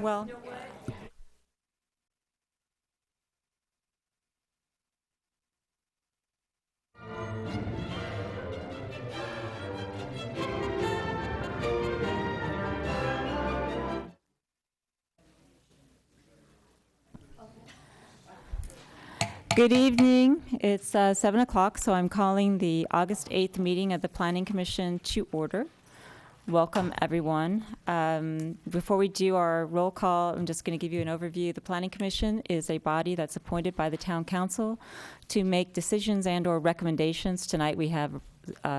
Well, good evening. It's 7 o'clock, so I'm calling the August 8th meeting of the Planning Commission to order. Welcome, everyone. Before we do our roll call, I'm just going to give you an overview. The Planning Commission is a body that's appointed by the Town Council to make decisions and or recommendations. Tonight we have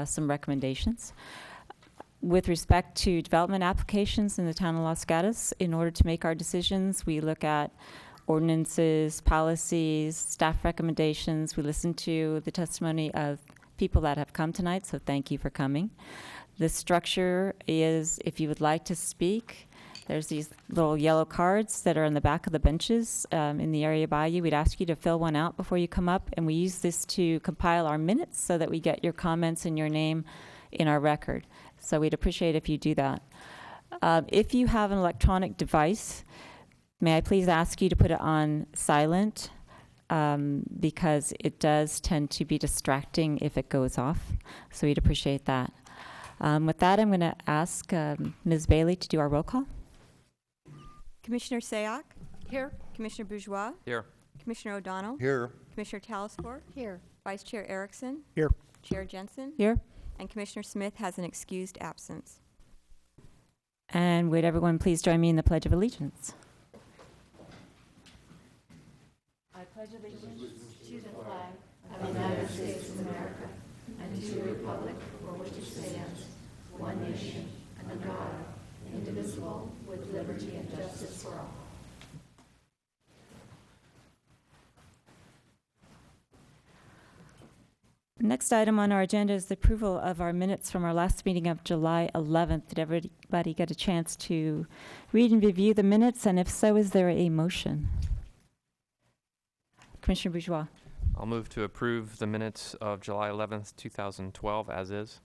some recommendations. With respect to development applications in the town of Los Gatos, in order to make our decisions, we look at ordinances, policies, staff recommendations. We listen to the testimony of people that have come tonight, so thank you for coming. The structure is, if you would like to speak, there's these little yellow cards that are in the back of the benches in the area by you. We'd ask you to fill one out before you come up, and we use this to compile our minutes so that we get your comments and your name in our record. So we'd appreciate if you do that. If you have an electronic device, may I please ask you to put it on silent because it does tend to be distracting if it goes off. So we'd appreciate that. With that, I'm going to ask Ms. Bailey to do our roll call. Commissioner Sayoc? Here. Commissioner Bourgeois? Here. Commissioner O'Donnell? Here. Commissioner Talascore? Here. Vice Chair Erickson? Here. Chair Jensen? Here. And Commissioner Smith has an excused absence. And would everyone please join me in the Pledge of Allegiance? I pledge allegiance to the flag of the United States of America and to the republic for which it stands, one nation, under God, indivisible, with liberty and justice for all. Next item on our agenda is the approval of our minutes from our last meeting of July 11th. Did everybody get a chance to read and review the minutes? And if so, is there a motion? Commissioner Bourgeois. I'll move to approve the minutes of July 11th, 2012 as is.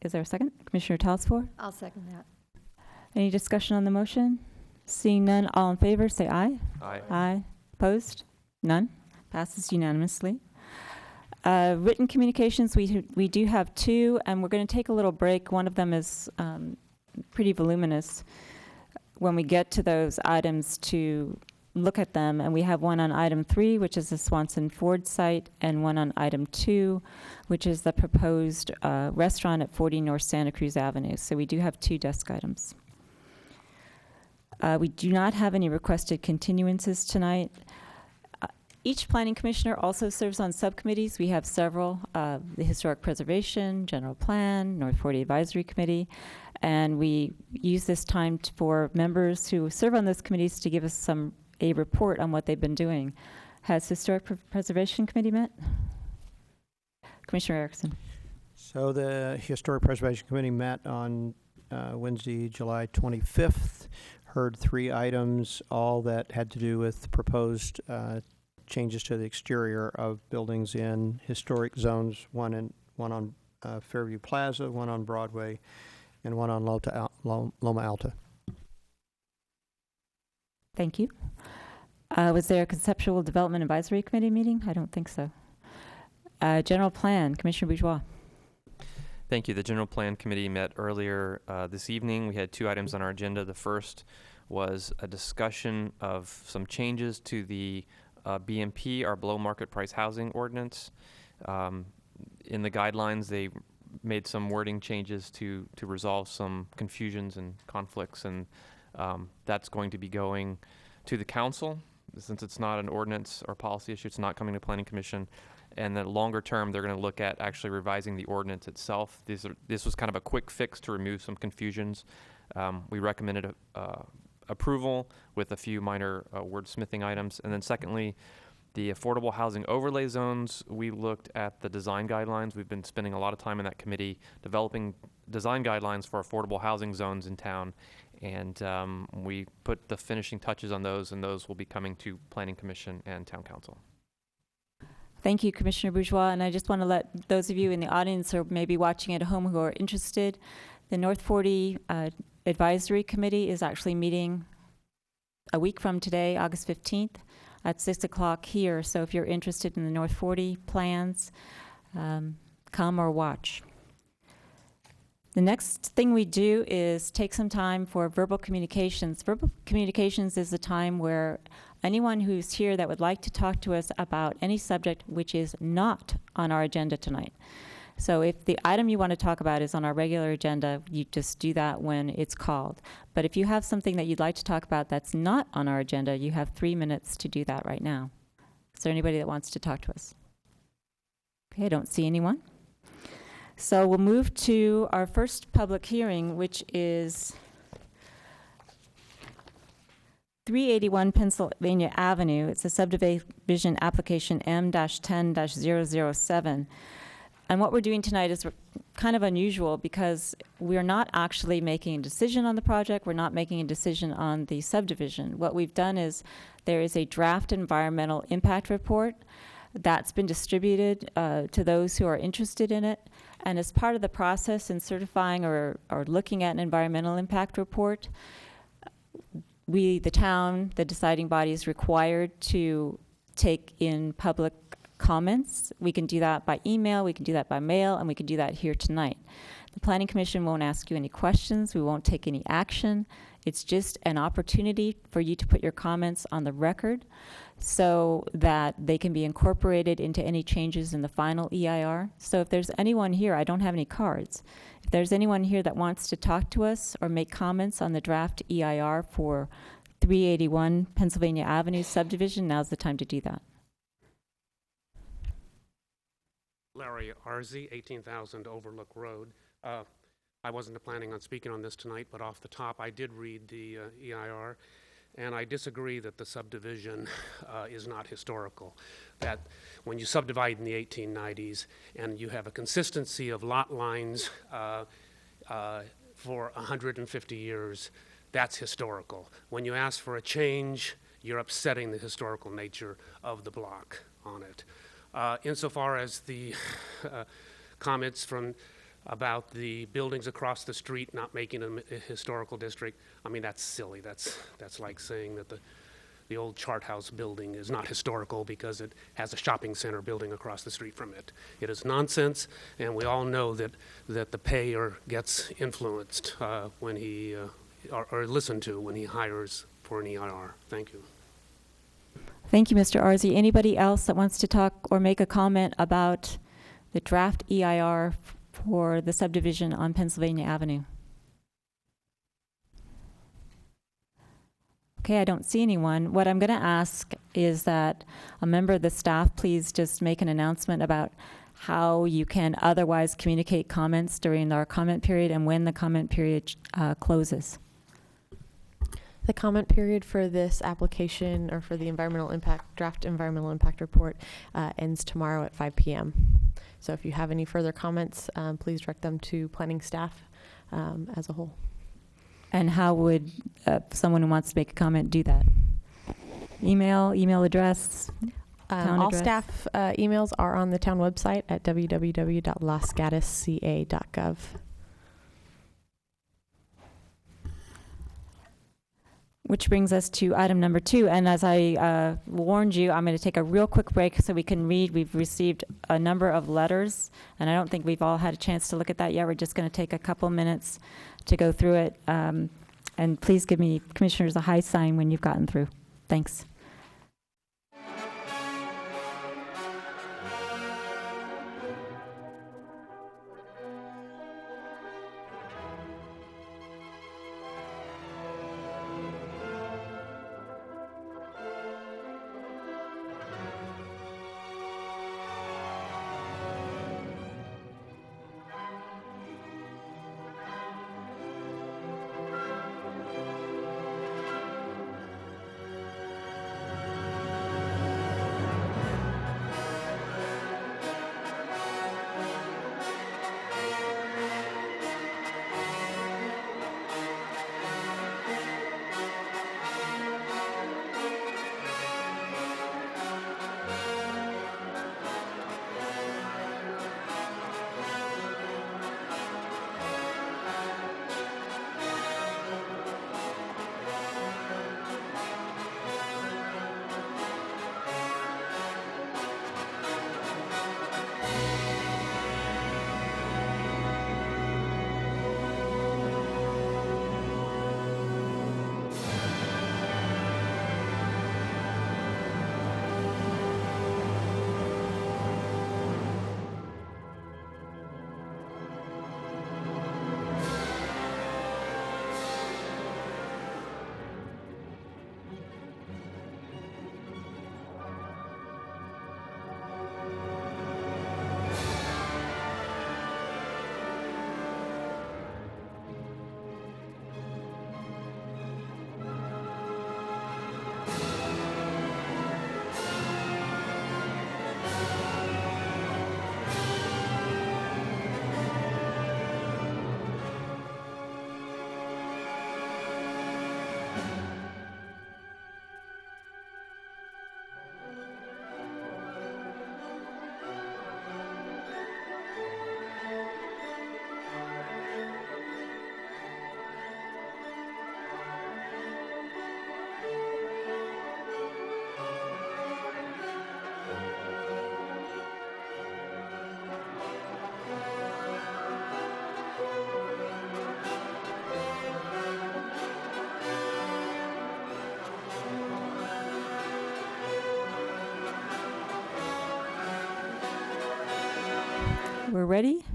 Is there a second? Commissioner Talascore. I'll second that. Any discussion on the motion? Seeing none, all in favor, say aye. Aye. Aye. Opposed? None. Passes unanimously. Written communications, we do have two, and we're going to take a little break. One of them is pretty voluminous when we get to those items to look at them. And we have one on item 3, which is the Swanson Ford site, and one on item 2, which is the proposed restaurant at 40 North Santa Cruz Avenue. So we do have two desk items. We do not have any requested continuances tonight. Each planning commissioner also serves on subcommittees. We have several, the Historic Preservation, General Plan, North 40 Advisory Committee, and we use this time for members who serve on those committees to give us a report on what they've been doing. Has Historic Preservation Committee met? Commissioner Erickson. So the Historic Preservation Committee met on Wednesday, July 25th, heard 3 items, all that had to do with proposed changes to the exterior of buildings in historic zones, one on Fairview Plaza, one on Broadway, and one on Loma Alta. Thank you. Was there a Conceptual Development Advisory Committee meeting? I don't think so. General Plan, Commissioner Bourgeois. Thank you. The General Plan Committee met earlier this evening. We had 2 items on our agenda. The first was a discussion of some changes to the BMP, our below market price housing ordinance. In the guidelines, they made some wording changes to resolve some confusions and conflicts, and that's going to be going to the council. Since it's not an ordinance or policy issue, it's not coming to Planning Commission. And then longer term, they're going to look at actually revising the ordinance itself. This was kind of a quick fix to remove some confusions. We recommended approval with a few minor wordsmithing items. And then secondly, the affordable housing overlay zones, we looked at the design guidelines. We've been spending a lot of time in that committee developing design guidelines for affordable housing zones in town. And we put the finishing touches on those, and those will be coming to Planning Commission and Town Council. Thank you, Commissioner Bourgeois. And I just want to let those of you in the audience or maybe watching at home who are interested, the North 40 Advisory Committee is actually meeting a week from today, August 15th, at 6 o'clock here. So if you're interested in the North 40 plans, come or watch. The next thing we do is take some time for verbal communications. Verbal communications is a time where anyone who's here that would like to talk to us about any subject which is not on our agenda tonight. So if the item you want to talk about is on our regular agenda, you just do that when it's called. But if you have something that you'd like to talk about that's not on our agenda, you have 3 minutes to do that right now. Is there anybody that wants to talk to us? Okay, I don't see anyone. So we'll move to our first public hearing, which is 381 Pennsylvania Avenue. It's a subdivision application M-10-007. And what we're doing tonight is kind of unusual because we're not actually making a decision on the project. We're not making a decision on the subdivision. What we've done is there is a draft environmental impact report that's been distributed to those who are interested in it. And as part of the process in certifying or looking at an environmental impact report, we, the town, the deciding body, is required to take in public comments. We can do that by email, we can do that by mail, and we can do that here tonight. The Planning Commission won't ask you any questions. We won't take any action. It's just an opportunity for you to put your comments on the record so that they can be incorporated into any changes in the final EIR. So if there's anyone here, I don't have any cards. If there's anyone here that wants to talk to us or make comments on the draft EIR for 381 Pennsylvania Avenue subdivision, now's the time to do that. Larry Arzi, 18,000 Overlook Road. I wasn't planning on speaking on this tonight, but off the top, I did read the EIR, and I disagree that the subdivision is not historical. That when you subdivide in the 1890s and you have a consistency of lot lines for 150 years, that's historical. When you ask for a change, you're upsetting the historical nature of the block on it. Insofar as the comments about the buildings across the street not making a historical district, I mean, that's silly. That's like saying that the old Chart House building is not historical because it has a shopping center building across the street from it. It is nonsense, and we all know that the payer gets influenced when he, or listened to when he hires for an EIR. Thank you. Thank you, Mr. Arzi. Anybody else that wants to talk or make a comment about the draft EIR for the subdivision on Pennsylvania Avenue? Okay, I don't see anyone. What I'm going to ask is that a member of the staff please just make an announcement about how you can otherwise communicate comments during our comment period and when the comment period closes. The comment period for this application or for the draft environmental impact report ends tomorrow at 5 p.m. So if you have any further comments, please direct them to planning staff as a whole. And how would someone who wants to make a comment do that? Email address, town all address? staff emails are on the town website at www.lascatisca.gov. Which brings us to item number 2. And as I warned you, I'm going to take a real quick break so we can read. We've received a number of letters, and I don't think we've all had a chance to look at that yet. We're just going to take a couple minutes to go through it. And please give me, commissioners, a high sign when you've gotten through. Thanks. We're ready?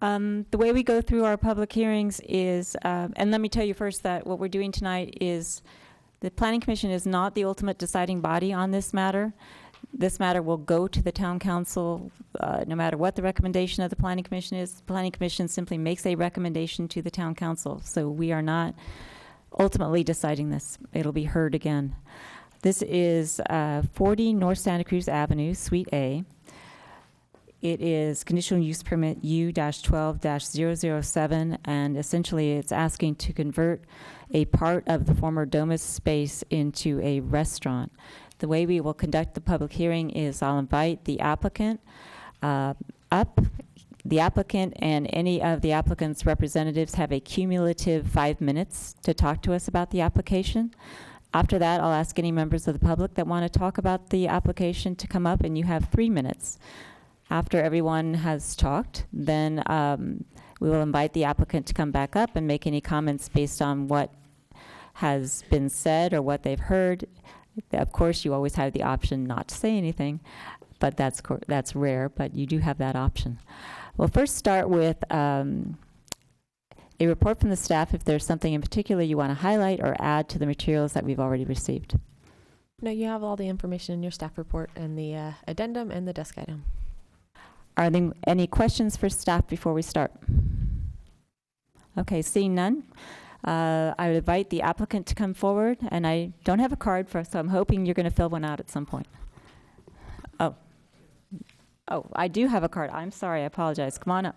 The way we go through our public hearings is, and let me tell you first that what we're doing tonight is, the Planning Commission is not the ultimate deciding body on this matter. This matter will go to the town council, no matter what the recommendation of the Planning Commission is. The Planning Commission simply makes a recommendation to the town council. So we are not ultimately deciding this. It'll be heard again. This is 40 North Santa Cruz Avenue, Suite A. It is conditional use permit U-12-007, and essentially it's asking to convert a part of the former Domus space into a restaurant. The way we will conduct the public hearing is I'll invite the applicant up. The applicant and any of the applicant's representatives have a cumulative 5 minutes to talk to us about the application. After that, I'll ask any members of the public that want to talk about the application to come up, and you have 3 minutes. After everyone has talked, then we will invite the applicant to come back up and make any comments based on what has been said or what they've heard. Of course, you always have the option not to say anything, but that's rare, but you do have that option. We'll first start with a report from the staff if there's something in particular you want to highlight or add to the materials that we've already received. No, you have all the information in your staff report and the addendum and the desk item. Are there any questions for staff before we start? Okay, seeing none, I would invite the applicant to come forward, and I don't have a card for, so I'm hoping you're going to fill one out at some point. Oh, I do have a card. I'm sorry, I apologize. Come on up.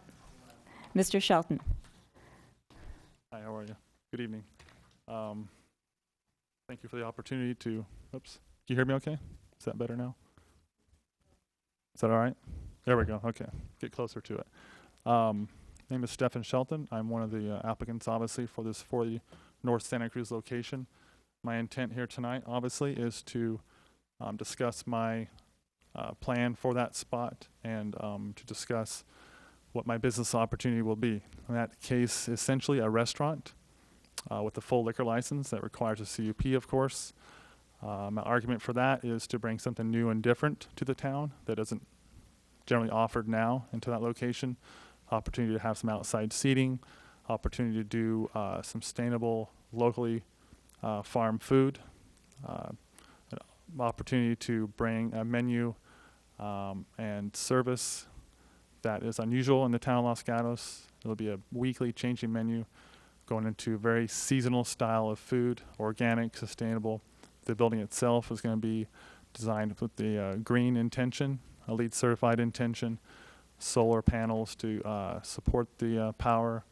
Mr. Shelton. Hi, how are you? Good evening. Thank you for the opportunity to, oops, can you hear me okay? Is that better now? Is that all right? There we go, okay, get closer to it. Name is Stephen Shelton. I'm one of the applicants, obviously, for this 40 North Santa Cruz location. My intent here tonight, obviously, is to discuss my plan for that spot and to discuss what my business opportunity will be. In that case, essentially a restaurant with a full liquor license that requires a CUP, of course. My argument for that is to bring something new and different to the town that isn't generally offered now into that location. Opportunity to have some outside seating, opportunity to do some sustainable, locally farmed food, opportunity to bring a menu and service that is unusual in the town of Los Gatos. It'll be a weekly changing menu going into very seasonal style of food, organic, sustainable. The building itself is going to be designed with the green intention, a LEED certified intention, solar panels to support the power,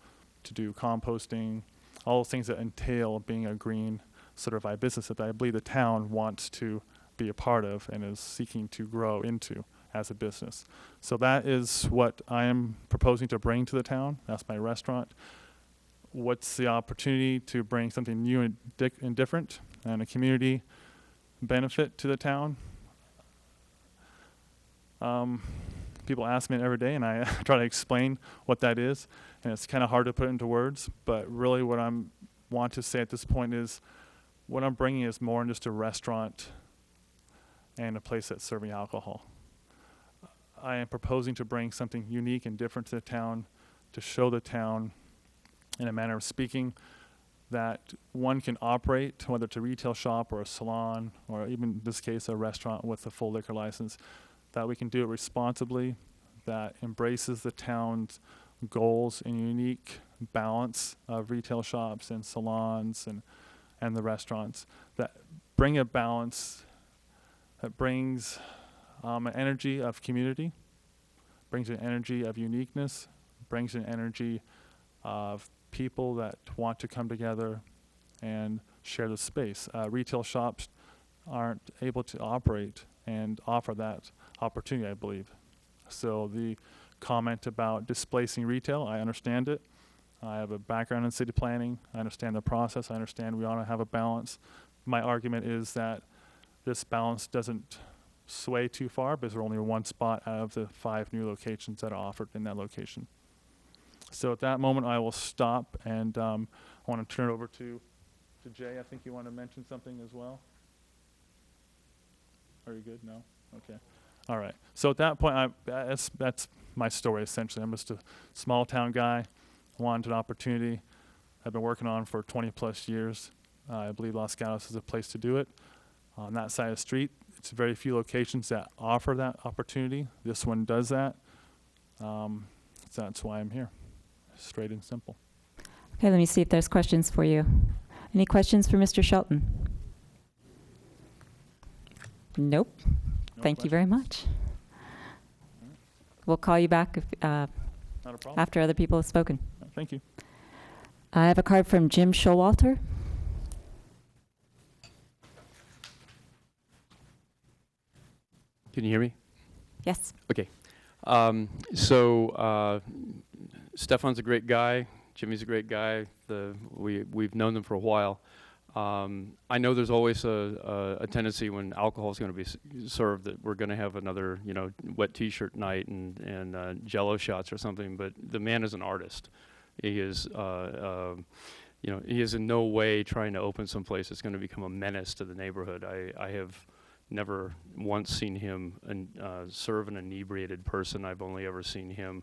to do composting, all those things that entail being a green certified business that I believe the town wants to be a part of and is seeking to grow into as a business. So that is what I am proposing to bring to the town. That's my restaurant. What's the opportunity to bring something new and different and a community benefit to the town? People ask me it every day, and I try to explain what that is, and it's kind of hard to put into words, but really what I want to say at this point is what I'm bringing is more than just a restaurant and a place that's serving alcohol. I am proposing to bring something unique and different to the town, to show the town, in a manner of speaking, that one can operate, whether it's a retail shop or a salon, or even in this case a restaurant with a full liquor license, that we can do it responsibly, that embraces the town's goals and unique balance of retail shops and salons and the restaurants, that bring a balance that brings an energy of community, brings an energy of uniqueness, brings an energy of people that want to come together and share the space. Retail shops aren't able to operate and offer that opportunity, I believe. So the comment about displacing retail, I understand it. I have a background in city planning. I understand the process. I understand we ought to have a balance. My argument is that this balance doesn't sway too far because there's only one spot out of the 5 new locations that are offered in that location. So at that moment, I will stop, and I want to turn it over to Jay. I think you want to mention something as well. Are you good? No? Okay. All right. So at that point, that's my story, essentially. I'm just a small town guy, wanted an opportunity I've been working on for 20 plus years. I believe Los Gatos is a place to do it. On that side of the street, it's very few locations that offer that opportunity. This one does that. So that's why I'm here. Straight and simple. Okay, let me see if there's questions for you. Any questions for Mr. Shelton? Nope. No Thank you very much. We'll call you back if, Not a problem. after other people have spoken. Thank you. I have a card from Jim Showalter. Can you hear me? Yes. Okay. Stefan's a great guy. Jimmy's a great guy. We've known them for a while. I know there's always a tendency when alcohol is going to be served that we're going to have another, wet T-shirt night and Jello shots or something. But the man is an artist. He is, he is in no way trying to open some place that's going to become a menace to the neighborhood. I have never once seen him serve an inebriated person. I've only ever seen him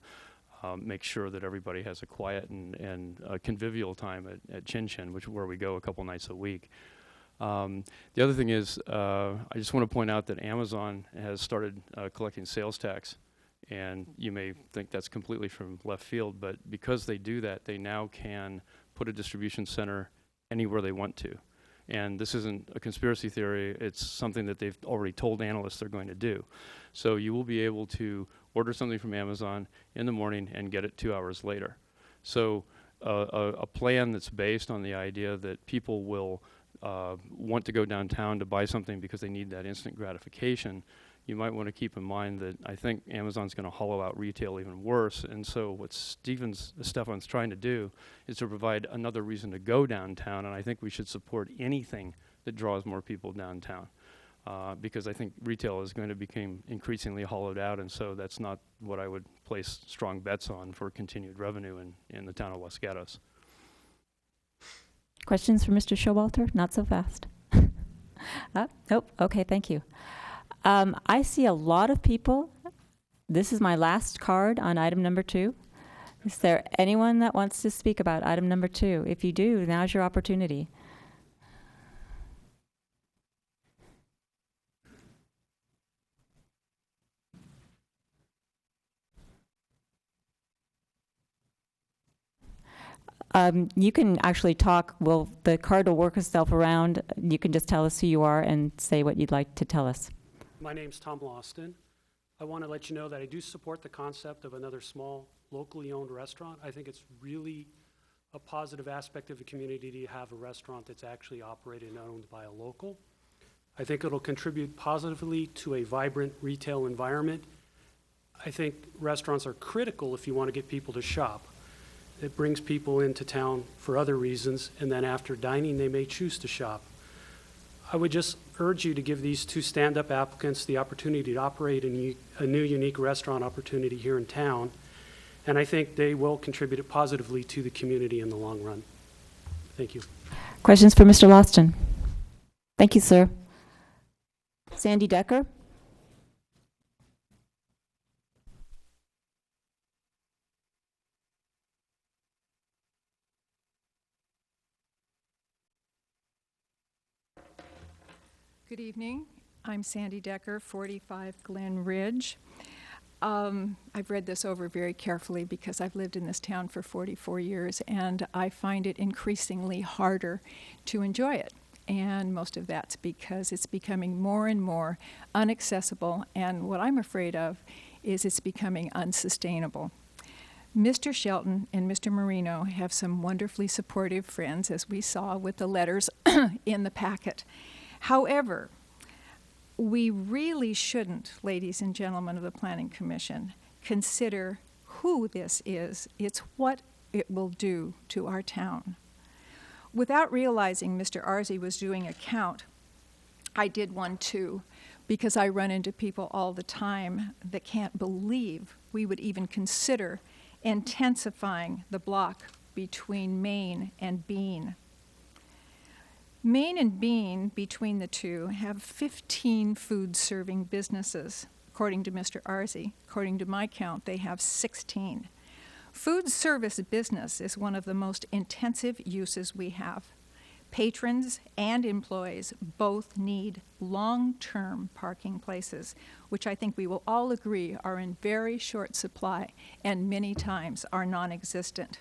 make sure that everybody has a quiet and convivial time at Chin Chin, which is where we go a couple nights a week. The other thing is, I just want to point out that Amazon has started collecting sales tax. And you may think that's completely from left field, but because they do that, they now can put a distribution center anywhere they want to. And this isn't a conspiracy theory, it's something that they've already told analysts they're going to do. So you will be able to order something from Amazon in the morning and get it 2 hours later. So a plan that's based on the idea that people will want to go downtown to buy something because they need that instant gratification, you might want to keep in mind that I think Amazon's going to hollow out retail even worse. And so what Stefan's trying to do is to provide another reason to go downtown. And I think we should support anything that draws more people downtown. Because I think retail is going to become increasingly hollowed out. And so that's not what I would place strong bets on for continued revenue in the town of Los Gatos. Questions for Mr. Showalter? Not so fast. Nope. Okay, thank you. I see a lot of people. This is my last card on item number 2. Is there anyone that wants to speak about item number 2? If you do, now's your opportunity. You can actually talk. The card will work itself around. You can just tell us who you are and say what you'd like to tell us. My name's Tom Lawston. I want to let you know that I do support the concept of another small, locally owned restaurant. I think it's really a positive aspect of the community to have a restaurant that's actually operated and owned by a local. I think it'll contribute positively to a vibrant retail environment. I think restaurants are critical if you want to get people to shop. It brings people into town for other reasons, and then after dining, they may choose to shop. I would just urge you to give these 2 stand-up applicants the opportunity to operate a new unique restaurant opportunity here in town, and I think they will contribute positively to the community in the long run. Thank you. Questions for Mr. Lawston? Thank you, sir. Sandy Decker? Good evening. I'm Sandy Decker, 45 Glen Ridge. I've read this over very carefully because I've lived in this town for 44 years, and I find it increasingly harder to enjoy it. And most of that's because it's becoming more and more inaccessible, and what I'm afraid of is it's becoming unsustainable. Mr. Shelton and Mr. Marino have some wonderfully supportive friends, as we saw with the letters in the packet. However, we really shouldn't, ladies and gentlemen of the Planning Commission, consider who this is. It's what it will do to our town. Without realizing Mr. Arzi was doing a count, I did one too, because I run into people all the time that can't believe we would even consider intensifying the block between Main and Bean. Main and Bean, between the two, have 15 food-serving businesses, according to Mr. Arzi. According to my count, they have 16. Food service business is one of the most intensive uses we have. Patrons and employees both need long-term parking places, which I think we will all agree are in very short supply and many times are non-existent.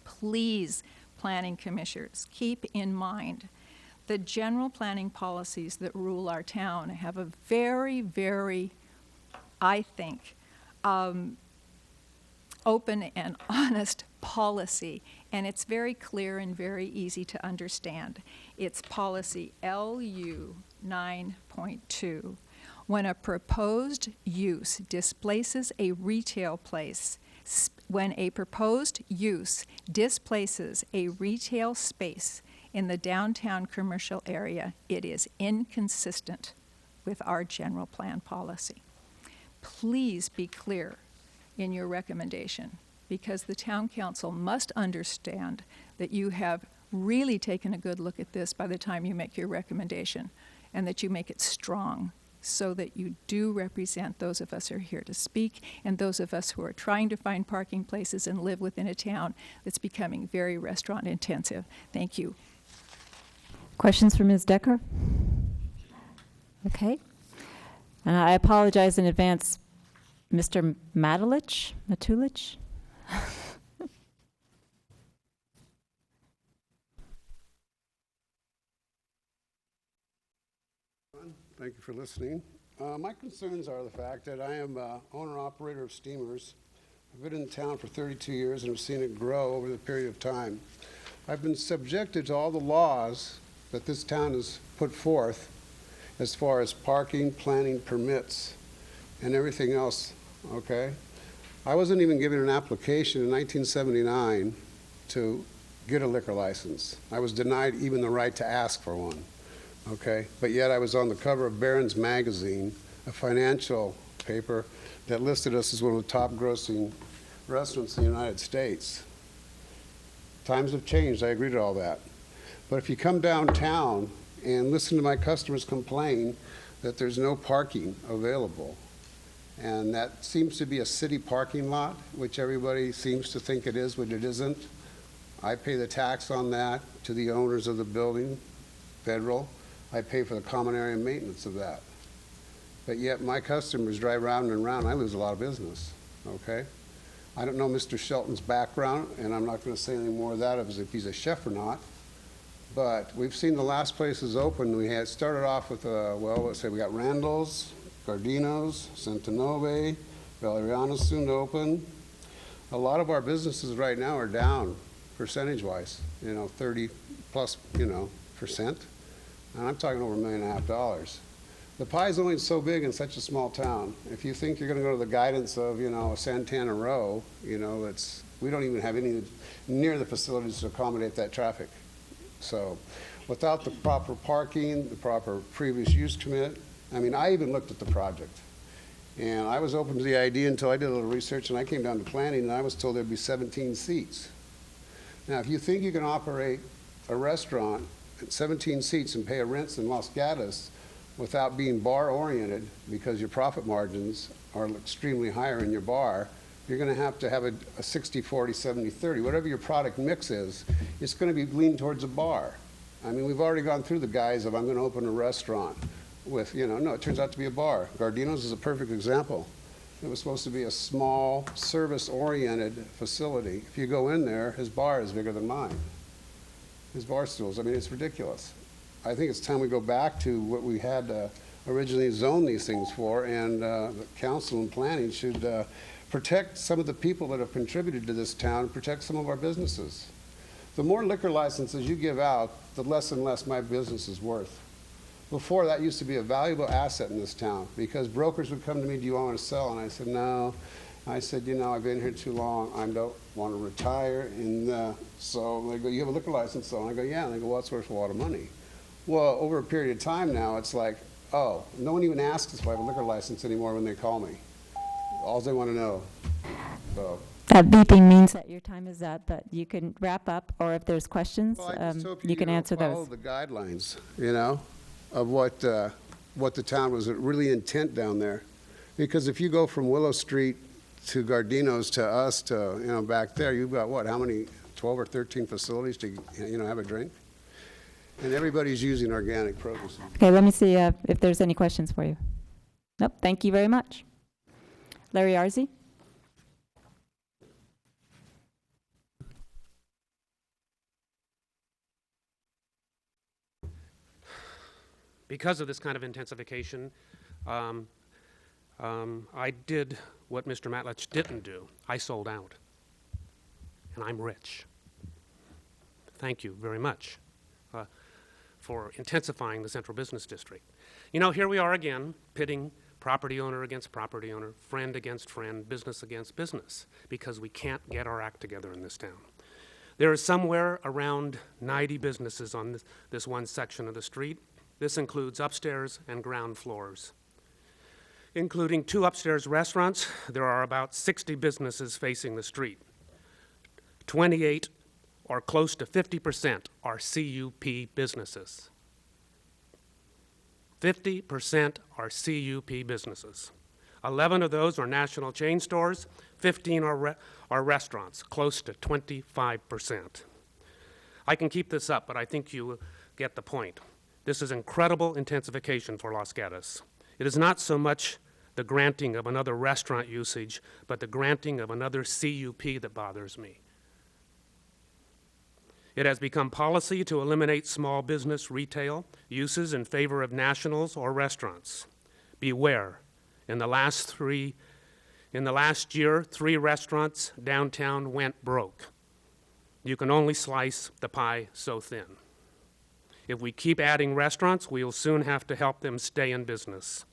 Please, planning commissioners, keep in mind the general planning policies that rule our town have a very, very, I think, open and honest policy, and it's very clear and very easy to understand. It's policy LU 9.2. When a proposed use displaces a retail place, when a proposed use displaces a retail space in the downtown commercial area, it is inconsistent with our general plan policy. Please be clear in your recommendation, because the town council must understand that you have really taken a good look at this by the time you make your recommendation, and that you make it strong so that you do represent those of us who are here to speak and those of us who are trying to find parking places and live within a town that's becoming very restaurant intensive. Thank you. Questions for Ms. Decker? Okay. And I apologize in advance, Mr. Matulich? Thank you for listening. My concerns are the fact that I am owner-operator of steamers. I've been in town for 32 years and have seen it grow over the period of time. I've been subjected to all the laws that this town has put forth as far as parking, planning, permits, and everything else, okay? I wasn't even given an application in 1979 to get a liquor license. I was denied even the right to ask for one, okay? But yet I was on the cover of Barron's Magazine, a financial paper that listed us as one of the top grossing restaurants in the United States. Times have changed, I agree to all that. But if you come downtown and listen to my customers complain that there's no parking available, and that seems to be a city parking lot, which everybody seems to think it is, but it isn't. I pay the tax on that to the owners of the building, federal. I pay for the common area maintenance of that. But yet my customers drive round and round. I lose a lot of business, okay? I don't know Mr. Shelton's background, and I'm not going to say any more of that as if he's a chef or not. But we've seen the last places open. We had started off with, well, let's say we got Randall's, Gardino's, Centonove, Valeriano's soon to open. A lot of our businesses right now are down percentage-wise, 30 plus, percent. And I'm talking over $1.5 million. The pie's only so big in such a small town. If you think you're going to go to the guidance of, Santana Row, we don't even have any near the facilities to accommodate that traffic. So without the proper parking, the proper previous use commit, I even looked at the project. And I was open to the idea until I did a little research, and I came down to planning, and I was told there'd be 17 seats. Now, if you think you can operate a restaurant at 17 seats and pay a rent in Los Gatos without being bar-oriented, because your profit margins are extremely higher in your bar, you're going to have a 60-40, 70-30. Whatever your product mix is, it's going to be leaned towards a bar. We've already gone through the guise of I'm going to open a restaurant with, no, it turns out to be a bar. Gardino's is a perfect example. It was supposed to be a small, service-oriented facility. If you go in there, his bar is bigger than mine. His bar stools, it's ridiculous. I think it's time we go back to what we had originally zoned these things for, and the council and planning should protect some of the people that have contributed to this town, protect some of our businesses. The more liquor licenses you give out, the less and less my business is worth. Before, that used to be a valuable asset in this town, because brokers would come to me, do you want to sell? And I said, no. I said, I've been here too long. I don't want to retire. And so they go, you have a liquor license? So I go, yeah. And they go, well, it's worth a lot of money. Well, over a period of time now, it's like, oh, no one even asks if I have a liquor license anymore when they call me. All they want to know. So. That beeping means that your time is up, but you can wrap up, or if there's questions, Well, I just hope you can answer follow those. the guidelines, of what the town was really intent down there. Because if you go from Willow Street to Gardino's to us to, back there, you've got what, how many, 12 or 13 facilities to, have a drink? And everybody's using organic produce. Okay, let me see if there's any questions for you. Nope, thank you very much. Larry Arzi? Because of this kind of intensification, I did what Mr. Matlich didn't do. I sold out. And I'm rich. Thank you very much for intensifying the central business district. Here we are again, pitting property owner against property owner, friend against friend, business against business, because we can't get our act together in this town. There is somewhere around 90 businesses on this one section of the street. This includes upstairs and ground floors. Including 2 upstairs restaurants, there are about 60 businesses facing the street. 28 or close to 50% are CUP businesses. 50% are CUP businesses. 11 of those are national chain stores, 15 are restaurants, close to 25%. I can keep this up, but I think you get the point. This is incredible intensification for Los Gatos. It is not so much the granting of another restaurant usage, but the granting of another CUP that bothers me. It has become policy to eliminate small business retail uses in favor of nationals or restaurants. Beware, in the last year, 3 restaurants downtown went broke. You can only slice the pie so thin. If we keep adding restaurants, we'll soon have to help them stay in business.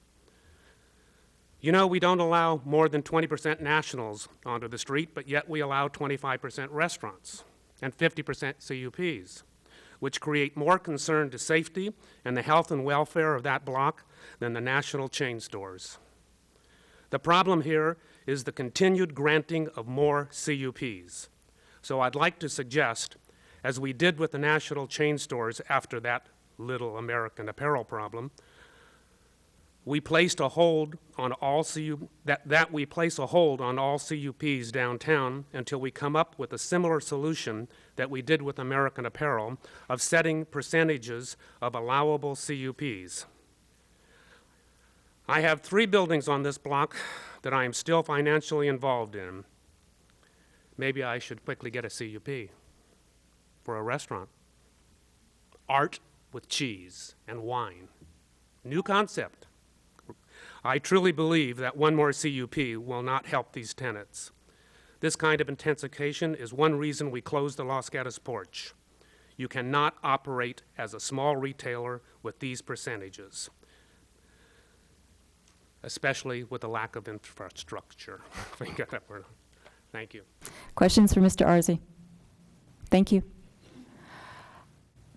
We don't allow more than 20% nationals onto the street, but yet we allow 25% restaurants and 50% CUPs, which create more concern to safety and the health and welfare of that block than the national chain stores. The problem here is the continued granting of more CUPs. So I'd like to suggest, as we did with the national chain stores after that Little American Apparel problem, we placed a hold on all we place a hold on all CUPs downtown until we come up with a similar solution that we did with American Apparel of setting percentages of allowable CUPs. I have 3 buildings on this block that I am still financially involved in. Maybe I should quickly get a CUP for a restaurant. Art with cheese and wine. New concept. I truly believe that one more CUP will not help these tenants. This kind of intensification is one reason we closed the Los Gatos Porch. You cannot operate as a small retailer with these percentages, especially with a lack of infrastructure. Thank you. Questions for Mr. Arzi? Thank you.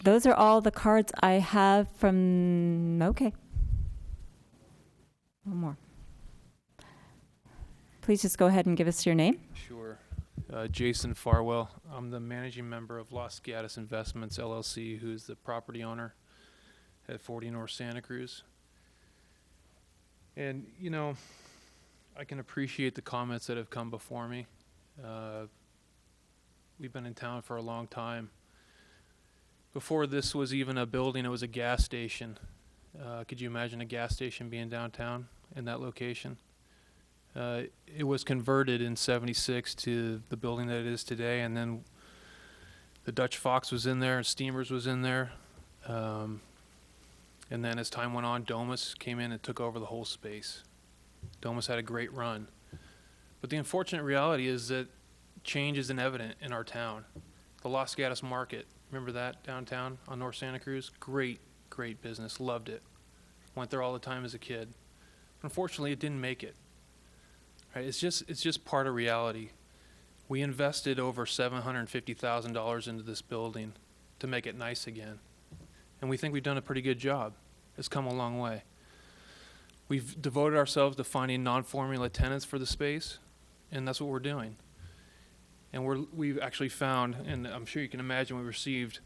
Those are all the cards I have from, okay. One more. Please just go ahead and give us your name. Sure. Jason Farwell. I'm the managing member of Los Gatos Investments, LLC, who's the property owner at 40 North Santa Cruz. And, I can appreciate the comments that have come before me. We've been in town for a long time. Before this was even a building, it was a gas station. Could you imagine a gas station being downtown in that location? It was converted in '76 to the building that it is today, and then the Dutch Fox was in there, and Steamers was in there. And then as time went on, Domus came in and took over the whole space. Domus had a great run. But the unfortunate reality is that change is inevident in our town. The Los Gatos Market, remember that downtown on North Santa Cruz? Great business, loved it. Went there all the time as a kid. Unfortunately, it didn't make it. Right? It's just part of reality. We invested over $750,000 into this building to make it nice again. And we think we've done a pretty good job. It's come a long way. We've devoted ourselves to finding non-formula tenants for the space, and that's what we're doing. And we've actually found, and I'm sure you can imagine, we received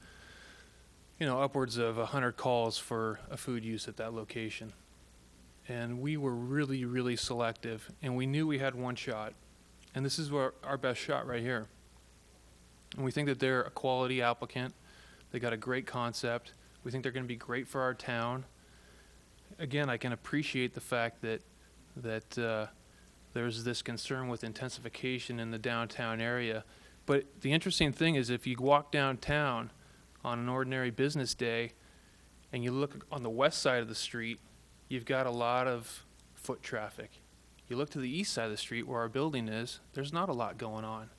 upwards of 100 calls for a food use at that location. and we were really, really selective, and we knew we had one shot, and this is our best shot right here. And we think that they're a quality applicant. They got a great concept. We think they're going to be great for our town. Again, I can appreciate the fact that there's this concern with intensification in the downtown area. But the interesting thing is, if you walk downtown on an ordinary business day and you look on the west side of the street, you've got a lot of foot traffic. You look to the east side of the street where our building is, there's not a lot going on.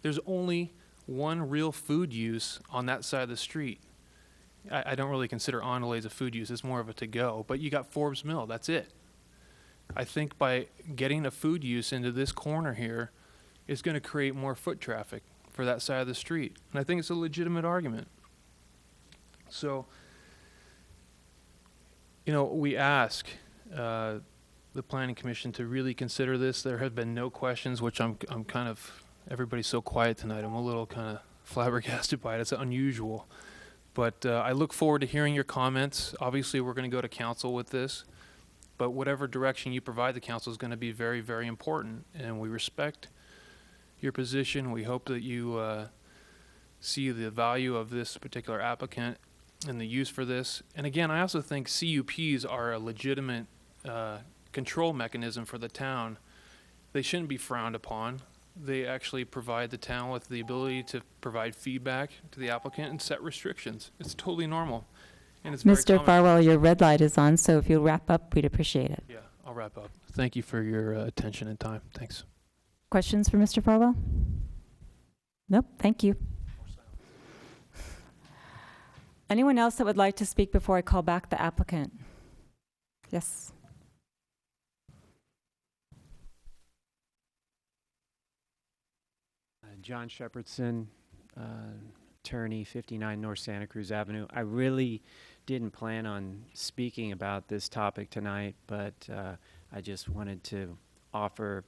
There's only one real food use on that side of the street. I don't really consider Andale's a food use, it's more of a to-go, but you got Forbes Mill, that's it. I think by getting a food use into this corner here is going to create more foot traffic for that side of the street. And I think it's a legitimate argument. So, you know, we ask the Planning Commission to really consider this. There have been no questions, which I'm kind of, everybody's so quiet tonight, I'm a little kind of flabbergasted by it. It's unusual. But I look forward to hearing your comments. Obviously, we're going to go to council with this. But whatever direction you provide the council is going to be very, very important. And we respect your position. We hope that you see the value of this particular applicant and the use for this. And again, I also think CUPs are a legitimate control mechanism for the town. They shouldn't be frowned upon. They actually provide the town with the ability to provide feedback to the applicant and set restrictions. It's totally normal. And it's very Mr. common. Farwell, your red light is on, so if you'll wrap up, we'd appreciate it. Yeah, I'll wrap up. Thank you for your attention and time. Thanks. Questions for Mr. Farwell? Nope, thank you. Anyone else that would like to speak before I call back the applicant? Yes. John Shepherdson, attorney, 59 North Santa Cruz Avenue. I really didn't plan on speaking about this topic tonight, but I just wanted to offer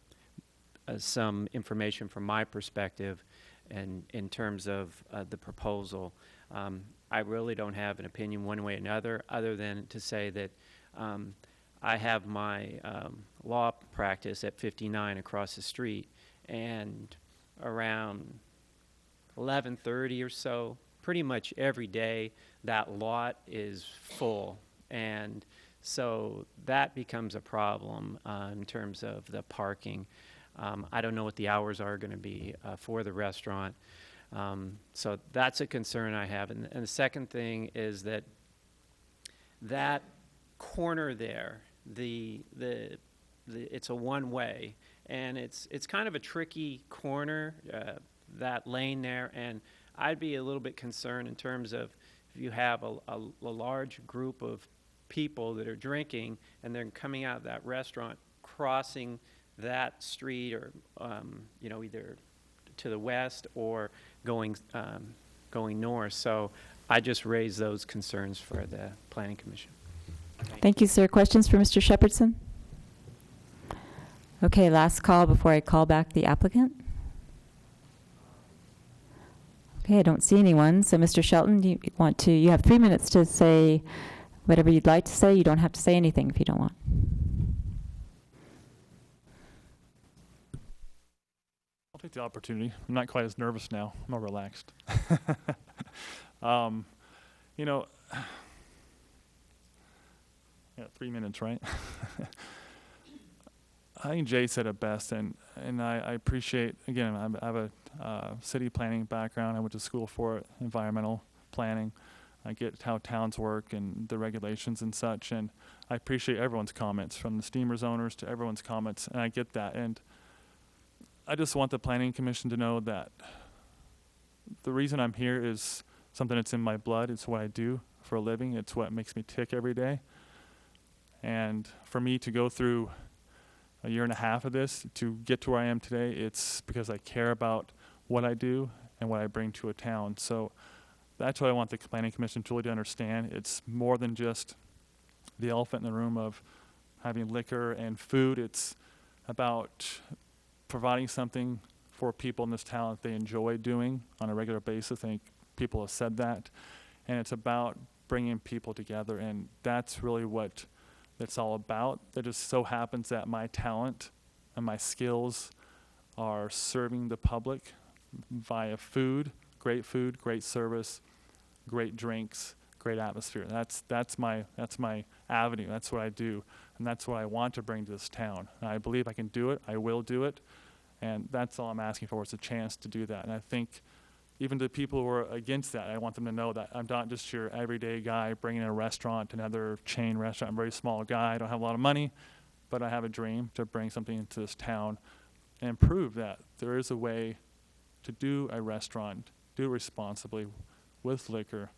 some information from my perspective and in terms of the proposal. I really don't have an opinion one way or another, other than to say that I have my law practice at 59 across the street, and around 11:30 or so, pretty much every day, that lot is full. And so that becomes a problem in terms of the parking. I don't know what the hours are going to be for the restaurant. So that's a concern I have. And the second thing is that that corner there, it's a one-way, and it's kind of a tricky corner, that lane there, and I'd be a little bit concerned in terms of if you have a large group of people that are drinking and they're coming out of that restaurant, crossing that street, or either to the west or going north. So I just raised those concerns for the Planning Commission. Thank you, sir. Questions for Mr. Shepherdson? Okay, last call before I call back the applicant. Okay, I don't see anyone. So Mr. Shelton, you have 3 minutes to say whatever you'd like to say. You don't have to say anything if you don't want. I'll take the opportunity. I'm not quite as nervous now. I'm more relaxed. Yeah, 3 minutes, right? I think Jay said it best, and I appreciate, again, I have a city planning background. I went to school for it, environmental planning. I get how towns work and the regulations and such, and I appreciate everyone's comments, from the Steamers owners to everyone's comments, and I get that. And I just want the Planning Commission to know that the reason I'm here is something that's in my blood. It's what I do for a living. It's what makes me tick every day. And for me to go through a year and a half of this to get to where I am today, it's because I care about what I do and what I bring to a town. So that's what I want the Planning Commission truly to understand. It's more than just the elephant in the room of having liquor and food. It's about providing something for people in this town that they enjoy doing on a regular basis. I think people have said that. And it's about bringing people together, and that's really what it's all about. It just so happens that my talent and my skills are serving the public via food, great service, great drinks, great atmosphere. That's my avenue. That's what I do, and that's what I want to bring to this town. And I believe I can do it. I will do it, and that's all I'm asking for is a chance to do that. And I think even to people who are against that, I want them to know that I'm not just your everyday guy bringing in a restaurant, another chain restaurant. I'm a very small guy. I don't have a lot of money, but I have a dream to bring something into this town and prove that there is a way to do a restaurant, do it responsibly with liquor.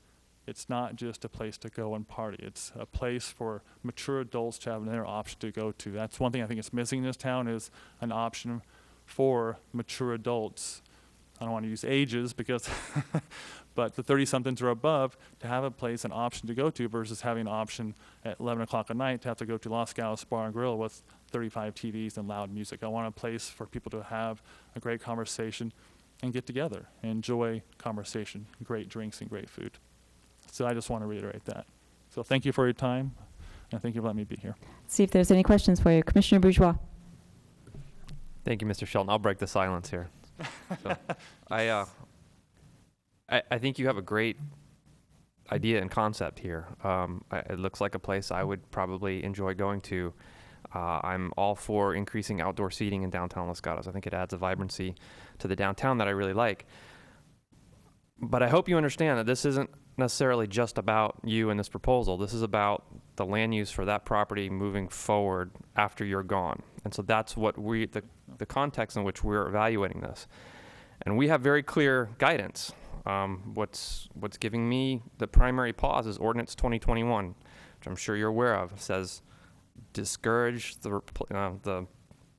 It's not just a place to go and party. It's a place for mature adults to have another option to go to. That's one thing I think is missing in this town is an option for mature adults. I don't want to use ages because, but the 30-somethings or above to have a place, an option to go to versus having an option at 11 o'clock at night to have to go to Los Gatos Bar and Grill with 35 TVs and loud music. I want a place for people to have a great conversation and get together and enjoy conversation, great drinks and great food. So I just want to reiterate that. So thank you for your time, and thank you for letting me be here. See if there's any questions for you. Commissioner Bourgeois. Thank you, Mr. Shelton. I'll break the silence here. So, I think you have a great idea and concept here. It looks like a place I would probably enjoy going to. I'm all for increasing outdoor seating in downtown Los Gatos. I think it adds a vibrancy to the downtown that I really like. But I hope you understand that this isn't necessarily just about you and this proposal. This is about the land use for that property moving forward after you're gone. And so that's what the context in which we're evaluating this. And we have very clear guidance. What's giving me the primary pause is Ordinance 2021, which I'm sure you're aware of. It says discourage the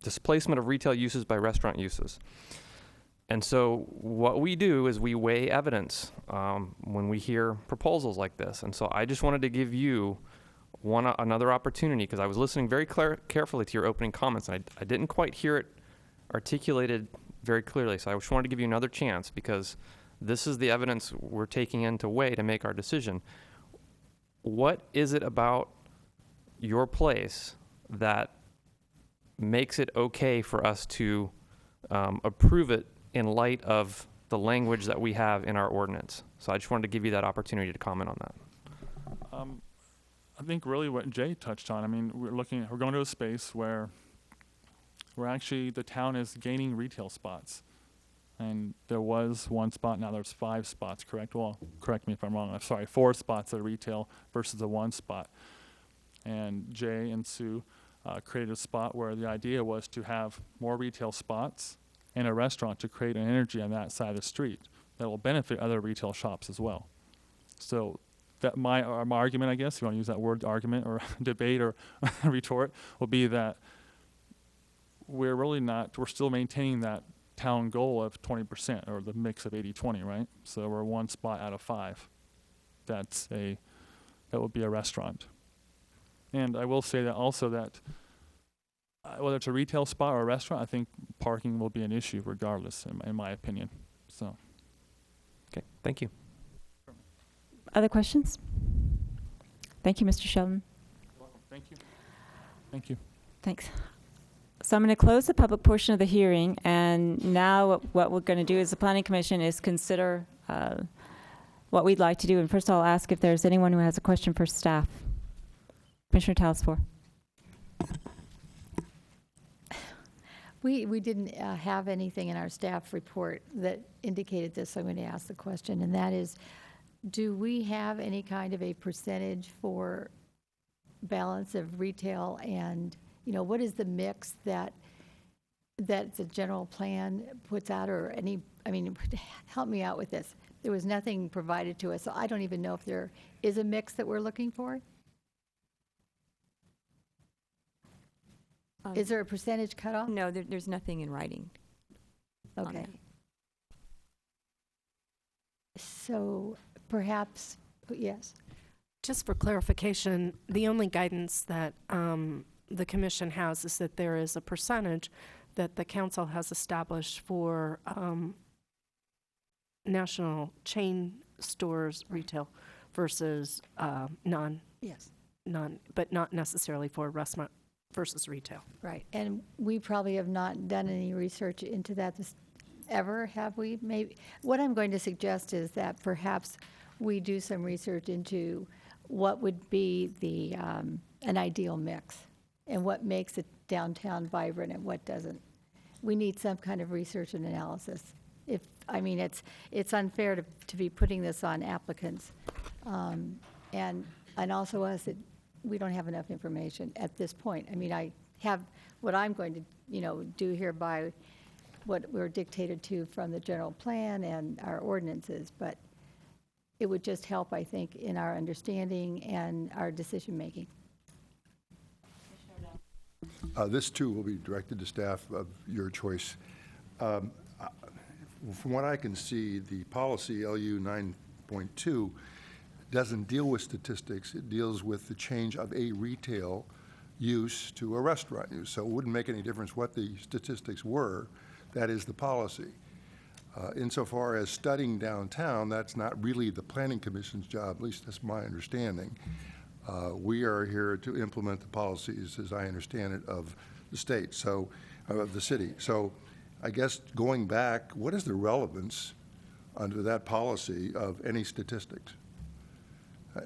displacement of retail uses by restaurant uses. And so what we do is we weigh evidence when we hear proposals like this. And so I just wanted to give you another opportunity, because I was listening very carefully to your opening comments, and I didn't quite hear it articulated very clearly. So I just wanted to give you another chance, because this is the evidence we're taking into weigh to make our decision. What is it about your place that makes it okay for us to approve it in light of the language that we have in our ordinance? So I just wanted to give you that opportunity to comment on that. I think really what Jay touched on, I mean, we're going to a space where actually the town is gaining retail spots. And there was one spot, now there's 5 spots, correct? Well, correct me if I'm wrong. I'm sorry, 4 spots at retail versus the 1 spot. And Jay and Sue created a spot where the idea was to have more retail spots and a restaurant to create an energy on that side of the street that will benefit other retail shops as well. So that my argument, I guess, if you want to use that word, argument or debate or retort, will be that we're still maintaining that town goal of 20% or the mix of 80-20, right? So we're 1 spot out of 5. That would be a restaurant. And I will say that also that whether it's a retail spot or a restaurant, I think parking will be an issue regardless, in my opinion. So, okay, thank you. Other questions? Thank you, Mr. Shelton. You're welcome. Thank you. Thank you. Thanks. So I'm going to close the public portion of the hearing, and now what we're going to do as the Planning Commission is consider what we'd like to do. And first I'll ask if there's anyone who has a question for staff. Commissioner Talasfor. We didn't have anything in our staff report that indicated this, so I'm going to ask the question, and that is, do we have any kind of a percentage for balance of retail and, what is the mix that the general plan puts out, or help me out with this. There was nothing provided to us, so I don't even know if there is a mix that we're looking for. Is there a percentage cutoff? No, there's nothing in writing. Okay. So perhaps, yes. Just for clarification, the only guidance that the commission has is that there is a percentage that the council has established for national chain stores retail versus Yes. but not necessarily for restaurant versus retail. Right, and we probably have not done any research into that ever, have we? Maybe. What I'm going to suggest is that perhaps we do some research into what would be the an ideal mix and what makes a downtown vibrant and what doesn't. We need some kind of research and analysis. It's unfair to be putting this on applicants, and also us that we don't have enough information at this point. I mean, I have what I'm going to, do here by what we're dictated to from the general plan and our ordinances, but it would just help, I think, in our understanding and our decision-making. This, too, will be directed to staff of your choice. From what I can see, the policy, LU 9.2, doesn't deal with statistics. It deals with the change of a retail use to a restaurant use. So it wouldn't make any difference what the statistics were. That is the policy. Insofar as studying downtown, that's not really the Planning Commission's job, at least that's my understanding. We are here to implement the policies, as I understand it, of the state, so of the city. So I guess going back, what is the relevance under that policy of any statistics?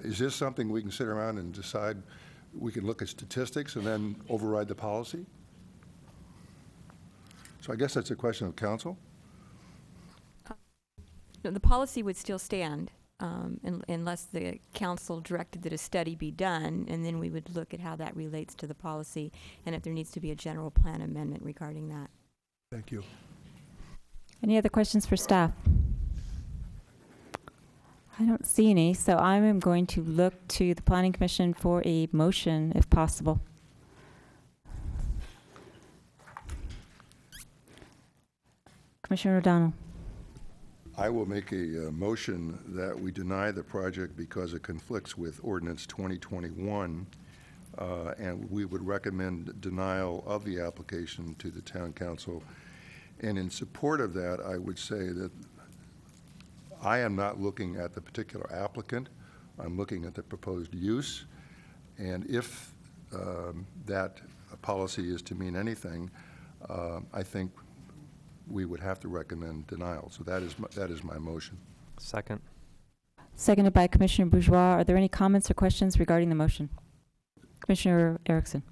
Is this something we can sit around and decide we can look at statistics and then override the policy? So I guess that's a question of council. The policy would still stand unless the council directed that a study be done, and then we would look at how that relates to the policy and if there needs to be a general plan amendment regarding that. Thank you. Any other questions for staff? I don't see any, so I am going to look to the Planning Commission for a motion, if possible. Commissioner O'Donnell. I will make a motion that we deny the project because it conflicts with Ordinance 2021, and we would recommend denial of the application to the Town Council. And in support of that, I would say that I am not looking at the particular applicant. I'm looking at the proposed use. And if that policy is to mean anything, I think we would have to recommend denial. So that is my motion. Second. Seconded by Commissioner Bourgeois. Are there any comments or questions regarding the motion? Commissioner Erickson.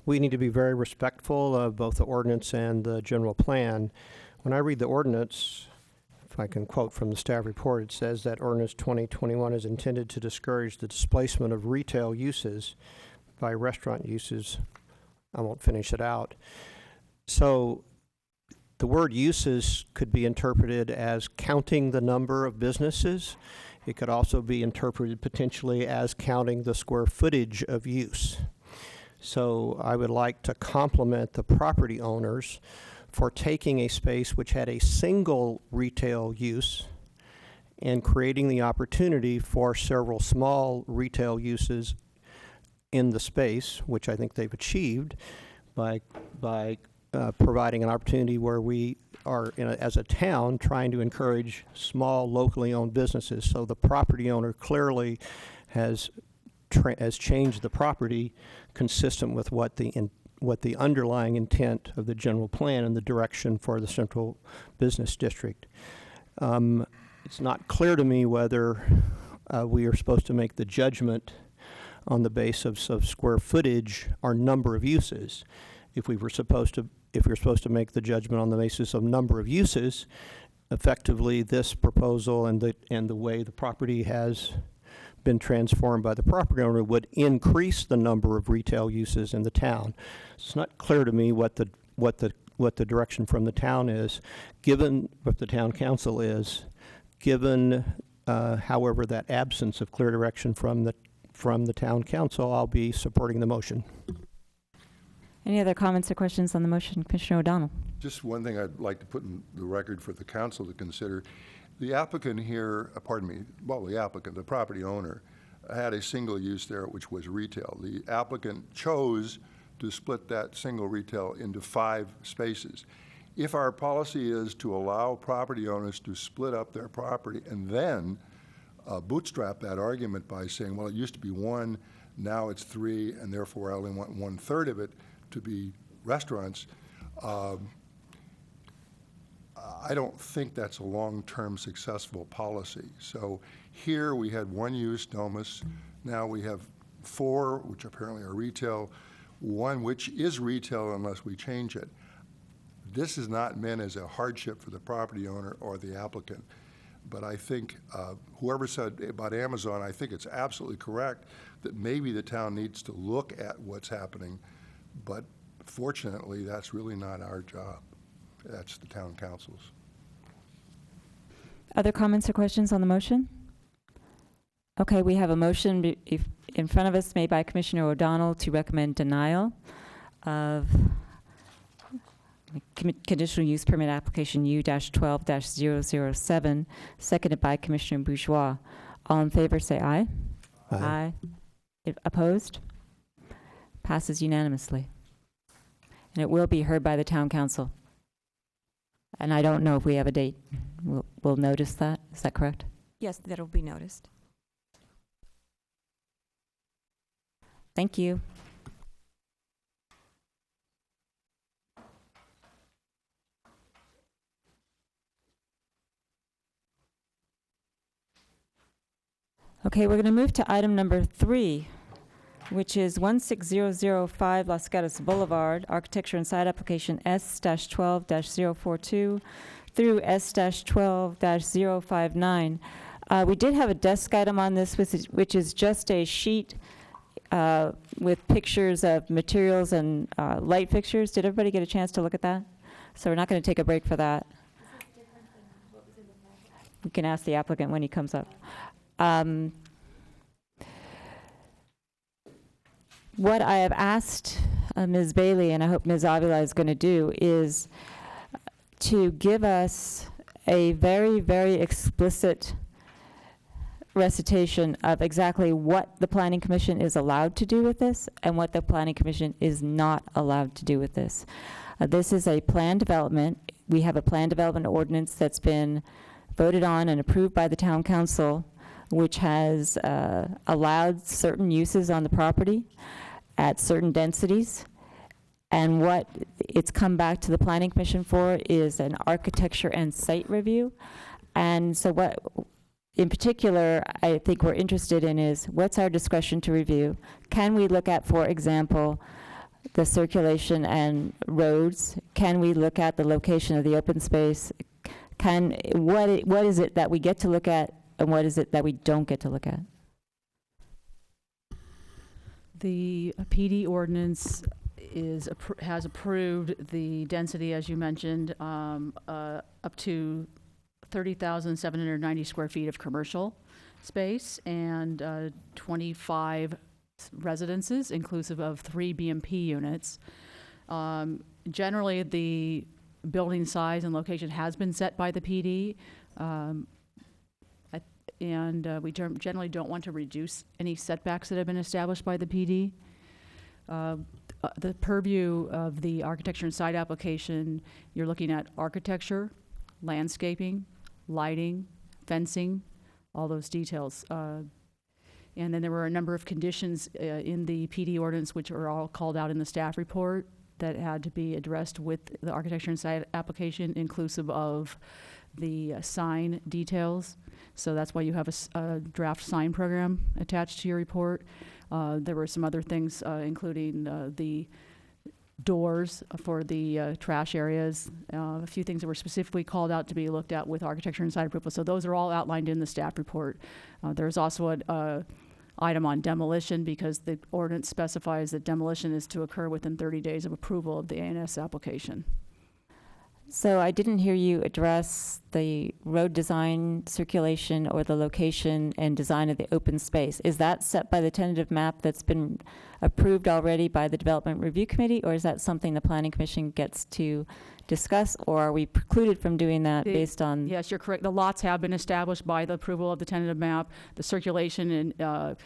We need to be very respectful of both the ordinance and the general plan. When I read the ordinance, if I can quote from the staff report, it says that Ordinance 2021 is intended to discourage the displacement of retail uses by restaurant uses. I won't finish it out. So the word uses could be interpreted as counting the number of businesses. It could also be interpreted potentially as counting the square footage of use. So I would like to compliment the property owners for taking a space which had a single retail use and creating the opportunity for several small retail uses in the space, which I think they've achieved by providing an opportunity where we are, as a town, trying to encourage small, locally owned businesses. So the property owner clearly has changed the property consistent with what the underlying intent of the general plan and the direction for the central business district. It's not clear to me whether we are supposed to make the judgment on the basis of square footage or number of uses. If we're supposed to make the judgment on the basis of number of uses, effectively this proposal and the way the property has been transformed by the property owner would increase the number of retail uses in the town. It's not clear to me what the direction from the town is, given what the town council is, given however that absence of clear direction from the town council. I'll be supporting the motion. Any other comments or questions on the motion? Commissioner O'Donnell. Just one thing I'd like to put in the record for the council to consider. The applicant here, the property owner, had a single use there which was retail. The applicant chose to split that single retail into 5 spaces. If our policy is to allow property owners to split up their property and then bootstrap that argument by saying, well, it used to be 1, now it's 3, and therefore I only want 1/3 of it to be restaurants. I don't think that's a long-term successful policy. So here we had 1 use, Domus. Now we have 4, which apparently are retail, 1 which is retail unless we change it. This is not meant as a hardship for the property owner or the applicant. But I think whoever said about Amazon, I think it's absolutely correct that maybe the town needs to look at what's happening. But fortunately, that's really not our job. That's the town council's. Other comments or questions on the motion? Okay, we have a motion in front of us made by Commissioner O'Donnell to recommend denial of conditional use permit application U-12-007, seconded by Commissioner Bourgeois. All in favor say aye. Aye. Opposed? Passes unanimously. And it will be heard by the town council. And I don't know if we have a date. We'll notice that. Is that correct? Yes, that'll be noticed. Thank you. Okay, we're going to move to item number 3, which is 16005 Los Gatos Boulevard, architecture and site application S-12-042 through S-12-059. We did have a desk item on this, which is just a sheet with pictures of materials and light fixtures. Did everybody get a chance to look at that? So we're not going to take a break for that. We can ask the applicant when he comes up. What I have asked Ms. Bailey, and I hope Ms. Avila is going to do, is to give us a very, very explicit recitation of exactly what the Planning Commission is allowed to do with this and what the Planning Commission is not allowed to do with this. This is a plan development. We have a plan development ordinance that's been voted on and approved by the town council, which has allowed certain uses on the property at certain densities. And what it's come back to the Planning Commission for is an architecture and site review. And so what, in particular, I think we're interested in is what's our discretion to review? Can we look at, for example, the circulation and roads? Can we look at the location of the open space? What is it that we get to look at, and what is it that we don't get to look at? The PD ordinance has approved the density, as you mentioned, up to 30,790 square feet of commercial space and 25 residences, inclusive of 3 BMP units. Generally, the building size and location has been set by the PD. We generally don't want to reduce any setbacks that have been established by the PD. The purview of the architecture and site application, you're looking at architecture, landscaping, lighting, fencing, all those details. And then there were a number of conditions in the PD ordinance which are all called out in the staff report that had to be addressed with the architecture and site application, inclusive of the sign details. So that's why you have a draft sign program attached to your report. There were some other things, including the doors for the trash areas, a few things that were specifically called out to be looked at with architecture and site approval. So those are all outlined in the staff report. There's also an item on demolition, because the ordinance specifies that demolition is to occur within 30 days of approval of the ANS application. So I didn't hear you address the road design, circulation, or the location and design of the open space. Is that set by the tentative map that's been approved already by the Development Review Committee, or is that something the Planning Commission gets to discuss, or are we precluded from doing that based on? Yes, you're correct. The lots have been established by the approval of the tentative map. The circulation and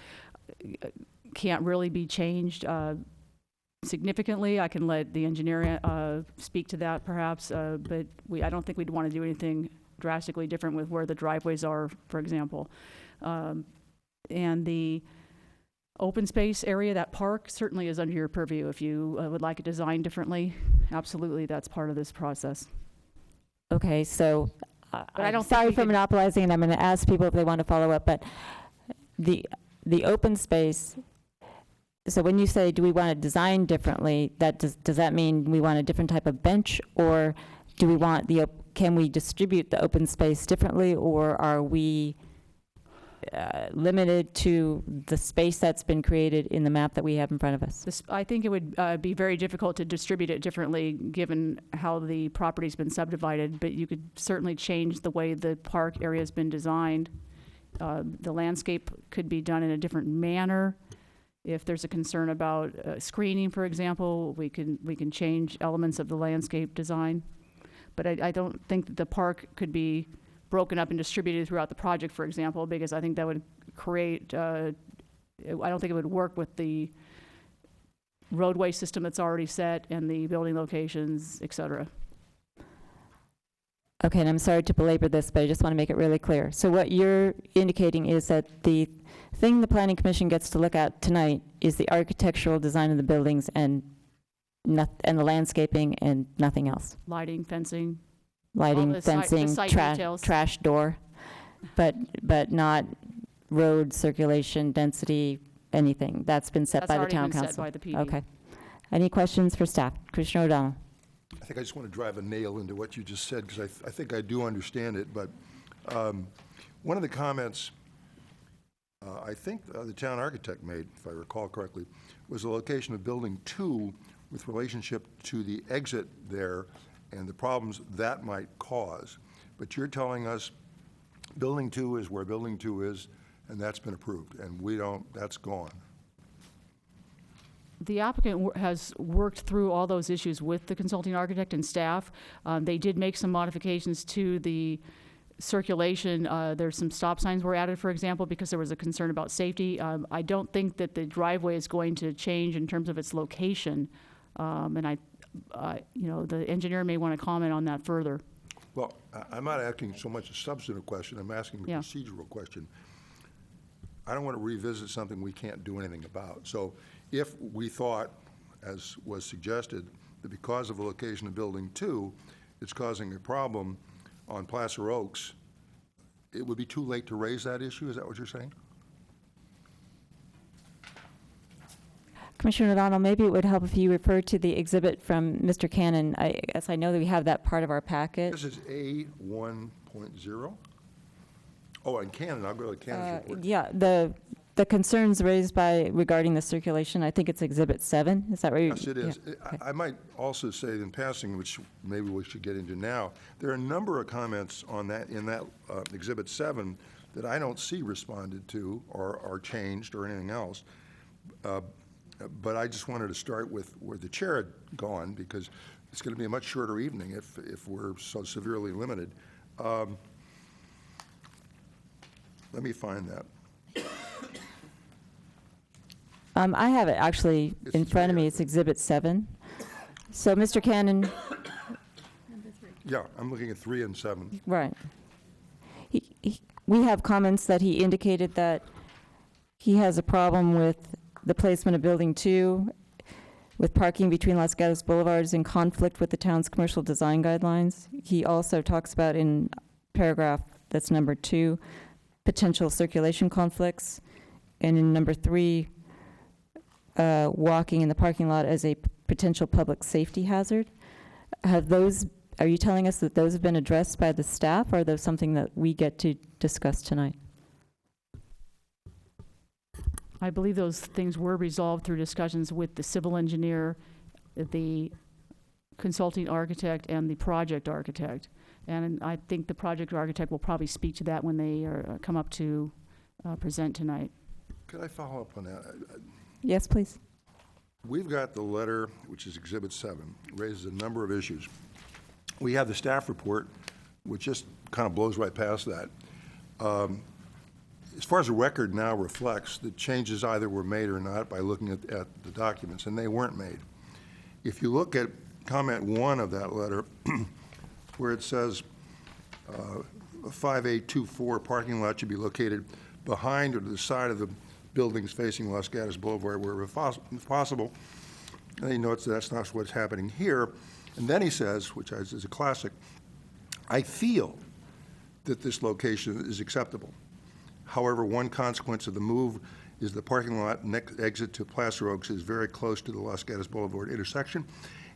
can't really be changed significantly. I can let the engineer speak to that perhaps, but I don't think we'd want to do anything drastically different with where the driveways are, for example. And the open space area, that park, certainly is under your purview. If you would like it designed differently, absolutely, that's part of this process. Okay, so I I'm don't think sorry we for could- monopolizing, and I'm going to ask people if they want to follow up, but the open space, so when you say, do we want it designed differently, does that mean we want a different type of bench, or do we want can we distribute the open space differently, or are we limited to the space that's been created in the map that we have in front of us? I think it would be very difficult to distribute it differently given how the property's been subdivided, but you could certainly change the way the park area has been designed. The landscape could be done in a different manner. If there's a concern about screening, for example, we can change elements of the landscape design. But I don't think that the park could be broken up and distributed throughout the project, for example, because I think that would create, I don't think it would work with the roadway system that's already set and the building locations, et cetera. Okay, and I'm sorry to belabor this, but I just want to make it really clear. So what you're indicating is that the thing the Planning Commission gets to look at tonight is the architectural design of the buildings and the landscaping and nothing else. Lighting, fencing. Lighting, the site fencing, details. trash door, but not road circulation, density, anything. That's been set That's by the already town been set council. by the PD. Okay. Any questions for staff? Commissioner O'Donnell. I think I just want to drive a nail into what you just said, because I think I do understand it, but one of the comments I think the town architect made, if I recall correctly, was the location of Building 2 with relationship to the exit there and the problems that might cause. But you're telling us Building 2 is where Building 2 is, and that's been approved, and that's gone. The applicant has worked through all those issues with the consulting architect and staff. They did make some modifications to the circulation. There's some stop signs were added, for example, because there was a concern about safety. I don't think that the driveway is going to change in terms of its location. And the engineer may want to comment on that further. Well, I'm not asking so much a substantive question, I'm asking a Yeah. procedural question. I don't want to revisit something we can't do anything about. So if we thought, as was suggested, that because of the location of Building 2, it's causing a problem on Placer Oaks, it would be too late to raise that issue? Is that what you're saying? Commissioner O'Donnell, maybe it would help if you refer to the exhibit from Mr. Cannon. I guess I know that we have that part of our packet. This is A1.0? Oh, and Cannon, I'll go to Cannon's report. Yeah, the concerns raised regarding the circulation, I think it's Exhibit 7. Is that right? Yes, it is. Yeah, okay. I might also say in passing, which maybe we should get into now, there are a number of comments on that, in that Exhibit 7 that I don't see responded to or changed or anything else. But I just wanted to start with where the chair had gone, because it's going to be a much shorter evening if we're so severely limited. Let me find that. I have it actually in front of me. It's Exhibit 7. So, Mr. Cannon. Yeah, I'm looking at 3 and 7. Right. We have comments that he indicated that he has a problem with the placement of Building 2, with parking between Los Gatos Boulevards in conflict with the town's commercial design guidelines. He also talks about in paragraph that's number 2, potential circulation conflicts, and in number 3, walking in the parking lot as a potential public safety hazard. Are you telling us that those have been addressed by the staff, or are those something that we get to discuss tonight? I believe those things were resolved through discussions with the civil engineer, the consulting architect, and the project architect. And I think the project architect will probably speak to that when they come up to present tonight. Could I follow up on that? Yes, please. We've got the letter, which is Exhibit 7, raises a number of issues. We have the staff report, which just kind of blows right past that. As far as the record now reflects, the changes either were made or not by looking at the documents, and they weren't made. If you look at comment 1 of that letter, where it says 5824 parking lot should be located behind or to the side of the buildings facing Los Gatos Boulevard wherever possible. And he notes that's not what's happening here. And then he says, which is a classic, I feel that this location is acceptable. However, one consequence of the move is the parking lot next exit to Placer Oaks is very close to the Los Gatos Boulevard intersection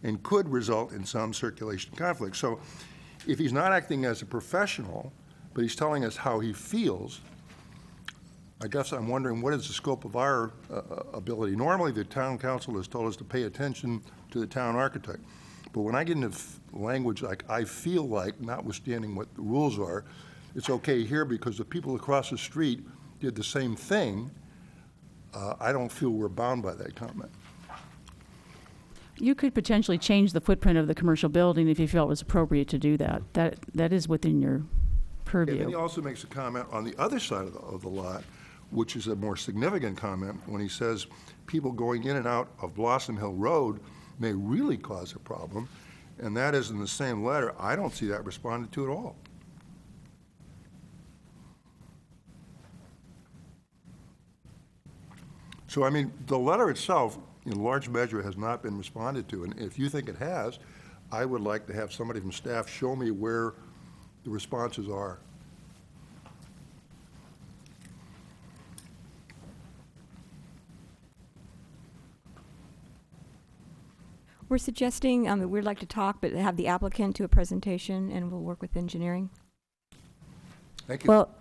and could result in some circulation conflict. So if he's not acting as a professional, but he's telling us how he feels, I guess I'm wondering what is the scope of our ability. Normally, the town council has told us to pay attention to the town architect. But when I get into language like I feel like, notwithstanding what the rules are, it's okay here because the people across the street did the same thing. I don't feel we're bound by that comment. You could potentially change the footprint of the commercial building if you felt it was appropriate to do that. That is within your purview. And then he also makes a comment on the other side of the lot, which is a more significant comment when he says people going in and out of Blossom Hill Road may really cause a problem, and that is in the same letter. I don't see that responded to at all. So, I mean, the letter itself, in large measure, has not been responded to, and if you think it has, I would like to have somebody from staff show me where the responses are. We're suggesting that we'd like to talk, but have the applicant do a presentation, and we'll work with engineering. Thank you. Well,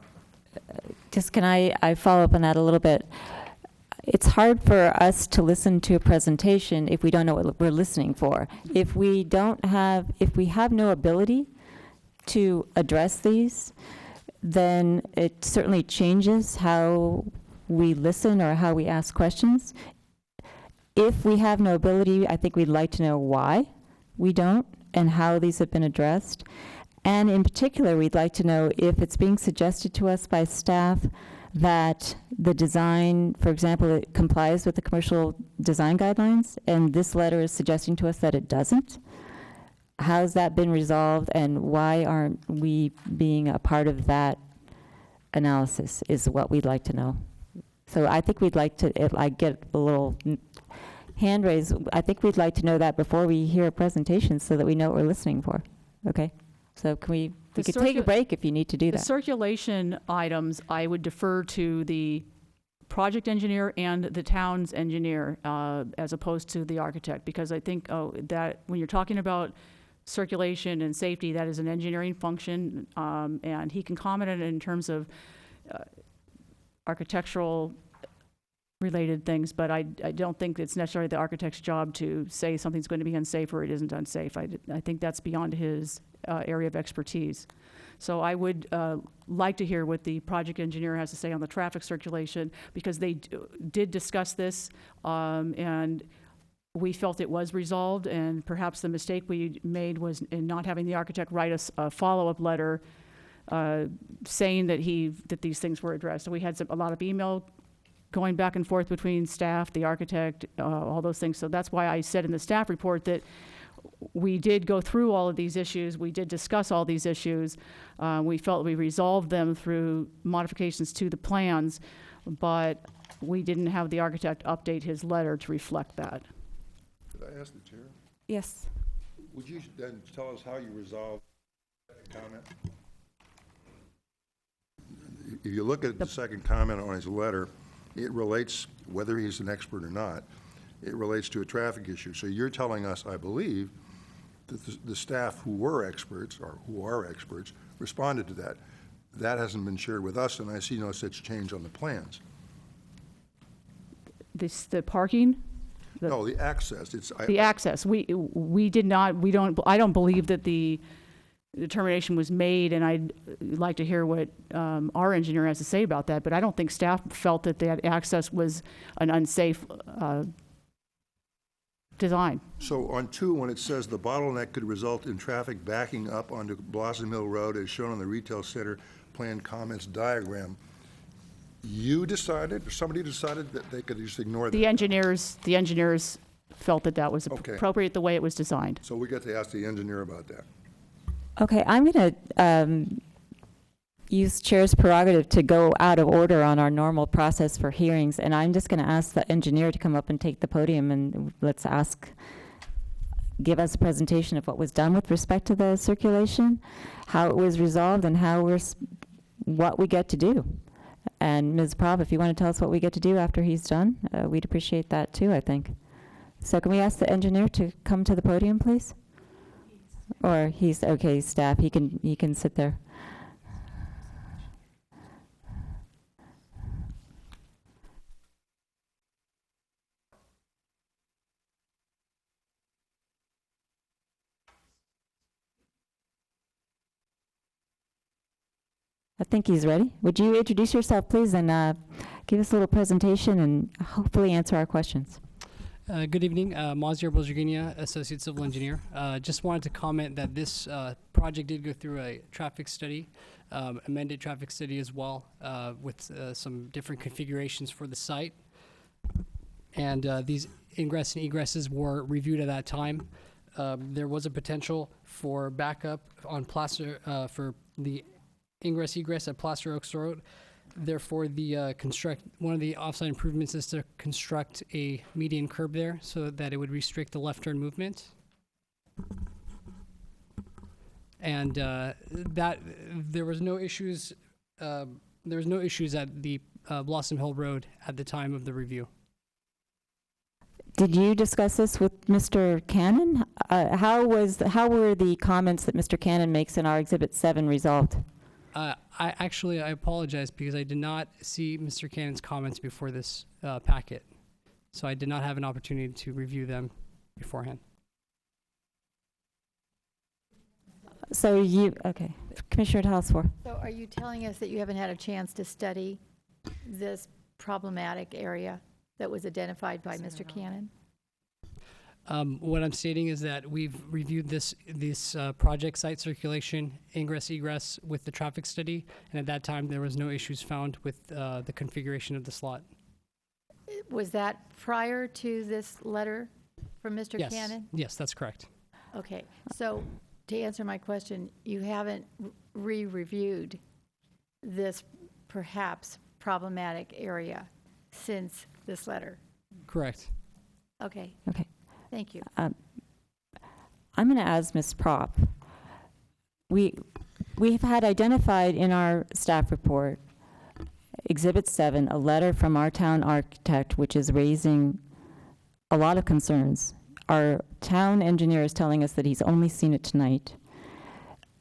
just can I follow up on that a little bit? It's hard for us to listen to a presentation if we don't know what we're listening for. If we have no ability to address these, then it certainly changes how we listen or how we ask questions. If we have no ability, I think we'd like to know why we don't and how these have been addressed. And in particular, we'd like to know if it's being suggested to us by staff that the design, for example, it complies with the commercial design guidelines, and this letter is suggesting to us that it doesn't. How's that been resolved, and why aren't we being a part of that analysis is what we'd like to know. So I think we'd like to, I get a little hand raised, I think we'd like to know that before we hear a presentation so that we know what we're listening for. Okay? So can we could take a break if you need to do that. The circulation items, I would defer to the project engineer and the town's engineer as opposed to the architect, because I think that when you're talking about circulation and safety, that is an engineering function, and he can comment on it in terms of architectural related things, but I don't think it's necessarily the architect's job to say something's going to be unsafe or it isn't unsafe. I think that's beyond his area of expertise. So I would like to hear what the project engineer has to say on the traffic circulation, because they did discuss this, and we felt it was resolved, and perhaps the mistake we made was in not having the architect write us a follow-up letter saying that these things were addressed. So we had a lot of email going back and forth between staff, the architect, all those things. So that's why I said in the staff report that we did go through all of these issues. We did discuss all these issues. We felt we resolved them through modifications to the plans, but we didn't have the architect update his letter to reflect that. Could I ask the chair? Yes. Would you then tell us how you resolved that comment? If you look at the second comment on his letter, it relates, whether he's an expert or not, it relates to a traffic issue. So you're telling us, I believe, that the staff who were experts, or who are experts, responded to that. That hasn't been shared with us, and I see no such change on the plans. The parking? No, the access. The access. We did not, I don't believe that the determination was made, and I'd like to hear what our engineer has to say about that, but I don't think staff felt that that access was an unsafe design. So on 2, when it says the bottleneck could result in traffic backing up onto Blossom Hill Road as shown on the retail center plan comments diagram, you decided, or somebody decided that they could just ignore that? The engineers felt that that was appropriate the way it was designed. So we got to ask the engineer about that. Okay, I'm going to use chair's prerogative to go out of order on our normal process for hearings, and I'm just going to ask the engineer to come up and take the podium, and give us a presentation of what was done with respect to the circulation, how it was resolved, and what we get to do. And Ms. Prop, if you want to tell us what we get to do after he's done, we'd appreciate that too, I think. So can we ask the engineer to come to the podium, please? Or he's, okay, staff, he can sit there. I think he's ready. Would you introduce yourself, please, and give us a little presentation and hopefully answer our questions? Good evening. Maziar Bozerginia, Associate Civil Engineer. Just wanted to comment that this project did go through a traffic study, amended traffic study as well, with some different configurations for the site. And these ingress and egresses were reviewed at that time. There was a potential for backup on Placer for the ingress egress at Placer Oaks Road. Therefore, one of the offsite improvements is to construct a median curb there so that it would restrict the left turn movement. And that there was no issues. There was no issues at the Blossom Hill Road at the time of the review. Did you discuss this with Mr. Cannon? How were the comments that Mr. Cannon makes in our Exhibit 7 resolved? I apologize because I did not see Mr. Cannon's comments before this packet. So I did not have an opportunity to review them beforehand. So okay. Commissioner Talsworth. So are you telling us that you haven't had a chance to study this problematic area that was identified by Mr. Cannon? What I'm stating is that we've reviewed this project site circulation, ingress egress with the traffic study, and at that time there was no issues found with the configuration of the slot. Was that prior to this letter from Mr. Yes. Cannon? Yes, that's correct. Okay, so to answer my question, you haven't re-reviewed this perhaps problematic area since this letter? Correct. Okay. Okay. Thank you. I'm going to ask Ms. Prop. We've had identified in our staff report, Exhibit 7, a letter from our town architect, which is raising a lot of concerns. Our town engineer is telling us that he's only seen it tonight.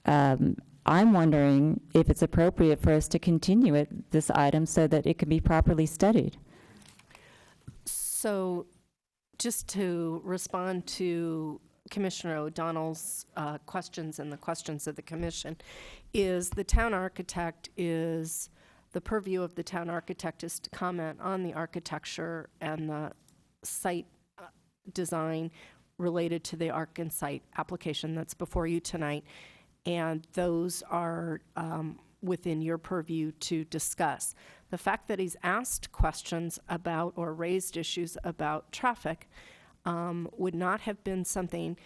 I'm wondering if it's appropriate for us to continue this item so that it can be properly studied. So just to respond to Commissioner O'Donnell's questions and the questions of the commission, is the town architect is, the purview of the town architect is to comment on the architecture and the site design related to the Arc and Site application that's before you tonight. And those are within your purview to discuss. The fact that he's asked questions about or raised issues about traffic would not have been something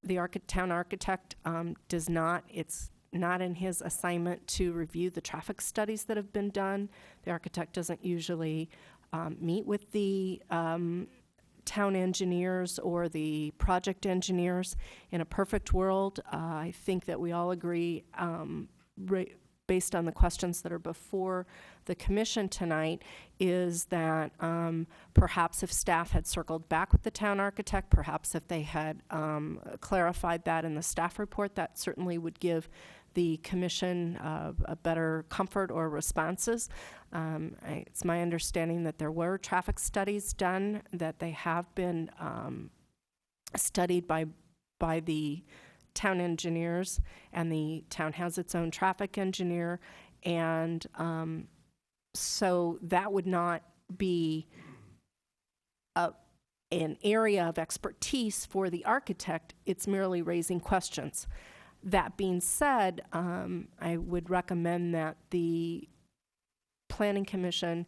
the town architect does not. It's not in his assignment to review the traffic studies that have been done. The architect doesn't usually meet with the town engineers or the project engineers. In a perfect world, I think that we all agree, based on the questions that are before the commission tonight, is that perhaps if staff had circled back with the town architect, perhaps if they had clarified that in the staff report, that certainly would give the commission a better comfort or responses. It's my understanding that there were traffic studies done, that they have been studied by the town engineers, and the town has its own traffic engineer, and so that would not be an area of expertise for the architect. It's merely raising questions. That being said, I would recommend that the Planning Commission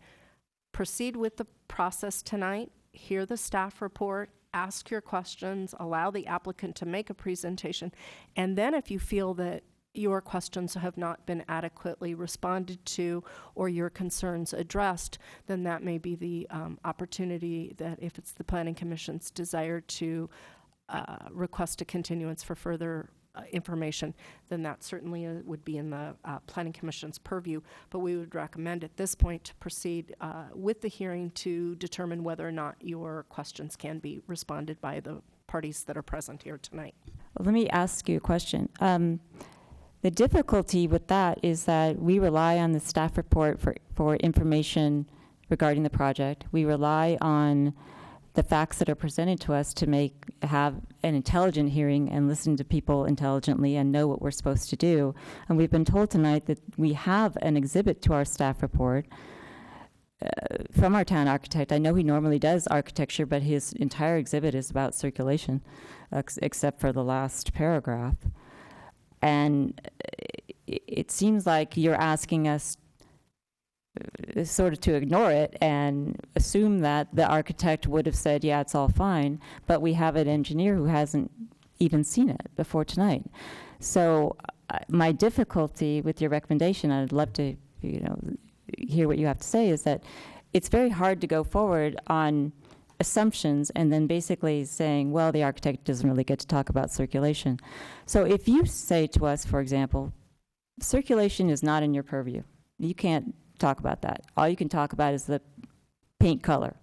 proceed with the process tonight, hear the staff report, ask your questions, allow the applicant to make a presentation, and then if you feel that your questions have not been adequately responded to or your concerns addressed, then that may be the opportunity that if it's the Planning Commission's desire to request a continuance for further information, then that certainly would be in the Planning Commission's purview. But we would recommend at this point to proceed with the hearing to determine whether or not your questions can be responded by the parties that are present here tonight. Well, let me ask you a question. The difficulty with that is that we rely on the staff report for information regarding the project. We rely on the facts that are presented to us to have an intelligent hearing and listen to people intelligently and know what we're supposed to do. And we've been told tonight that we have an exhibit to our staff report from our town architect. I know he normally does architecture, but his entire exhibit is about circulation, except for the last paragraph. And it seems like you're asking us sort of to ignore it and assume that the architect would have said, yeah, it's all fine, but we have an engineer who hasn't even seen it before tonight. So my difficulty with your recommendation, I'd love to, hear what you have to say, is that it's very hard to go forward on assumptions and then basically saying, well, the architect doesn't really get to talk about circulation. So if you say to us, for example, circulation is not in your purview, you can't talk about that. All you can talk about is the paint color.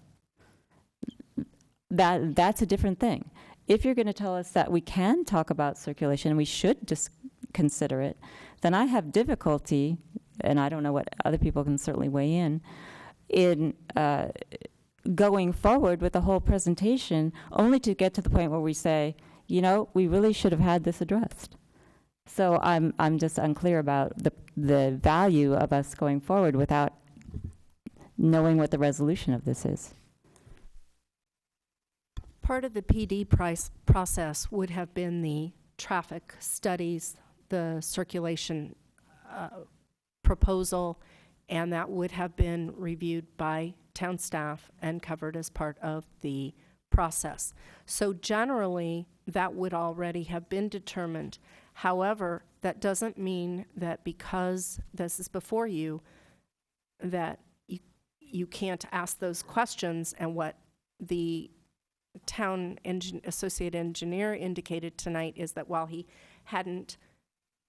That's a different thing. If you're going to tell us that we can talk about circulation and we should just consider it, then I have difficulty, and I don't know what other people can certainly weigh in going forward with the whole presentation, only to get to the point where we say, we really should have had this addressed. So I'm just unclear about the value of us going forward without knowing what the resolution of this is. Part of the PD process would have been the traffic studies, the circulation proposal, and that would have been reviewed by town staff and covered as part of the process. So generally, that would already have been determined. However, that doesn't mean that because this is before you, that you can't ask those questions. And what the town associate engineer indicated tonight is that while he hadn't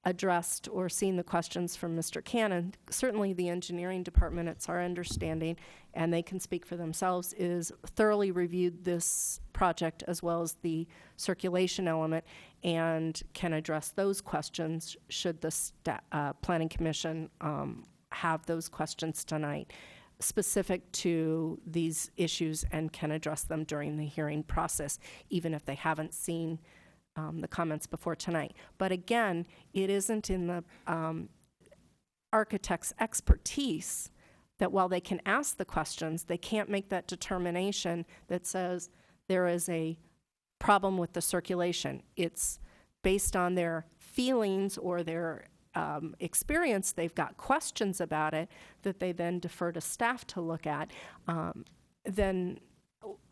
addressed or seen the questions from Mr. Cannon, certainly the engineering department, it's our understanding, and they can speak for themselves, is thoroughly reviewed this project as well as the circulation element and can address those questions should the Planning Commission have those questions tonight specific to these issues and can address them during the hearing process, even if they haven't seen the comments before tonight. But again, it isn't in the architect's expertise that while they can ask the questions, they can't make that determination that says there is a problem with the circulation. It's based on their feelings or their experience. They've got questions about it that they then defer to staff to look at. Then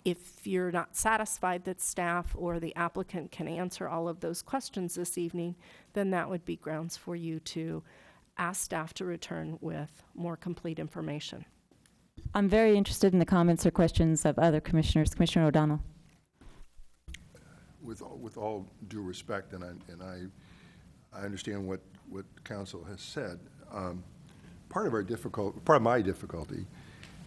if you're not satisfied that staff or the applicant can answer all of those questions this evening, then that would be grounds for you to ask staff to return with more complete information. I'm very interested in the comments or questions of other commissioners. Commissioner O'Donnell. With all due respect, and I understand what council has said, part of my difficulty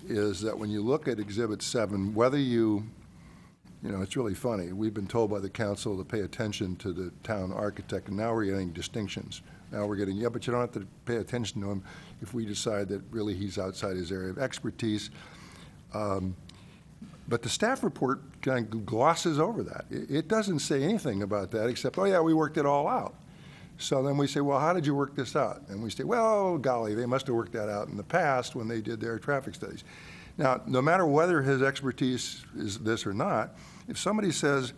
is that when you look at Exhibit 7, whether it's really funny. We've been told by the council to pay attention to the town architect, and now we're getting distinctions. Now we're getting, but you don't have to pay attention to him if we decide that really he's outside his area of expertise. But the staff report kind of glosses over that. It doesn't say anything about that except, oh yeah, we worked it all out. So then we say, well, how did you work this out? And we say, well, golly, they must have worked that out in the past when they did their traffic studies. Now, no matter whether his expertise is this or not, if somebody says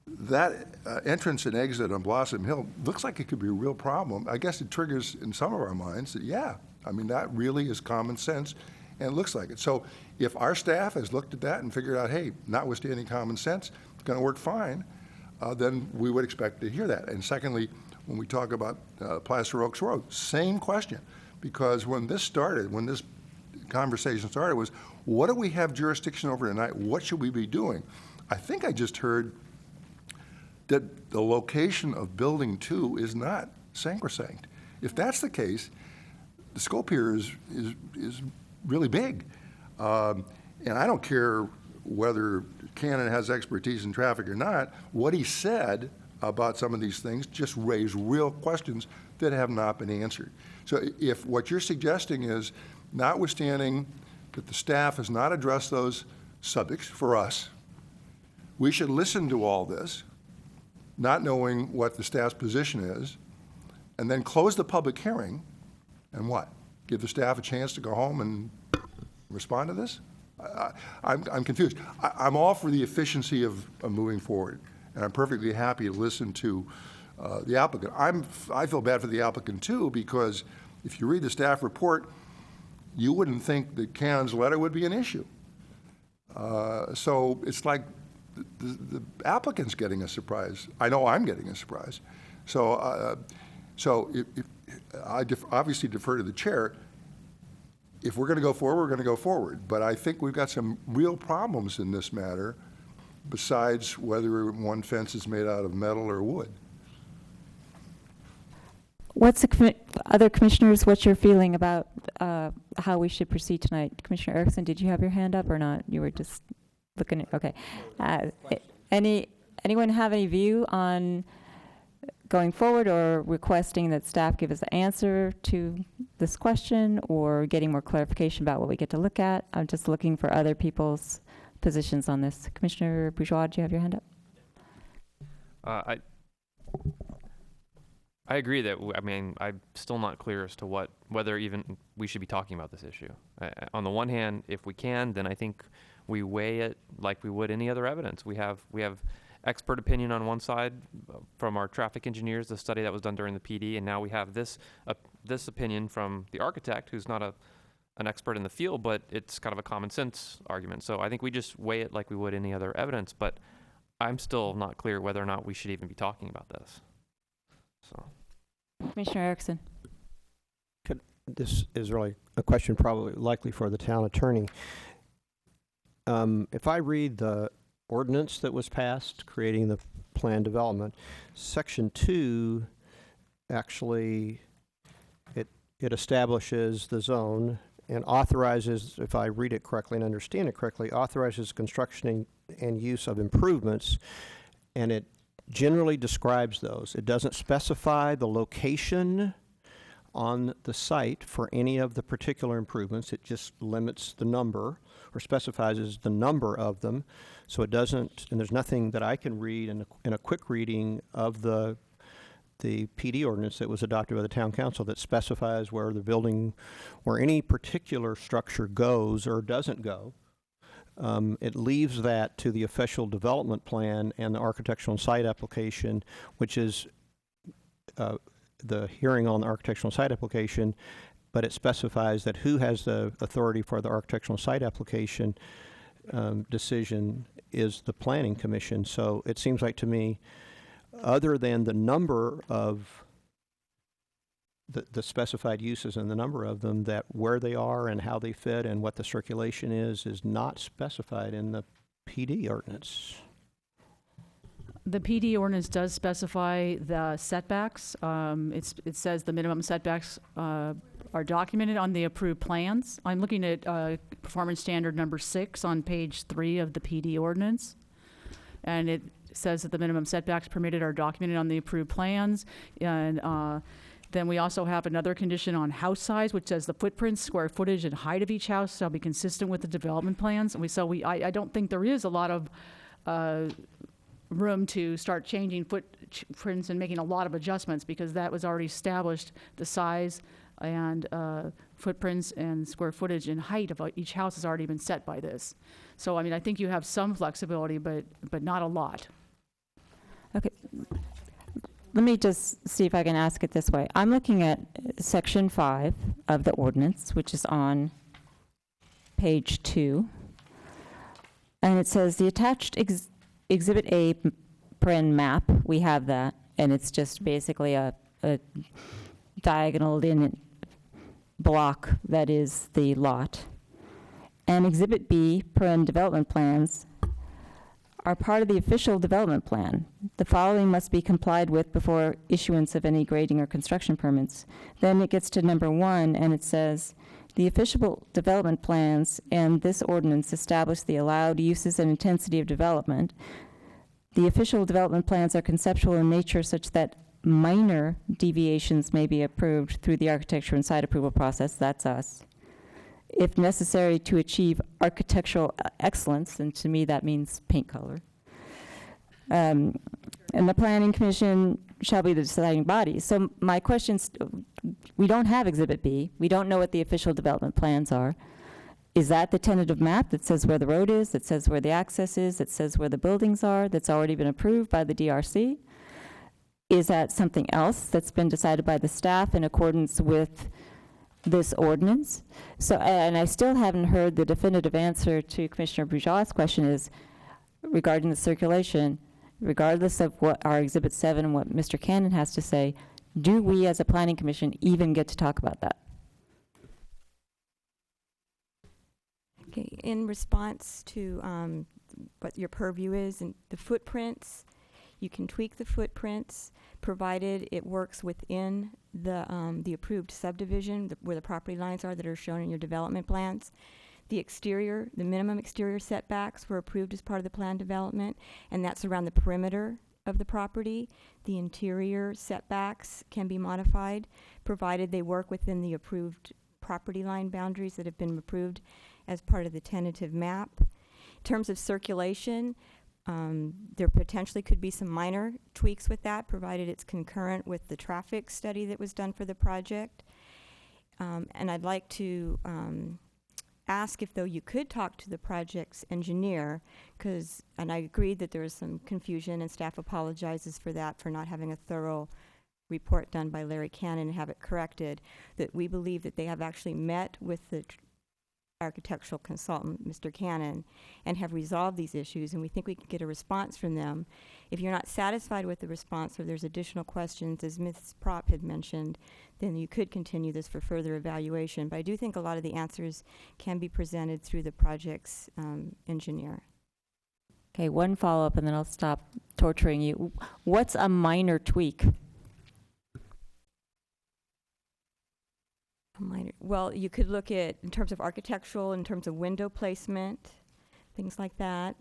that entrance and exit on Blossom Hill looks like it could be a real problem, I guess it triggers in some of our minds that, yeah, I mean, that really is common sense and it looks like it. So if our staff has looked at that and figured out, hey, notwithstanding common sense, it's going to work fine, then we would expect to hear that. And secondly, when we talk about Placer Oaks Road. Same question, because when this conversation started was, what do we have jurisdiction over tonight? What should we be doing? I think I just heard that the location of Building 2 is not sacrosanct. If that's the case, the scope here is really big. And I don't care whether Cannon has expertise in traffic or not. What he said about some of these things just raised real questions that have not been answered. So if what you're suggesting is, notwithstanding that the staff has not addressed those subjects for us, we should listen to all this, not knowing what the staff's position is, and then close the public hearing, and what? Give the staff a chance to go home and respond to this? I'm confused. I'm all for the efficiency of moving forward, and I'm perfectly happy to listen to the applicant. I feel bad for the applicant too, because if you read the staff report, you wouldn't think that Cannon's letter would be an issue. So it's like the applicant's getting a surprise. I know I'm getting a surprise. So, if I obviously defer to the chair. If we're going to go forward, we're going to go forward. But I think we've got some real problems in this matter, besides whether one fence is made out of metal or wood. Other commissioners, what's your feeling about how we should proceed tonight? Commissioner Erickson, did you have your hand up or not? You were just looking at, okay. Anyone have any view on going forward, or requesting that staff give us an answer to this question, or getting more clarification about what we get to look at? I'm just looking for other people's positions on this. Commissioner Bourgeois, do you have your hand up? I agree that, I'm still not clear as to whether even we should be talking about this issue. On the one hand, if we can, then I think we weigh it like we would any other evidence. We have expert opinion on one side from our traffic engineers, the study that was done during the PD, and now we have this opinion from the architect, who's not an expert in the field, but it's kind of a common sense argument. So I think we just weigh it like we would any other evidence, but I'm still not clear whether or not we should even be talking about this. So, Commissioner Erickson. This is really a question probably likely for the town attorney. If I read the ordinance that was passed creating the plan development, section 2 actually it establishes the zone and authorizes, if I read it correctly and understand it correctly, authorizes construction and use of improvements, and it generally describes those. It doesn't specify the location on the site for any of the particular improvements. It just limits the number, or specifies the number of them. So it doesn't, and there's nothing that I can read in a quick reading of the PD ordinance that was adopted by the town council that specifies where the building, where any particular structure goes or doesn't go. It leaves that to the official development plan and the architectural and site application, which is the hearing on the architectural and site application, but it specifies that who has the authority for the architectural and site application decision is the Planning Commission. So it seems like to me, other than the number of the specified uses and the number of them, that where they are and how they fit and what the circulation is not specified in the PD ordinance. The PD ordinance does specify the setbacks. It says the minimum setbacks are documented on the approved plans. I'm looking at performance standard number 6 on page 3 of the PD ordinance. And it says that the minimum setbacks permitted are documented on the approved plans. And then we also have another condition on house size, which says the footprints, square footage, and height of each house shall be consistent with the development plans. And I don't think there is a lot of room to start changing footprints and making a lot of adjustments, because that was already established. The size and footprints and square footage and height of each house has already been set by this. So, I think you have some flexibility, but not a lot. Okay. Let me just see if I can ask it this way. I'm looking at section 5 of the ordinance, which is on page 2. And it says the attached Exhibit A map, we have that, and it's just basically a diagonal in block that is the lot. And Exhibit B, paren development plans, are part of the official development plan. The following must be complied with before issuance of any grading or construction permits. Then it gets to number 1, and it says, the official development plans and this ordinance establish the allowed uses and intensity of development. The official development plans are conceptual in nature such that minor deviations may be approved through the architecture and site approval process, that's us. If necessary to achieve architectural excellence, and to me that means paint color. And the Planning Commission shall be the deciding body. So my question's, we don't have Exhibit B. We don't know what the official development plans are. Is that the tentative map that says where the road is, that says where the access is, that says where the buildings are, that's already been approved by the DRC? Is that something else that's been decided by the staff in accordance with this ordinance? So, and I still haven't heard the definitive answer to Commissioner Bourgeois' question is regarding the circulation, regardless of what our Exhibit 7 and what Mr. Cannon has to say, do we as a Planning Commission even get to talk about that? Okay, in response to what your purview is and the footprints, you can tweak the footprints provided it works within the approved subdivision where the property lines are that are shown in your development plans. The exterior, the minimum exterior setbacks were approved as part of the plan development, and that's around the perimeter of the property. The interior setbacks can be modified provided they work within the approved property line boundaries that have been approved as part of the tentative map. In terms of circulation, there potentially could be some minor tweaks with that, provided it's concurrent with the traffic study that was done for the project. And I'd like to ask if, though, you could talk to the project's engineer, and I agreed that there was some confusion, and staff apologizes for that, for not having a thorough report done by Larry Cannon and have it corrected, that we believe that they have actually met with the architectural consultant, Mr. Cannon, and have resolved these issues, and we think we can get a response from them. If you're not satisfied with the response or there's additional questions, as Ms. Prop had mentioned, then you could continue this for further evaluation. But I do think a lot of the answers can be presented through the project's engineer. Okay, one follow-up and then I'll stop torturing you. What's a minor tweak? Well, you could look at, in terms of architectural, in terms of window placement, things like that,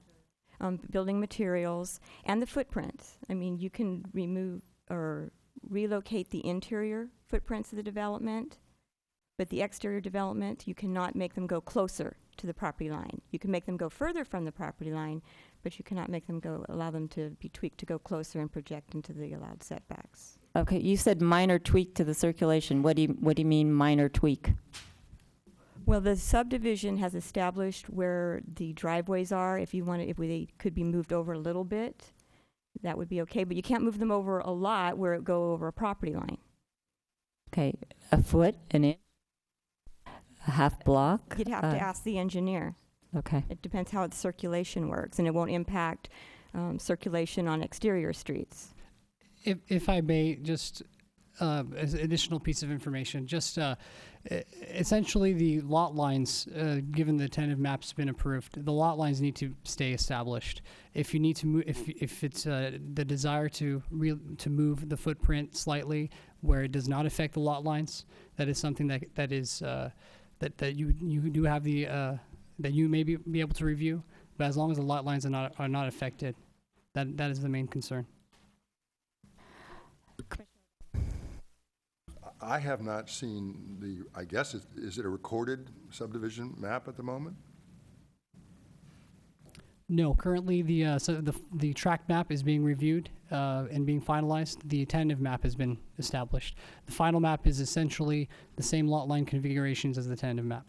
building materials, and the footprints. I mean, you can remove or relocate the interior footprints of the development, but the exterior development, you cannot make them go closer to the property line. You can make them go further from the property line, but you cannot make them allow them to be tweaked to go closer and project into the allowed setbacks. Okay, you said minor tweak to the circulation. What do you mean minor tweak? Well, the subdivision has established where the driveways are. If they could be moved over a little bit, that would be okay. But you can't move them over a lot where it go over a property line. Okay, a foot, an inch, a half block? You'd have to ask the engineer. Okay. It depends how the circulation works, and it won't impact circulation on exterior streets. If I may, just as an additional piece of information, just essentially the lot lines, given the tentative map's been approved, the lot lines need to stay established. If you need to move, if it's the desire to move the footprint slightly where it does not affect the lot lines, that is something that you do have the that you may be able to review. But as long as the lot lines are not affected, that is the main concern. I have not seen I guess, is it a recorded subdivision map at the moment? No, currently the tract map is being reviewed and being finalized. The tentative map has been established. The final map is essentially the same lot line configurations as the tentative map.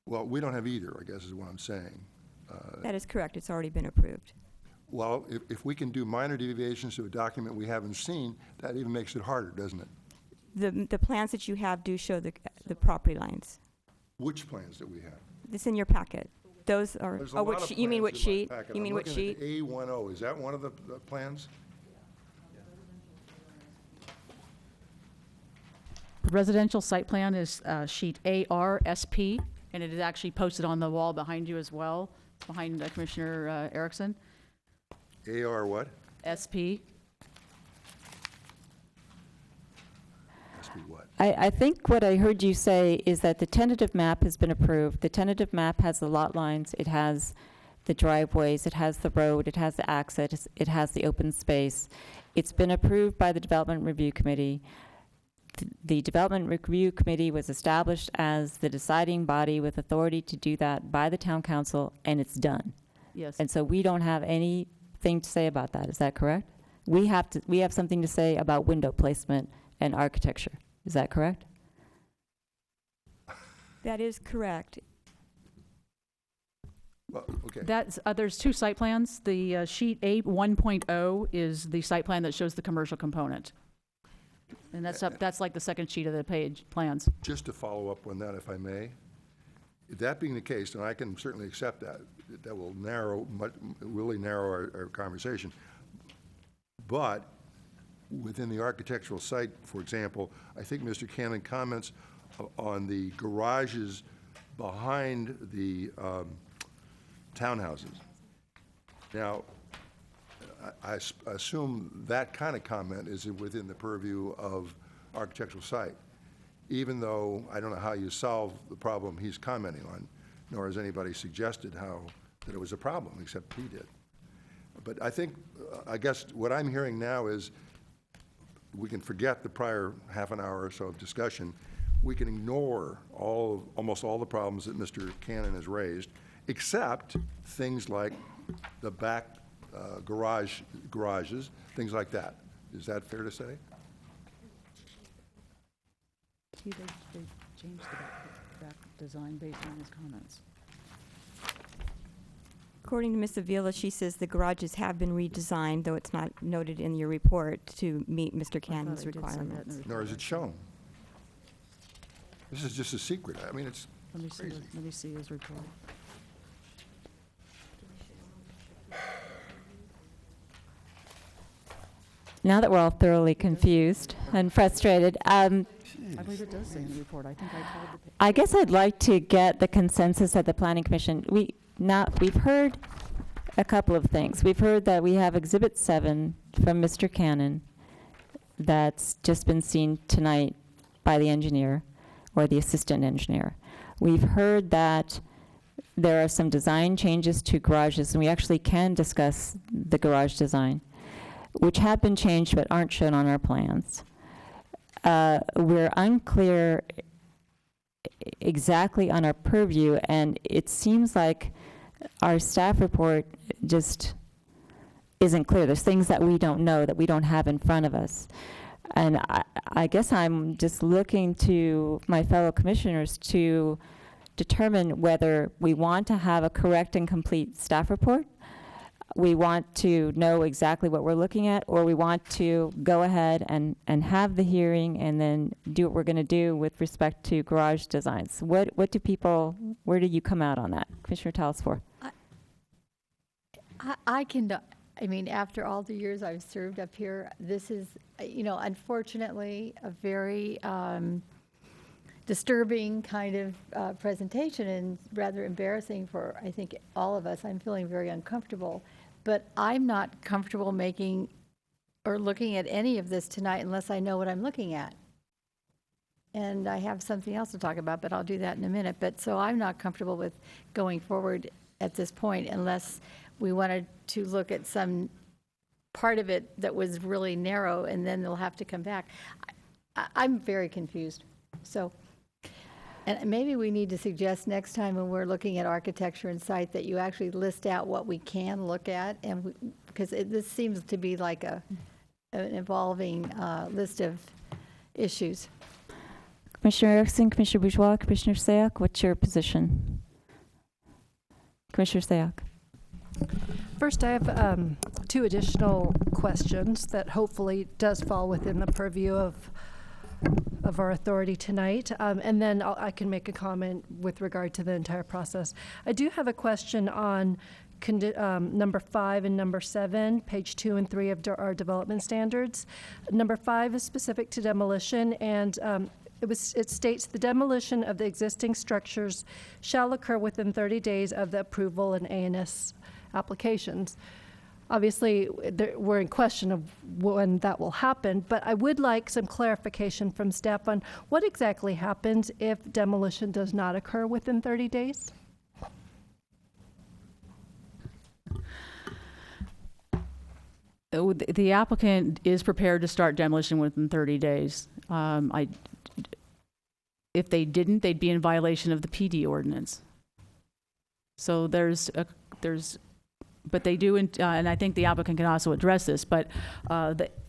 Well, we don't have either, I guess is what I'm saying. That is correct. It's already been approved. Well, if we can do minor deviations to a document we haven't seen, that even makes it harder, doesn't it? The plans that you have do show the property lines. Which plans do we have? It's in your packet. Those are. There's a Oh, lot of you mean plans which in my sheet? packet. You mean I'm which looking sheet? at A10. Is that one of the plans? residential site plan is sheet ARSP, and it is actually posted on the wall behind you as well, behind Commissioner Erickson. AR what? SP. SP what? I think what I heard you say is that the tentative map has been approved. The tentative map has the lot lines, it has the driveways, it has the road, it has the access, it has the open space. It's been approved by the Development Review Committee. The Development Review Committee was established as the deciding body with authority to do that by the Town Council, and it's done. Yes. And so we don't have anything to say about that. Is that correct? We have something to say about window placement and architecture. Is that correct? That is correct. Well, okay. That's, there's two site plans. The sheet A 1.0 is the site plan that shows the commercial component. And that's like the second sheet of the page plans. Just to follow up on that, if I may, that being the case, and I can certainly accept that, that will really narrow our conversation. But within the architectural site, for example, I think Mr. Cannon comments on the garages behind the townhouses. Now, I assume that kind of comment is within the purview of architectural site, even though I don't know how you solve the problem he's commenting on, nor has anybody suggested that it was a problem, except he did. But I think, I guess what I'm hearing now is we can forget the prior half an hour or so of discussion. We can ignore almost all the problems that Mr. Cannon has raised, except things like the back garages, things like that. Is that fair to say? See, they changed the back design based on his comments. According to Ms. Avila, she says the garages have been redesigned, though it's not noted in your report, to meet Mr. Cannon's requirements. Nor is it shown. This is just a secret. I mean, it's crazy. Let me see his report. Now that we're all thoroughly confused and frustrated, I believe it does say in the report. I think I called the. I guess I'd like to get the consensus of the Planning Commission. We've heard a couple of things. We've heard that we have Exhibit 7 from Mr. Cannon that's just been seen tonight by the engineer or the assistant engineer. We've heard that there are some design changes to garages, and we actually can discuss the garage design, which have been changed but aren't shown on our plans. We're unclear exactly on our purview, and it seems like our staff report just isn't clear. There's things that we don't know, that we don't have in front of us. And I guess I'm just looking to my fellow commissioners to determine whether we want to have a correct and complete staff report, we want to know exactly what we're looking at, or we want to go ahead and have the hearing and then do what we're going to do with respect to garage designs. Where do you come out on that? Commissioner Talsfor. I mean, after all the years I've served up here, this is, unfortunately, a very disturbing kind of presentation and rather embarrassing for, I think, all of us. I'm feeling very uncomfortable. But I'm not comfortable making or looking at any of this tonight unless I know what I'm looking at. And I have something else to talk about, but I'll do that in a minute. But so I'm not comfortable with going forward at this point unless we wanted to look at some part of it that was really narrow, and then they'll have to come back. I'm very confused. So, and maybe we need to suggest next time when we're looking at architecture and site that you actually list out what we can look at, and because this seems to be like an evolving list of issues. Commissioner Erickson, Commissioner Bourgeois, Commissioner Sayak, what's your position? Commissioner Sayak. First, I have two additional questions that hopefully does fall within the purview of our authority tonight, and then I can make a comment with regard to the entire process. I do have a question on number 5 and number 7, page 2 and 3 of our development standards. Number 5 is specific to demolition, and it states the demolition of the existing structures shall occur within 30 days of the approval and A&S applications. Obviously, we're in question of when that will happen, but I would like some clarification from staff on what exactly happens if demolition does not occur within 30 days? The applicant is prepared to start demolition within 30 days. If they didn't, they'd be in violation of the PD ordinance. So but they do, and I think the applicant can also address this, but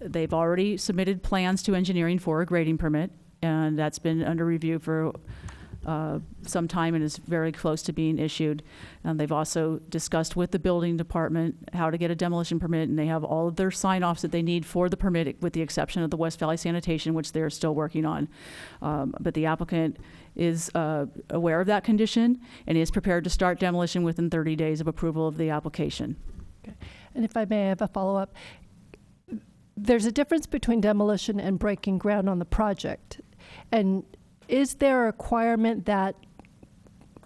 they've already submitted plans to engineering for a grading permit, and that's been under review for some time and is very close to being issued. And they've also discussed with the building department how to get a demolition permit, and they have all of their sign-offs that they need for the permit, with the exception of the West Valley Sanitation, which they're still working on. But the applicant is aware of that condition and is prepared to start demolition within 30 days of approval of the application. Okay. And if I may have a follow-up, there's a difference between demolition and breaking ground on the project. And is there a requirement that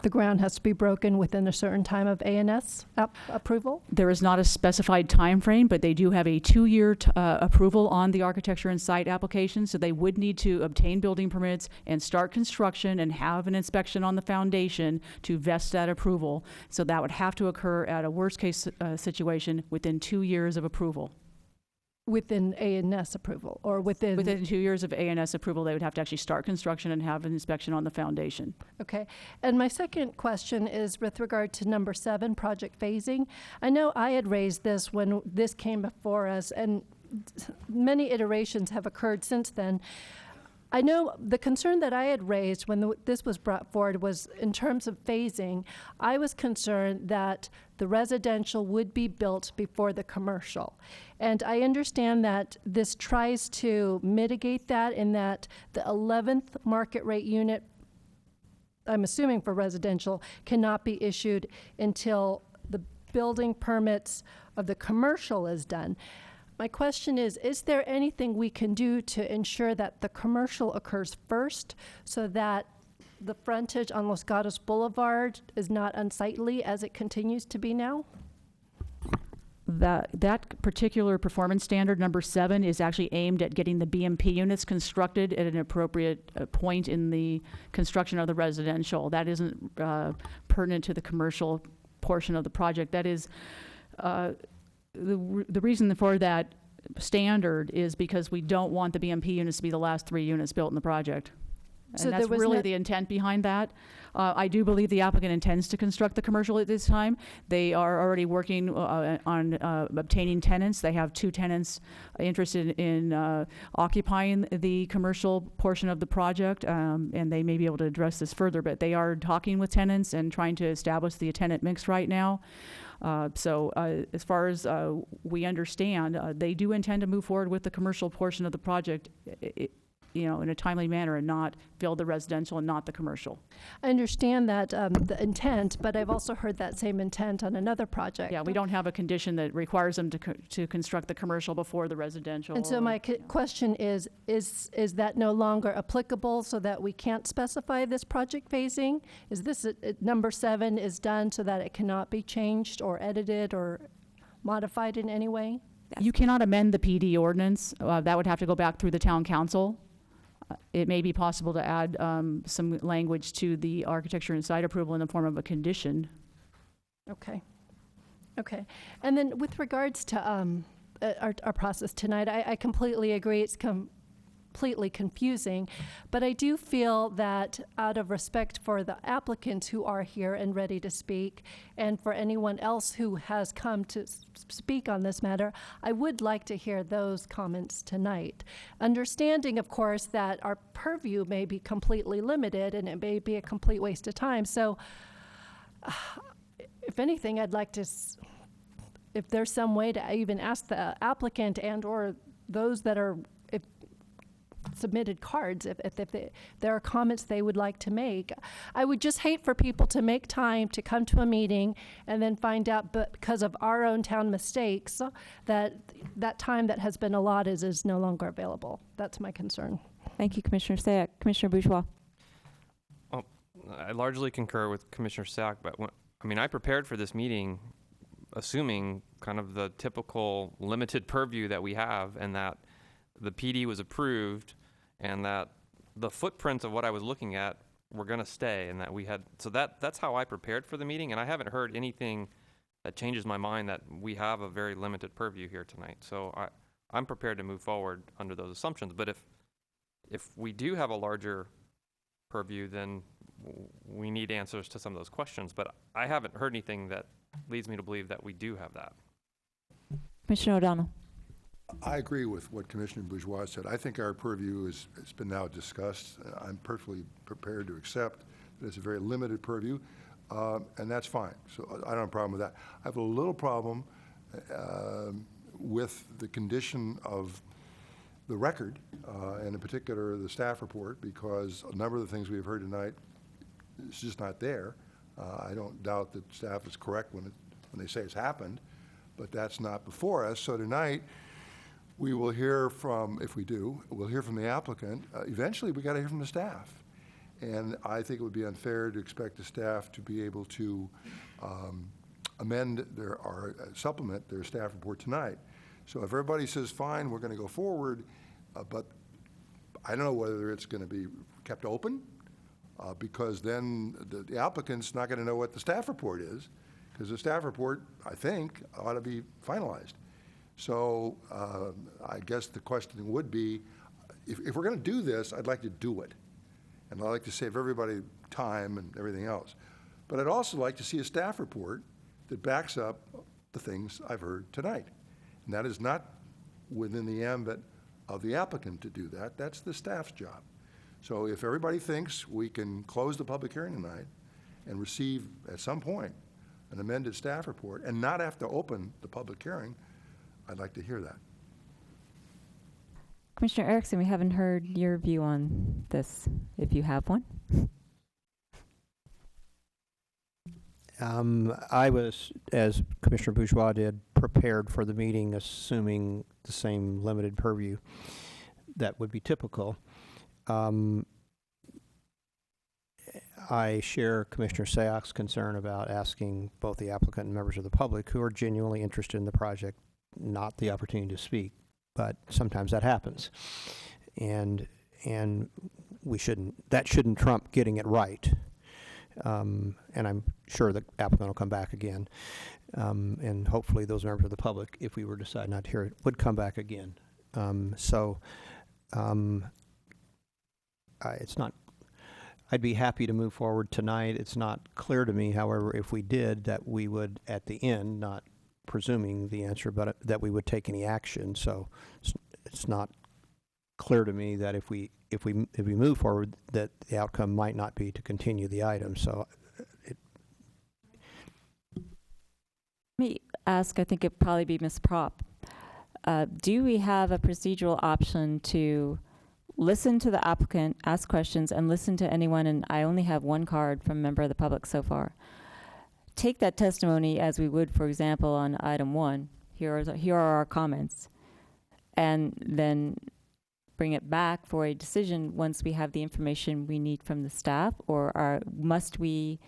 the ground has to be broken within a certain time of A&S approval? There is not a specified time frame, but they do have a 2-year approval on the architecture and site application, so they would need to obtain building permits and start construction and have an inspection on the foundation to vest that approval. So that would have to occur at a worst-case situation within 2 years of approval. Within A&S approval, or within 2 years of A&S approval, they would have to actually start construction and have an inspection on the foundation. Okay. And my second question is with regard to number 7, project phasing. I know I had raised this when this came before us, and many iterations have occurred since then. I know the concern that I had raised when this was brought forward was in terms of phasing. I was concerned that the residential would be built before the commercial. And I understand that this tries to mitigate that, in that the 11th market rate unit, I'm assuming for residential, cannot be issued until the building permits of the commercial is done. My question is there anything we can do to ensure that the commercial occurs first, so that the frontage on Los Gatos Boulevard is not unsightly as it continues to be now? That particular performance standard, number 7, is actually aimed at getting the BMP units constructed at an appropriate point in the construction of the residential. That isn't pertinent to the commercial portion of the project. That is the reason for that standard is because we don't want the BMP units to be the last 3 units built in the project. So and that's really no the intent behind that. I do believe the applicant intends to construct the commercial at this time. They are already working on obtaining tenants. They have 2 tenants interested in occupying the commercial portion of the project, and they may be able to address this further, but they are talking with tenants and trying to establish the tenant mix right now. So as far as we understand, they do intend to move forward with the commercial portion of the project, in a timely manner, and not build the residential and not the commercial. I understand that the intent, but I've also heard that same intent on another project. Yeah, we don't have a condition that requires them to construct the commercial before the residential. And so my question is that no longer applicable, so that we can't specify this project phasing? Is this number 7 is done so that it cannot be changed or edited or modified in any way? You cannot amend the PD ordinance. That would have to go back through the town council. It may be possible to add some language to the architecture and site approval in the form of a condition. Okay. And then with regards to our process tonight, I completely agree. It's completely confusing, but I do feel that out of respect for the applicants who are here and ready to speak, and for anyone else who has come to speak on this matter, I would like to hear those comments tonight. Understanding, of course, that our purview may be completely limited and it may be a complete waste of time. So if anything, I'd like to, if there's some way to even ask the applicant and or those that are submitted cards, if there are comments they would like to make. I would just hate for people to make time to come to a meeting and then find out, but because of our own town mistakes, that time that has been allotted is no longer available. That's my concern. Thank you, Commissioner Sayak. Commissioner Bourgeois. I largely concur with Commissioner Sack, but I prepared for this meeting assuming kind of the typical limited purview that we have, and that the PD was approved, and that the footprints of what I was looking at were going to stay, and that we had, so that's how I prepared for the meeting, and I haven't heard anything that changes my mind that we have a very limited purview here tonight. So I'm prepared to move forward under those assumptions. But if we do have a larger purview, then we need answers to some of those questions. But I haven't heard anything that leads me to believe that we do have that. Commissioner O'Donnell. I agree with what Commissioner Bourgeois said. I think our purview has been now discussed. I'm perfectly prepared to accept that it's a very limited purview, and that's fine. So I don't have a problem with that. I have a little problem with the condition of the record, and in particular the staff report, because a number of the things we've heard tonight is just not there. I don't doubt that staff is correct when they say it's happened, but that's not before us. So tonight, we will hear from, if we do, we'll hear from the applicant. Eventually, we got to hear from the staff. And I think it would be unfair to expect the staff to be able to amend or supplement their staff report tonight. So if everybody says, fine, we're going to go forward, but I don't know whether it's going to be kept open, because then the applicant's not going to know what the staff report is, because the staff report, I think, ought to be finalized. So I guess the question would be, if we're going to do this, I'd like to do it. And I'd like to save everybody time and everything else. But I'd also like to see a staff report that backs up the things I've heard tonight. And that is not within the ambit of the applicant to do that. That's the staff's job. So if everybody thinks we can close the public hearing tonight and receive at some point an amended staff report and not have to open the public hearing, I'd like to hear that. Commissioner Erickson, we haven't heard your view on this, if you have one. I was, as Commissioner Bourgeois did, prepared for the meeting, assuming the same limited purview that would be typical. I share Commissioner Sayak's concern about asking both the applicant and members of the public who are genuinely interested in the project not the opportunity to speak, but sometimes that happens. And that shouldn't trump getting it right. And I'm sure the applicant will come back again. And hopefully those members of the public, if we were to decide not to hear it, would come back again. It's not, I'd be happy to move forward tonight. It's not clear to me, however, if we did, that we would at the end, not presuming the answer, but that we would take any action. So it's not clear to me that if we move forward, that the outcome might not be to continue the item. So Let me ask, I think it'd probably be Ms. Prop. Do we have a procedural option to listen to the applicant, ask questions, and listen to anyone? And I only have one card from a member of the public so far. Take that testimony as we would, for example, on item 1. Here are our comments. And then bring it back for a decision once we have the information we need from the staff? Or must we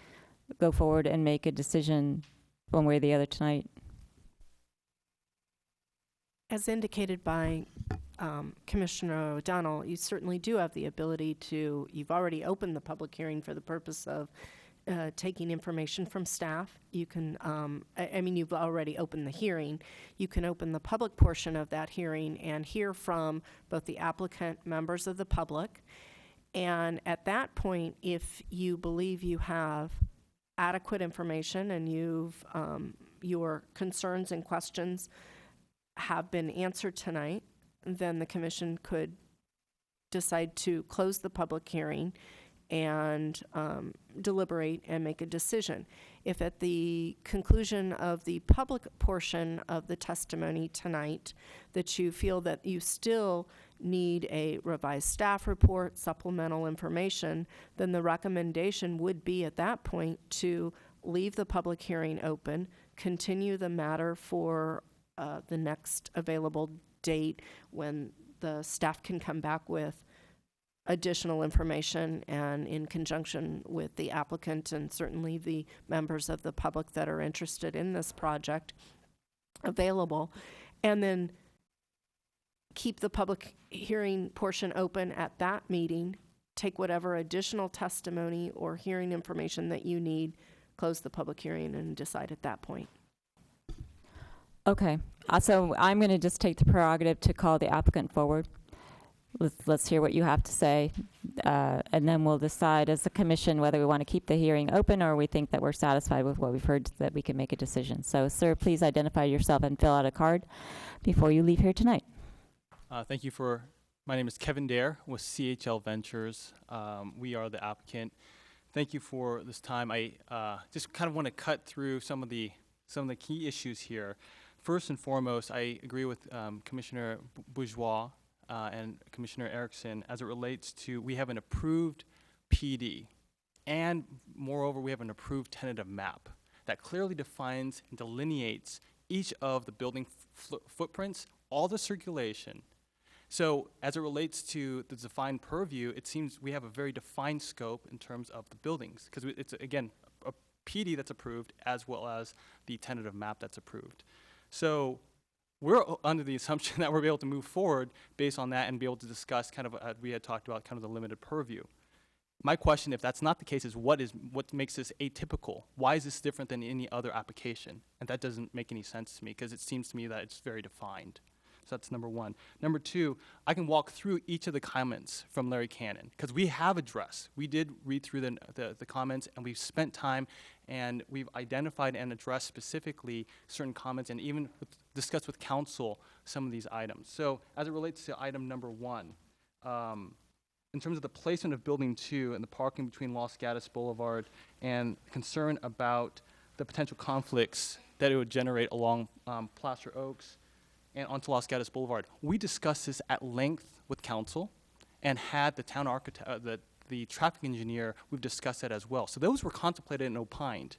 go forward and make a decision one way or the other tonight? As indicated by Commissioner O'Donnell, you certainly do have the ability to, you've already opened the public hearing for the purpose of taking information from staff. You can, you've already opened the hearing. You can open the public portion of that hearing and hear from both the applicant, members of the public. And at that point, if you believe you have adequate information and your concerns and questions have been answered tonight, then the commission could decide to close the public hearing and deliberate and make a decision. If at the conclusion of the public portion of the testimony tonight that you feel that you still need a revised staff report, supplemental information, then the recommendation would be at that point to leave the public hearing open, continue the matter for the next available date when the staff can come back with additional information, and in conjunction with the applicant and certainly the members of the public that are interested in this project available, and then keep the public hearing portion open at that meeting, take whatever additional testimony or hearing information that you need, close the public hearing, and decide at that point. Okay, so I'm going to just take the prerogative to call the applicant forward. Let's hear what you have to say, and then we'll decide as a commission whether we want to keep the hearing open or we think that we're satisfied with what we've heard, so that we can make a decision. So, sir, please identify yourself and fill out a card before you leave here tonight. Thank you for, my name is Kevin Dare with CHL Ventures. We are the applicant. Thank you for this time. I just kind of want to cut through some of the key issues here. First and foremost, I agree with Commissioner Bourgeois and Commissioner Erickson as it relates to, we have an approved PD, and moreover, we have an approved tentative map that clearly defines and delineates each of the building footprints, all the circulation. So as it relates to the defined purview, it seems we have a very defined scope in terms of the buildings, because it's, again, a PD that's approved as well as the tentative map that's approved. So we're under the assumption that we'll be able to move forward based on that and be able to discuss kind of, we had talked about kind of the limited purview. My question, if that's not the case, is what makes this atypical? Why is this different than any other application? And that doesn't make any sense to me, because it seems to me that it's very defined. So that's number one. Number two, I can walk through each of the comments from Larry Cannon, because we have addressed. We did read through the comments, and we've spent time, and we've identified and addressed specifically certain comments, and even discussed with council some of these items. So as it relates to item number one, in terms of the placement of Building 2 and the parking between Los Gatos Boulevard and concern about the potential conflicts that it would generate along Placer Oaks and onto Los Gatos Boulevard. We discussed this at length with council and had the town architect, the traffic engineer, we've discussed that as well. So those were contemplated and opined.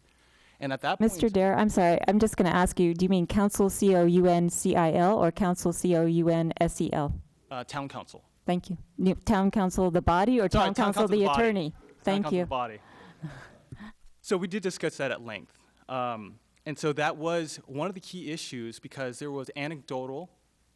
And at that point— Mr. Dare, I'm sorry, I'm just going to ask you, do you mean council COUNCIL or council COUNSEL? Town council. Thank you. Town council the body or Sorry, town council the attorney? Thank you. The body. So we did discuss that at length. And so that was one of the key issues, because there was anecdotal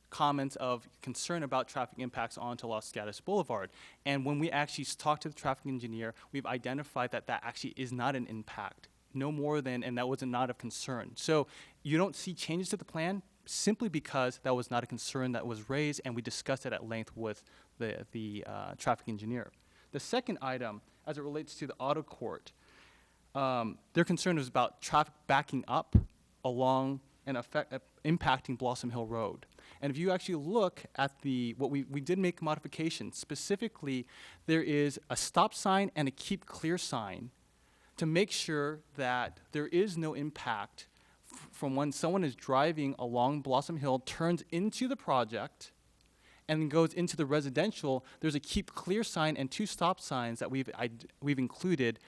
comments of concern about traffic impacts onto Los Gatos Boulevard. And when we actually talked to the traffic engineer, we've identified that that actually is not an impact, no more than, and that was not of concern. So you don't see changes to the plan simply because that was not a concern that was raised, and we discussed it at length with the traffic engineer. The second item, as it relates to the auto court, their concern was about traffic backing up along and impacting Blossom Hill Road. And if you actually look at what we did make modifications. Specifically, there is a stop sign and a keep clear sign to make sure that there is no impact from when someone is driving along Blossom Hill, turns into the project, and then goes into the residential. There's a keep clear sign and 2 stop signs that we've included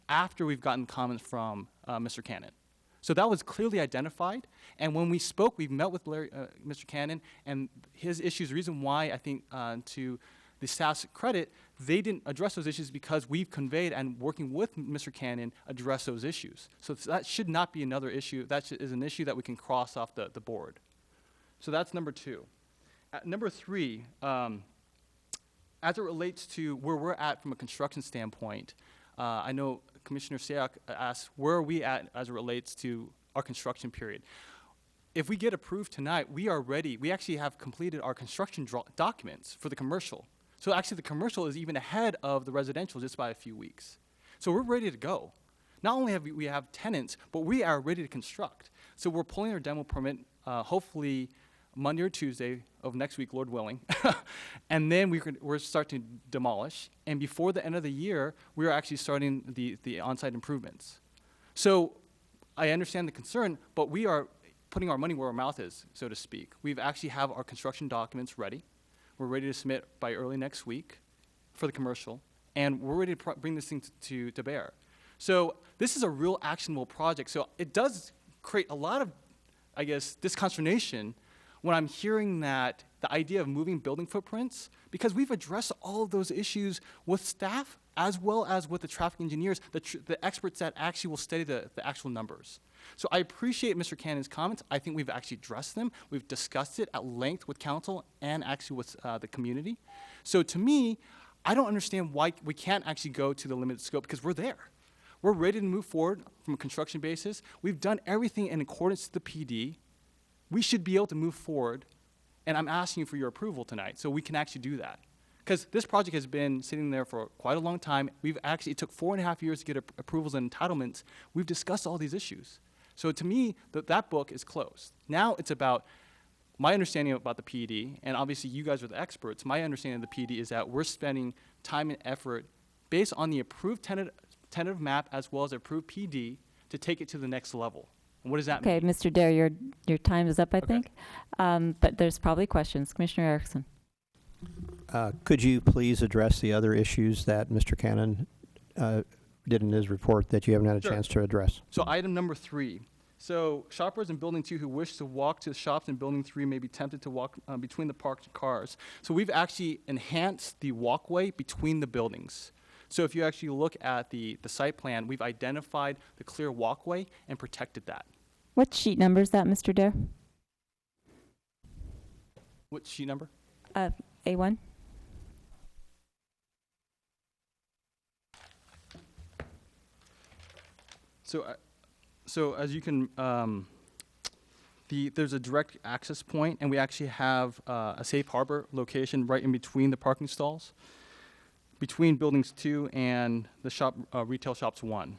after we've gotten comments from Mr. Cannon. So that was clearly identified, and when we spoke, we met with Mr. Cannon, and his issues, the reason why I think to the staff's credit, they didn't address those issues because we've conveyed and working with Mr. Cannon address those issues. So that should not be another issue. That is an issue that we can cross off the board. So that's number 2. Number 3, as it relates to where we're at from a construction standpoint, I know Commissioner Sayak asked, where are we at as it relates to our construction period? If we get approved tonight, we are ready. We actually have completed our construction documents for the commercial. So actually the commercial is even ahead of the residential just by a few weeks. So we're ready to go. Not only have we have tenants, but we are ready to construct. So we're pulling our demo permit hopefully Monday or Tuesday of next week, Lord willing. And then we're starting to demolish. And before the end of the year, we're actually starting the on-site improvements. So I understand the concern, but we are putting our money where our mouth is, so to speak. We've actually have our construction documents ready. We're ready to submit by early next week for the commercial. And we're ready to bring this thing to bear. So this is a real actionable project. So it does create a lot of, I guess, disconsternation when I'm hearing that the idea of moving building footprints, because we've addressed all of those issues with staff as well as with the traffic engineers, the experts that actually will study the actual numbers. So I appreciate Mr. Cannon's comments. I think we've actually addressed them. We've discussed it at length with council and actually with the community. So to me, I don't understand why we can't actually go to the limited scope, because we're there. We're ready to move forward from a construction basis. We've done everything in accordance to the PD. We should be able to move forward, and I'm asking you for your approval tonight so we can actually do that. Because this project has been sitting there for quite a long time. It took 4.5 years to get approvals and entitlements. We've discussed all these issues. So to me, that book is closed. Now it's about my understanding about the PD, and obviously you guys are the experts. My understanding of the PD is that we're spending time and effort based on the approved tentative map as well as approved PD to take it to the next level. And what does that mean? Okay, Mr. Dare, your time is up, I think. But there's probably questions. Commissioner Erickson. Could you please address the other issues that Mr. Cannon did in his report that you haven't had a chance to address? So item number 3. So shoppers in Building 2 who wish to walk to the shops in Building 3 may be tempted to walk between the parked cars. So we've actually enhanced the walkway between the buildings. So if you actually look at the site plan, we've identified the clear walkway and protected that. What sheet number is that, Mr. Dare? What sheet number? A1? So as you can, there's a direct access point, and we actually have a safe harbor location right in between the parking stalls, between buildings 2 and the shop, retail shops 1.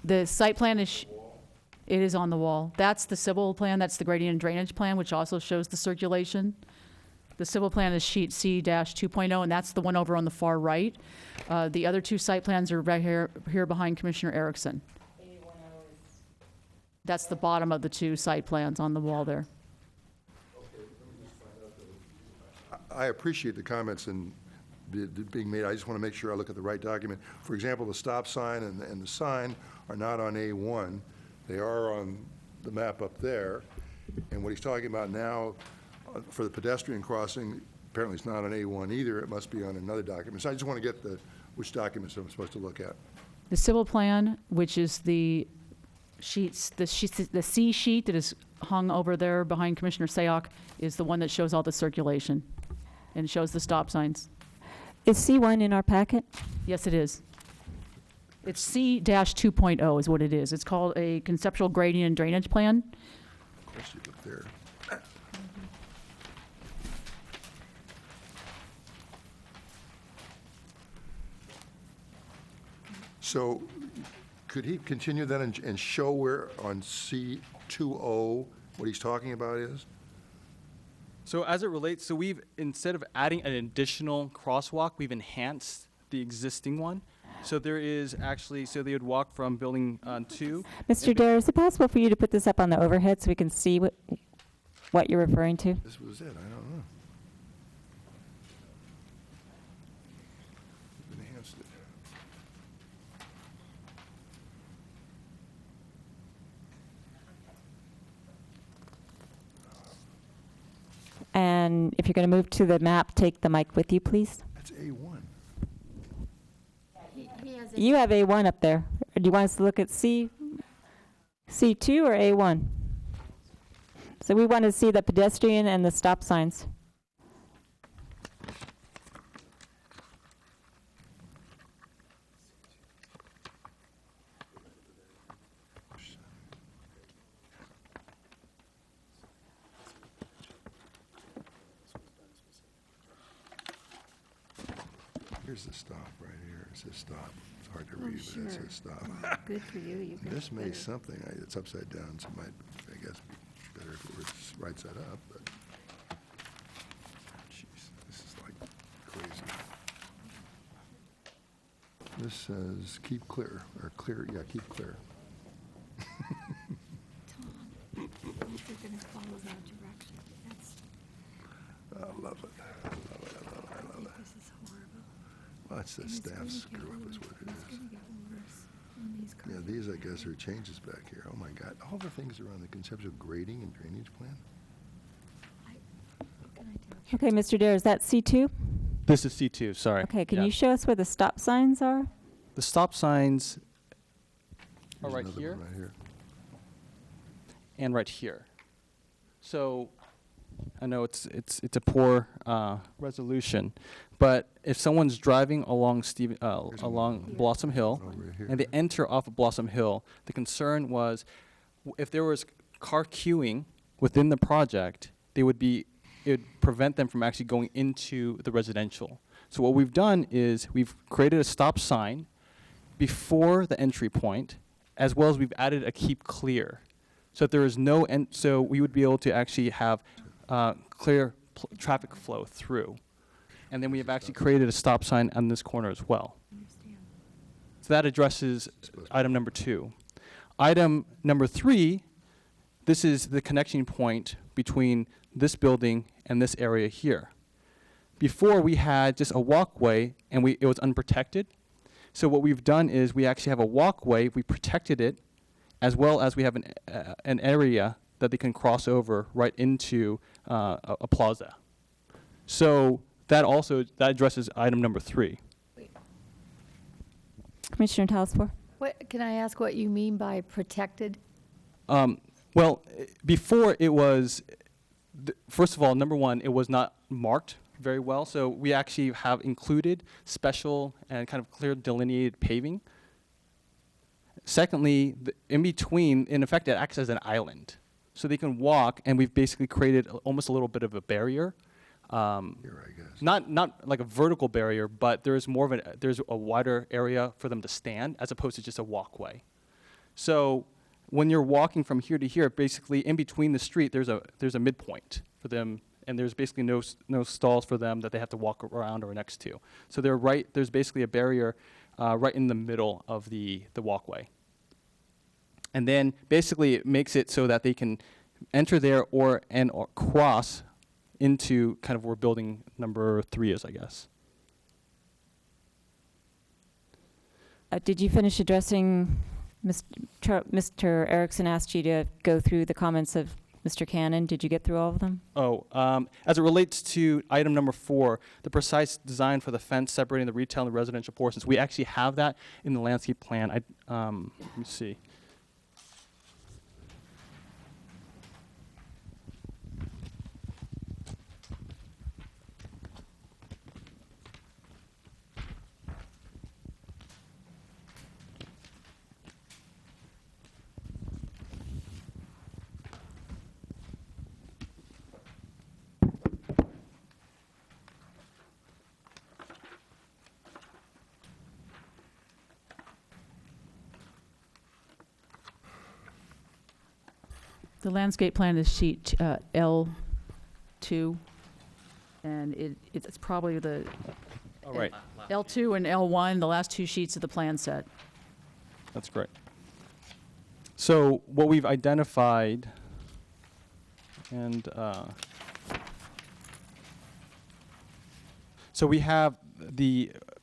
The site plan is, it is on the wall. That's the civil plan, that's the gradient and drainage plan, which also shows the circulation. The civil plan is sheet C-2.0, and that's the one over on the far right. The other 2 site plans are right here behind Commissioner Erickson. That's the bottom of the 2 site plans on the wall there. I appreciate the comments and being made. I just want to make sure I look at the right document. For example, the stop sign and the sign are not on A1. They are on the map up there. And what he's talking about now for the pedestrian crossing, apparently it's not on A1 either. It must be on another document. So I just want to get which documents I'm supposed to look at. The civil plan, which is the sheets, the C sheet that is hung over there behind Commissioner Sayok, is the one that shows all the circulation and shows the stop signs. Is C1 in our packet? Yes, it is. It's C-2.0 is what it is. It's called a conceptual gradient and drainage plan. Of course you look there. So could he continue then and show where on C20 what he's talking about is? So as it relates, so we've, instead of adding an additional crosswalk, we've enhanced the existing one. So there is actually, so they would walk from building 2. Mr. Dare, is it possible for you to put this up on the overhead so we can see what you're referring to? This was it, I don't know. Enhanced it. And if you're going to move to the map, take the mic with you, please. That's A1. You have A1 up there. Do you want us to look at C2 or A1? So we want to see the pedestrian and the stop signs. Here's the stop right here. It says stop. It's hard to read, but it says stop. Good for you. You got This may better. something. It's upside down, so it might, I guess, be better if it was right side up, but. Jeez, this is like crazy. This says keep clear, or clear, yeah, keep clear. If you're going to follow that direction, that's, I love it. I love it. I love it. I love it. this is horrible. Well, it's the And it's staff gonna get screw up is what it It's is. going to get worse when these, I guess, are changes back here. Oh, my God. All the things around the conceptual grading and drainage plan? Okay, Mr. Dare, is that C2? This is C2, sorry. Okay, can Yeah. you show us where the stop signs are? The stop signs are There's right another here one right here. and right here. So I know it's a poor resolution, but if someone's driving along along Blossom Hill Over here. and they enter off of Blossom Hill, the concern was if there was car queuing within the project, it would prevent them from actually going into the residential. So what we've done is we've created a stop sign before the entry point, as well as we've added a keep clear. So that there is no, so we would be able to actually have clear traffic flow through. And then we have actually created a stop sign on this corner as well. So that addresses item number 2. Item number 3, this is the connection point between this building and this area here. Before we had just a walkway and it was unprotected. So what we've done is we actually have a walkway, we protected it, as well as we have an area that they can cross over right into a plaza. So that addresses item number 3. Commissioner Telesfor? What, can I ask what you mean by protected? Well, before it was, first of all, number 1, it was not marked very well. So we actually have included special and kind of clear delineated paving. Secondly, in between, in effect, it acts as an island. So they can walk, and we've basically created almost a little bit of a barrier. Here, I guess. Not like a vertical barrier, but there's a wider area for them to stand as opposed to just a walkway. So when you're walking from here to here, basically in between the street, there's a midpoint for them, and there's basically no stalls for them that they have to walk around or next to. So there's basically a barrier right in the middle of the walkway. And then basically it makes it so that they can enter there or cross into kind of where building number 3 is, I guess. Did you finish addressing, Mr. Erickson asked you to go through the comments of Mr. Cannon. Did you get through all of them? As it relates to item number 4, the precise design for the fence separating the retail and the residential portions, we actually have that in the landscape plan. Let me see. The landscape plan is sheet L2, and it's probably the Oh, right. L2 and L1, the last 2 sheets of the plan set. That's great. So what we've identified, and so we're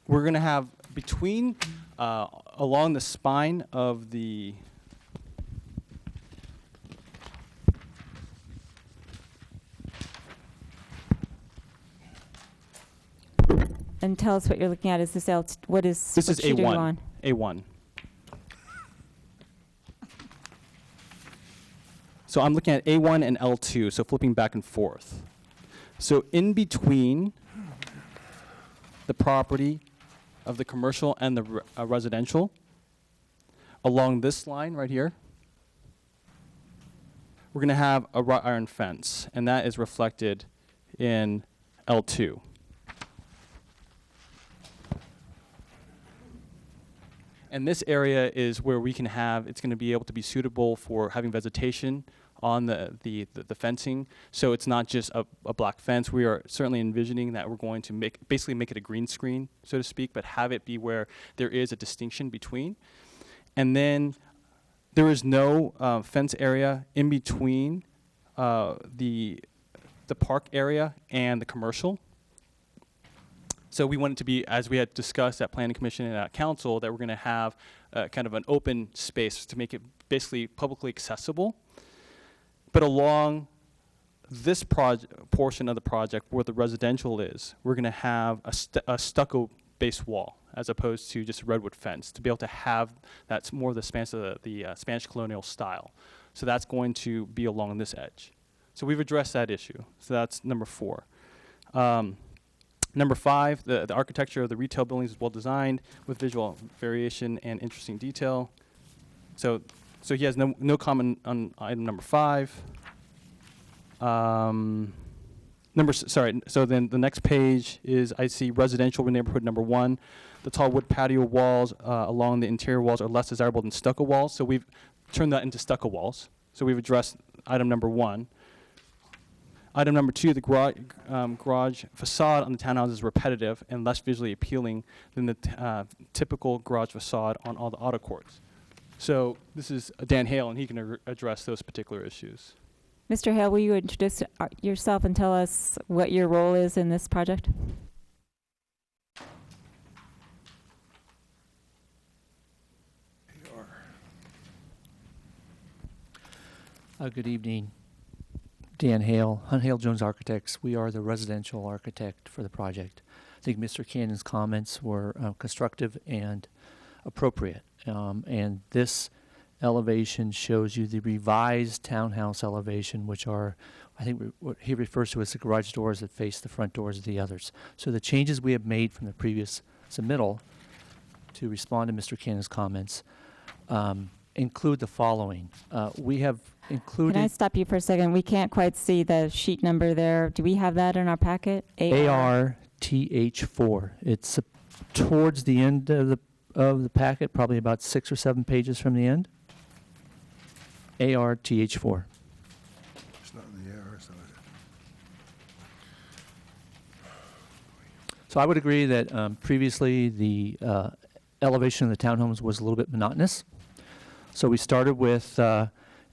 going to have between, along the spine of the And tell us what you're looking at. Is this what is This what is sheet are you A1. on? A1. So I'm looking at A1 and L2, so flipping back and forth. So in between the property of the commercial and the residential, along this line right here, we're going to have a wrought iron fence, and that is reflected in L2. And this area is where we can have, it's going to be able to be suitable for having vegetation on the fencing. So it's not just a black fence. We are certainly envisioning that we're going to basically make it a green screen, so to speak, but have it be where there is a distinction between. And then there is no fence area in between the park area and the commercial. So we want it to be, as we had discussed at Planning Commission and at Council, that we're going to have kind of an open space to make it basically publicly accessible. But along this portion of the project where the residential is, we're going to have a stucco-based wall as opposed to just a redwood fence to be able to have that's more of the Spanish colonial style. So that's going to be along this edge. So we've addressed that issue. So that's number 4. Number 5, the architecture of the retail buildings is well designed with visual variation and interesting detail. So he has no comment on item number 5. So then the next page is, I see residential neighborhood number 1. The tall wood patio walls along the interior walls are less desirable than stucco walls. So we've turned that into stucco walls. So we've addressed item number 1. Item number 2, the garage facade on the townhouse is repetitive and less visually appealing than the typical garage facade on all the auto courts. So this is Dan Hale, and he can address those particular issues. Mr. Hale, will you introduce yourself and tell us what your role is in this project? Good evening. Dan Hale, Hunt Hale Jones Architects. We are the residential architect for the project. I think Mr. Cannon's comments were constructive and appropriate. And this elevation shows you the revised townhouse elevation, which are, I think what he refers to as the garage doors that face the front doors of the others. So the changes we have made from the previous submittal to respond to Mr. Cannon's comments include the following. We have included... Can I stop you for a second? We can't quite see the sheet number there. Do we have that in our packet? ARTH4. It's towards the end of the packet, probably about 6 or 7 pages from the end. ARTH4. It's not in the AR, it's not. So I would agree that previously the elevation of the townhomes was a little bit monotonous. So we started with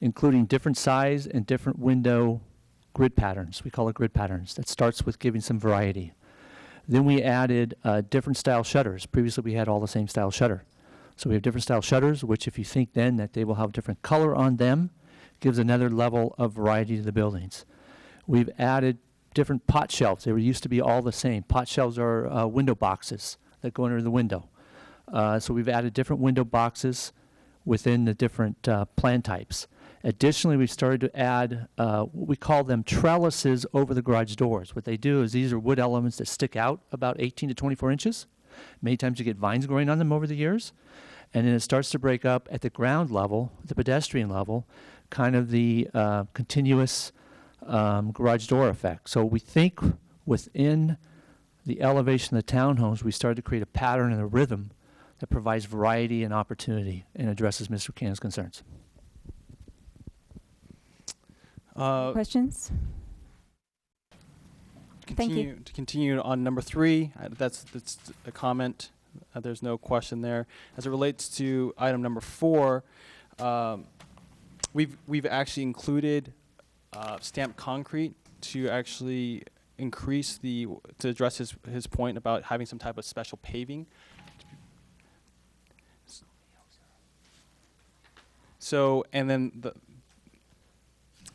including different size and different window grid patterns. We call it grid patterns. That starts with giving some variety. Then we added different style shutters. Previously we had all the same style shutter. So we have different style shutters, which if you think then that they will have different color on them, gives another level of variety to the buildings. We've added different pot shelves. They used to be all the same. Pot shelves are window boxes that go under the window. So we've added different window boxes within the different plan types. Additionally, we've started to add what we call them trellises over the garage doors. What they do is these are wood elements that stick out about 18 to 24 inches. Many times you get vines growing on them over the years. And then it starts to break up at the ground level, the pedestrian level, kind of the continuous garage door effect. So we think within the elevation of the townhomes, we started to create a pattern and a rhythm that provides variety and opportunity and addresses Mr. Cannon's concerns. Questions? Thank you. To continue on number 3, that's a comment. There's no question there. As it relates to item number 4, we've actually included stamped concrete to actually increase to address his point about having some type of special paving. So, and then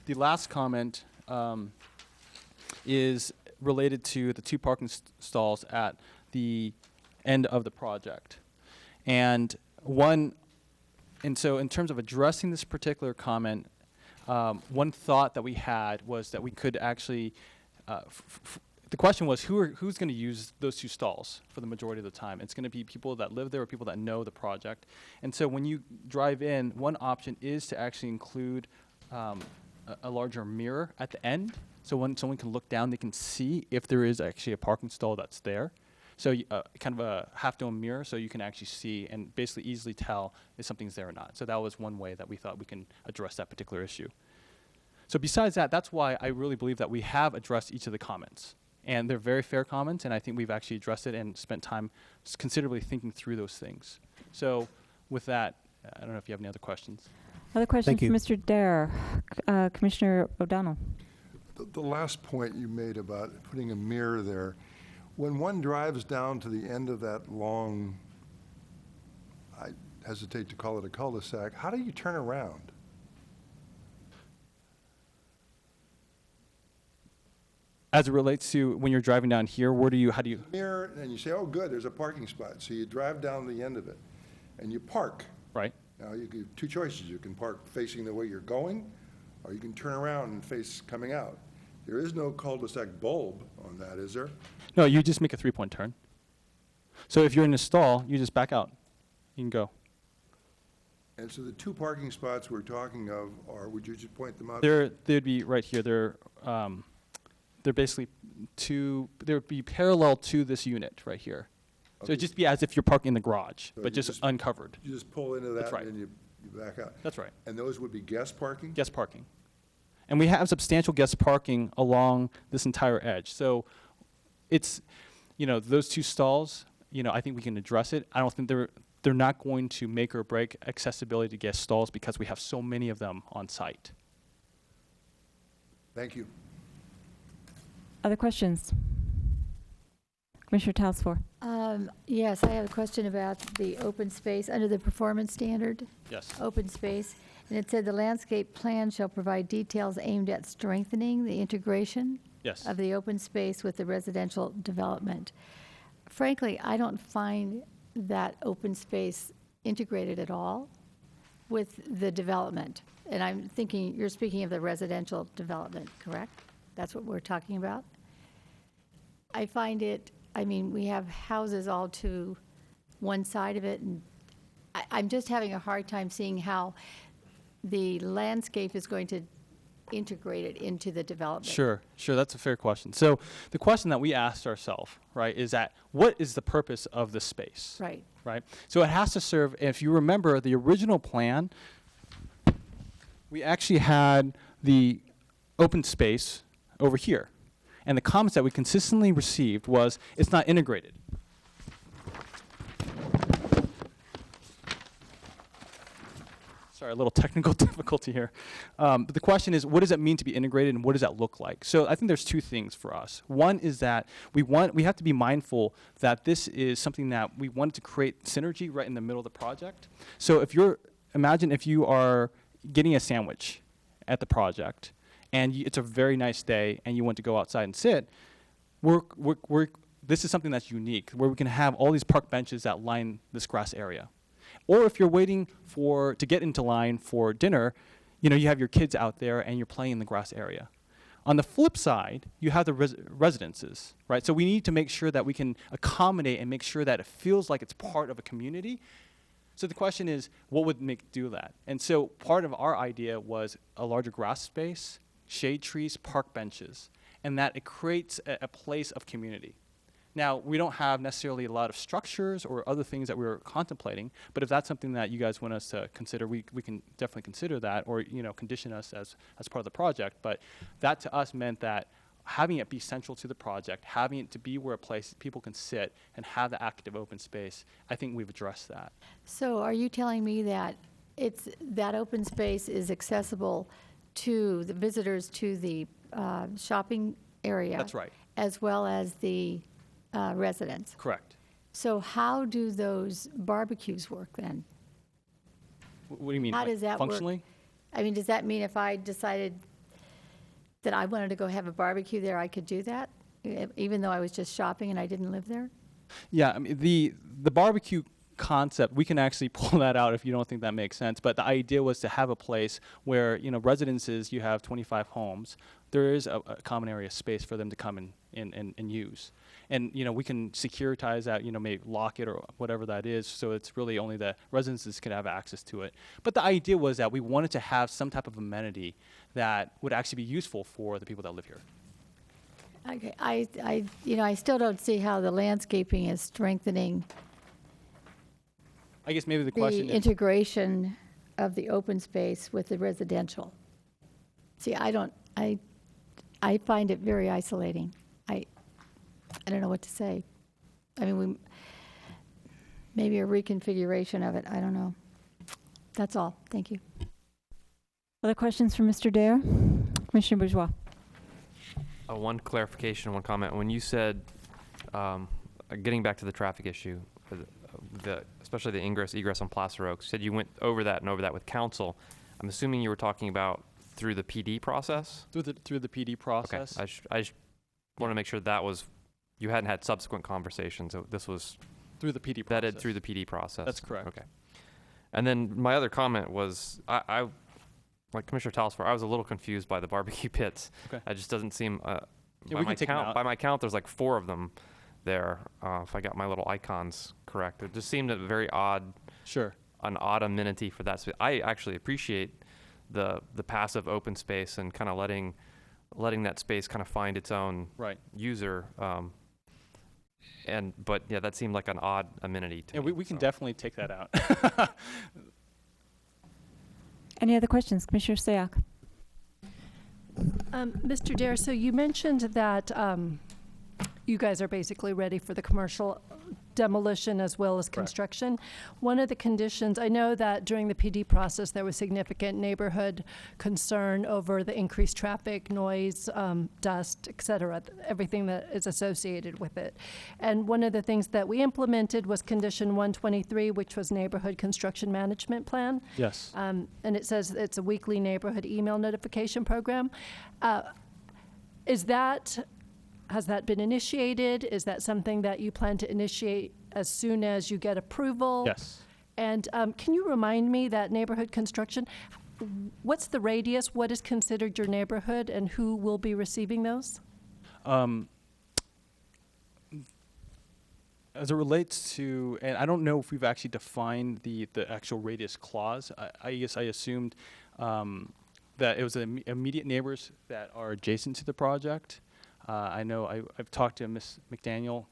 the last comment is related to the 2 parking stalls at the end of the project. And so in terms of addressing this particular comment, one thought that we had was that we could actually, the question was who's going to use those 2 stalls for the majority of the time? It's going to be people that live there or people that know the project. And so when you drive in, one option is to actually include a larger mirror at the end. So when someone can look down, they can see if there is actually a parking stall that's there. So kind of a half-dome mirror, so you can actually see and basically easily tell if something's there or not. So that was one way that we thought we can address that particular issue. So besides that, that's why I really believe that we have addressed each of the comments. And they're very fair comments, and I think we've actually addressed it and spent time considerably thinking through those things. So with that, I don't know if you have any other questions. Other questions for Mr. Dare? Commissioner O'Donnell. The last point you made about putting a mirror there, When one drives down to the end of that long, I hesitate to call it a cul-de-sac, how do you turn around? As it relates to when you're driving down here, how do you? Mirror, and you say, oh, good, there's a parking spot. So you drive down the end of it, and you park. Right. Now, you have two choices. You can park facing the way you're going, or you can turn around and face coming out. There is no cul-de-sac bulb on that, is there? No, you just make a 3-point turn. So if you're in a stall, you just back out. You can go. And so the two parking spots we're talking of are, would you just point them out? They'd be right here. They're basically they'd be parallel to this unit right here. So Okay. it'd just be as if you're parking in the garage, So but you just uncovered. You just pull into That's that right. and then you back out. That's right. And those would be guest parking? Guest parking. And we have substantial guest parking along this entire edge. So it's, those two stalls, I think we can address it. I don't think they're not going to make or break accessibility to guest stalls because we have so many of them on site. Thank you. Other questions? Commissioner Talsfor. Yes, I have a question about the open space under the performance standard. Yes. Open space. And it said the landscape plan shall provide details aimed at strengthening the integration Yes. of the open space with the residential development. Frankly, I don't find that open space integrated at all with the development. And I'm thinking, you're speaking of the residential development, correct? That's what we're talking about? I find it, we have houses all to one side of it, and I'm just having a hard time seeing how the landscape is going to integrate it into the development. Sure, that's a fair question. So the question that we asked ourselves, right, is that what is the purpose of this space? Right. Right? So it has to serve, if you remember the original plan, we actually had the open space over here. And the comments that we consistently received was, it's not integrated. Sorry, a little technical difficulty here. But the question is, what does it mean to be integrated and what does that look like? So I think there's two things for us. One is that we have to be mindful that this is something that we wanted to create synergy right in the middle of the project. So imagine if you are getting a sandwich at the project and it's a very nice day and you want to go outside and sit, this is something that's unique where we can have all these park benches that line this grass area. Or if you're waiting to get into line for dinner, you have your kids out there and you're playing in the grass area. On the flip side, you have the residences, right? So we need to make sure that we can accommodate and make sure that it feels like it's part of a community. So the question is, what would do that? And so part of our idea was a larger grass space, shade trees, park benches, and that it creates a place of community. Now, we don't have necessarily a lot of structures or other things that we were contemplating, but if that's something that you guys want us to consider, we can definitely consider that or, condition us as part of the project. But that to us meant that having it be central to the project, having it to be where a place people can sit and have the active open space, I think we've addressed that. So are you telling me that that open space is accessible to the visitors to the shopping area? That's right. As well as the residents? Correct. So how do those barbecues work then? What do you mean? How does that functionally? work? Does that mean if I decided that I wanted to go have a barbecue there, I could do that, even though I was just shopping and I didn't live there? Yeah, the barbecue concept, we can actually pull that out if you don't think that makes sense. But the idea was to have a place where, residences, you have 25 homes. There is a common area space for them to come in and use. And, we can securitize that, maybe lock it or whatever that is, so it's really only the residences can have access to it. But the idea was that we wanted to have some type of amenity that would actually be useful for the people that live here. Okay, I still don't see how the landscaping is strengthening I guess maybe the question the is, integration of the open space with the residential. See, I find it very isolating. I don't know what to say. Maybe a reconfiguration of it, I don't know. That's all, thank you. Other questions for Mr. Dare? Commissioner Bourgeois. One clarification, one comment. When you said Getting back to the traffic issue, especially the ingress egress on Placer Oaks, you said you went over that with council. I'm assuming you were talking about through the PD process? Through the PD process. Okay. I just want to make sure that was, you hadn't had subsequent conversations. So this was through the PD vetted process. through the PD process. That's correct. Okay. And then my other comment was, I like Commissioner Talsfor, I was a little confused by the barbecue pits. Okay. It just doesn't seem, Yeah, by we my can take 'em count, out. by my count, there's like 4 of them there. If I got my little icons correct, it just seemed a very odd, an odd amenity for that. I actually appreciate the passive open space and kind of letting that space kind of find its own user. But yeah, that seemed like an odd amenity to me. We can definitely take that out. Any other questions? Commissioner Sayak. Mr. Dare, so you mentioned that you guys are basically ready for the commercial demolition as well as construction. One of the conditions, I know that during the PD process there was significant neighborhood concern over the increased traffic, noise, dust, et cetera, everything that is associated with it. And one of the things that we implemented was condition 123, which was neighborhood construction management plan. Yes. And it says it's a weekly neighborhood email notification program. Has that been initiated? Is that something that you plan to initiate as soon as you get approval? Yes. And can you remind me that neighborhood construction, what's the radius? What is considered your neighborhood and who will be receiving those? As it relates to, and I don't know if we've actually defined the actual radius clause. I guess I assumed that it was immediate neighbors that are adjacent to the project. I know I've talked to Ms. McDaniel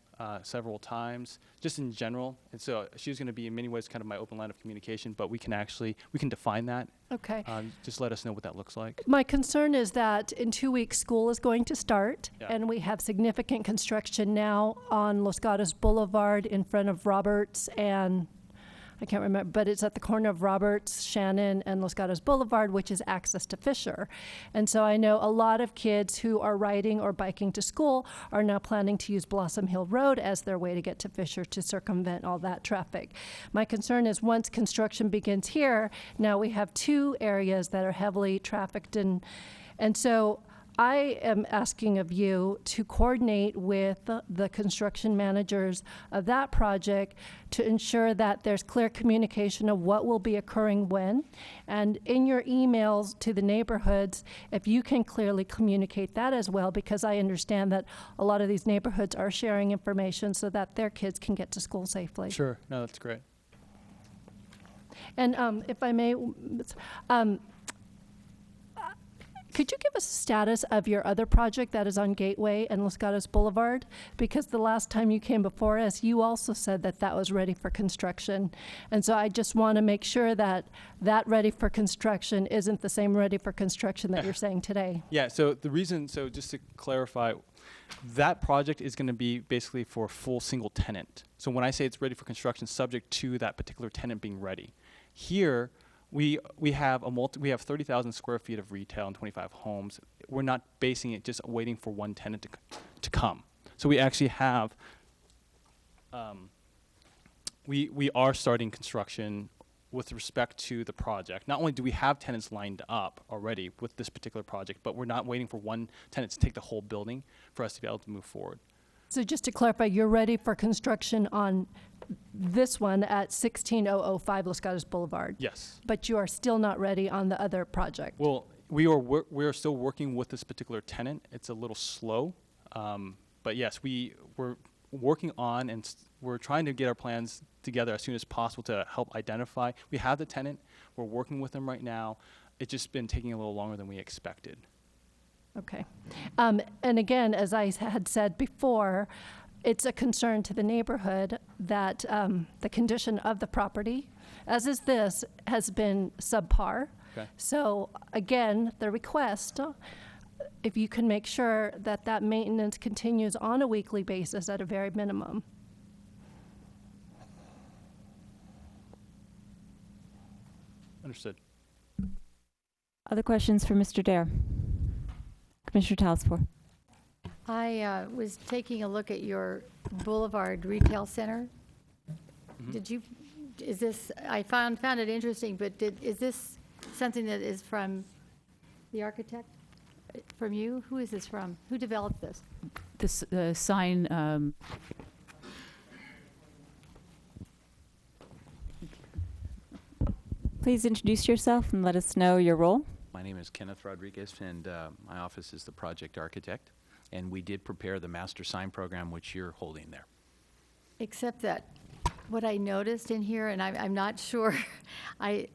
several times, just in general, and so she's going to be in many ways kind of my open line of communication, but we can define that. Okay. Just let us know what that looks like. My concern is that in 2 weeks, school is going to start, Yeah. and we have significant construction now on Los Gatos Boulevard in front of Roberts and I can't remember, but it's at the corner of Roberts, Shannon, and Los Gatos Boulevard, which is access to Fisher. And so I know a lot of kids who are riding or biking to school are now planning to use Blossom Hill Road as their way to get to Fisher to circumvent all that traffic. My concern is once construction begins here, now we have 2 areas that are heavily trafficked, and so I am asking of you to coordinate with the construction managers of that project to ensure that there's clear communication of what will be occurring when. And in your emails to the neighborhoods, if you can clearly communicate that as well, because I understand that a lot of these neighborhoods are sharing information so that their kids can get to school safely. Sure. No, that's great. And if I may, could you give us a status of your other project that is on Gateway and Los Gatos Boulevard? Because the last time you came before us, you also said that that was ready for construction. And so I just want to make sure that that ready for construction isn't the same ready for construction that you're saying today. Yeah, so just to clarify, that project is going to be basically for a full single tenant. So when I say it's ready for construction, subject to that particular tenant being ready. Here, we have 30,000 square feet of retail and 25 homes. We're not basing it just waiting for one tenant to come. So we actually have, we are starting construction with respect to the project. Not only do we have tenants lined up already with this particular project, but we're not waiting for one tenant to take the whole building for us to be able to move forward. So just to clarify, you're ready for construction on this one at 16005 Los Gatos Boulevard? Yes. But you are still not ready on the other project? Well, we are still working with this particular tenant. It's a little slow, but yes, we're working on and we're trying to get our plans together as soon as possible to help identify. We have the tenant. We're working with them right now. It's just been taking a little longer than we expected. Okay. And again, as I had said before, it's a concern to the neighborhood that the condition of the property, as is this, has been subpar. Okay. So again, the request, if you can make sure that that maintenance continues on a weekly basis at a very minimum. Understood. Other questions for Mr. Dare? Commissioner Talsfor. I was taking a look at your Boulevard Retail Center. Did you, is this, I found it interesting, but is this something that is from the architect? From you? Who is this from? Who developed this? The sign, Please introduce yourself and let us know your role. My name is Kenneth Rodriguez, and my office is the project architect. And we did prepare the master sign program, which you're holding there. Except that what I noticed in here, and I'm not sure, I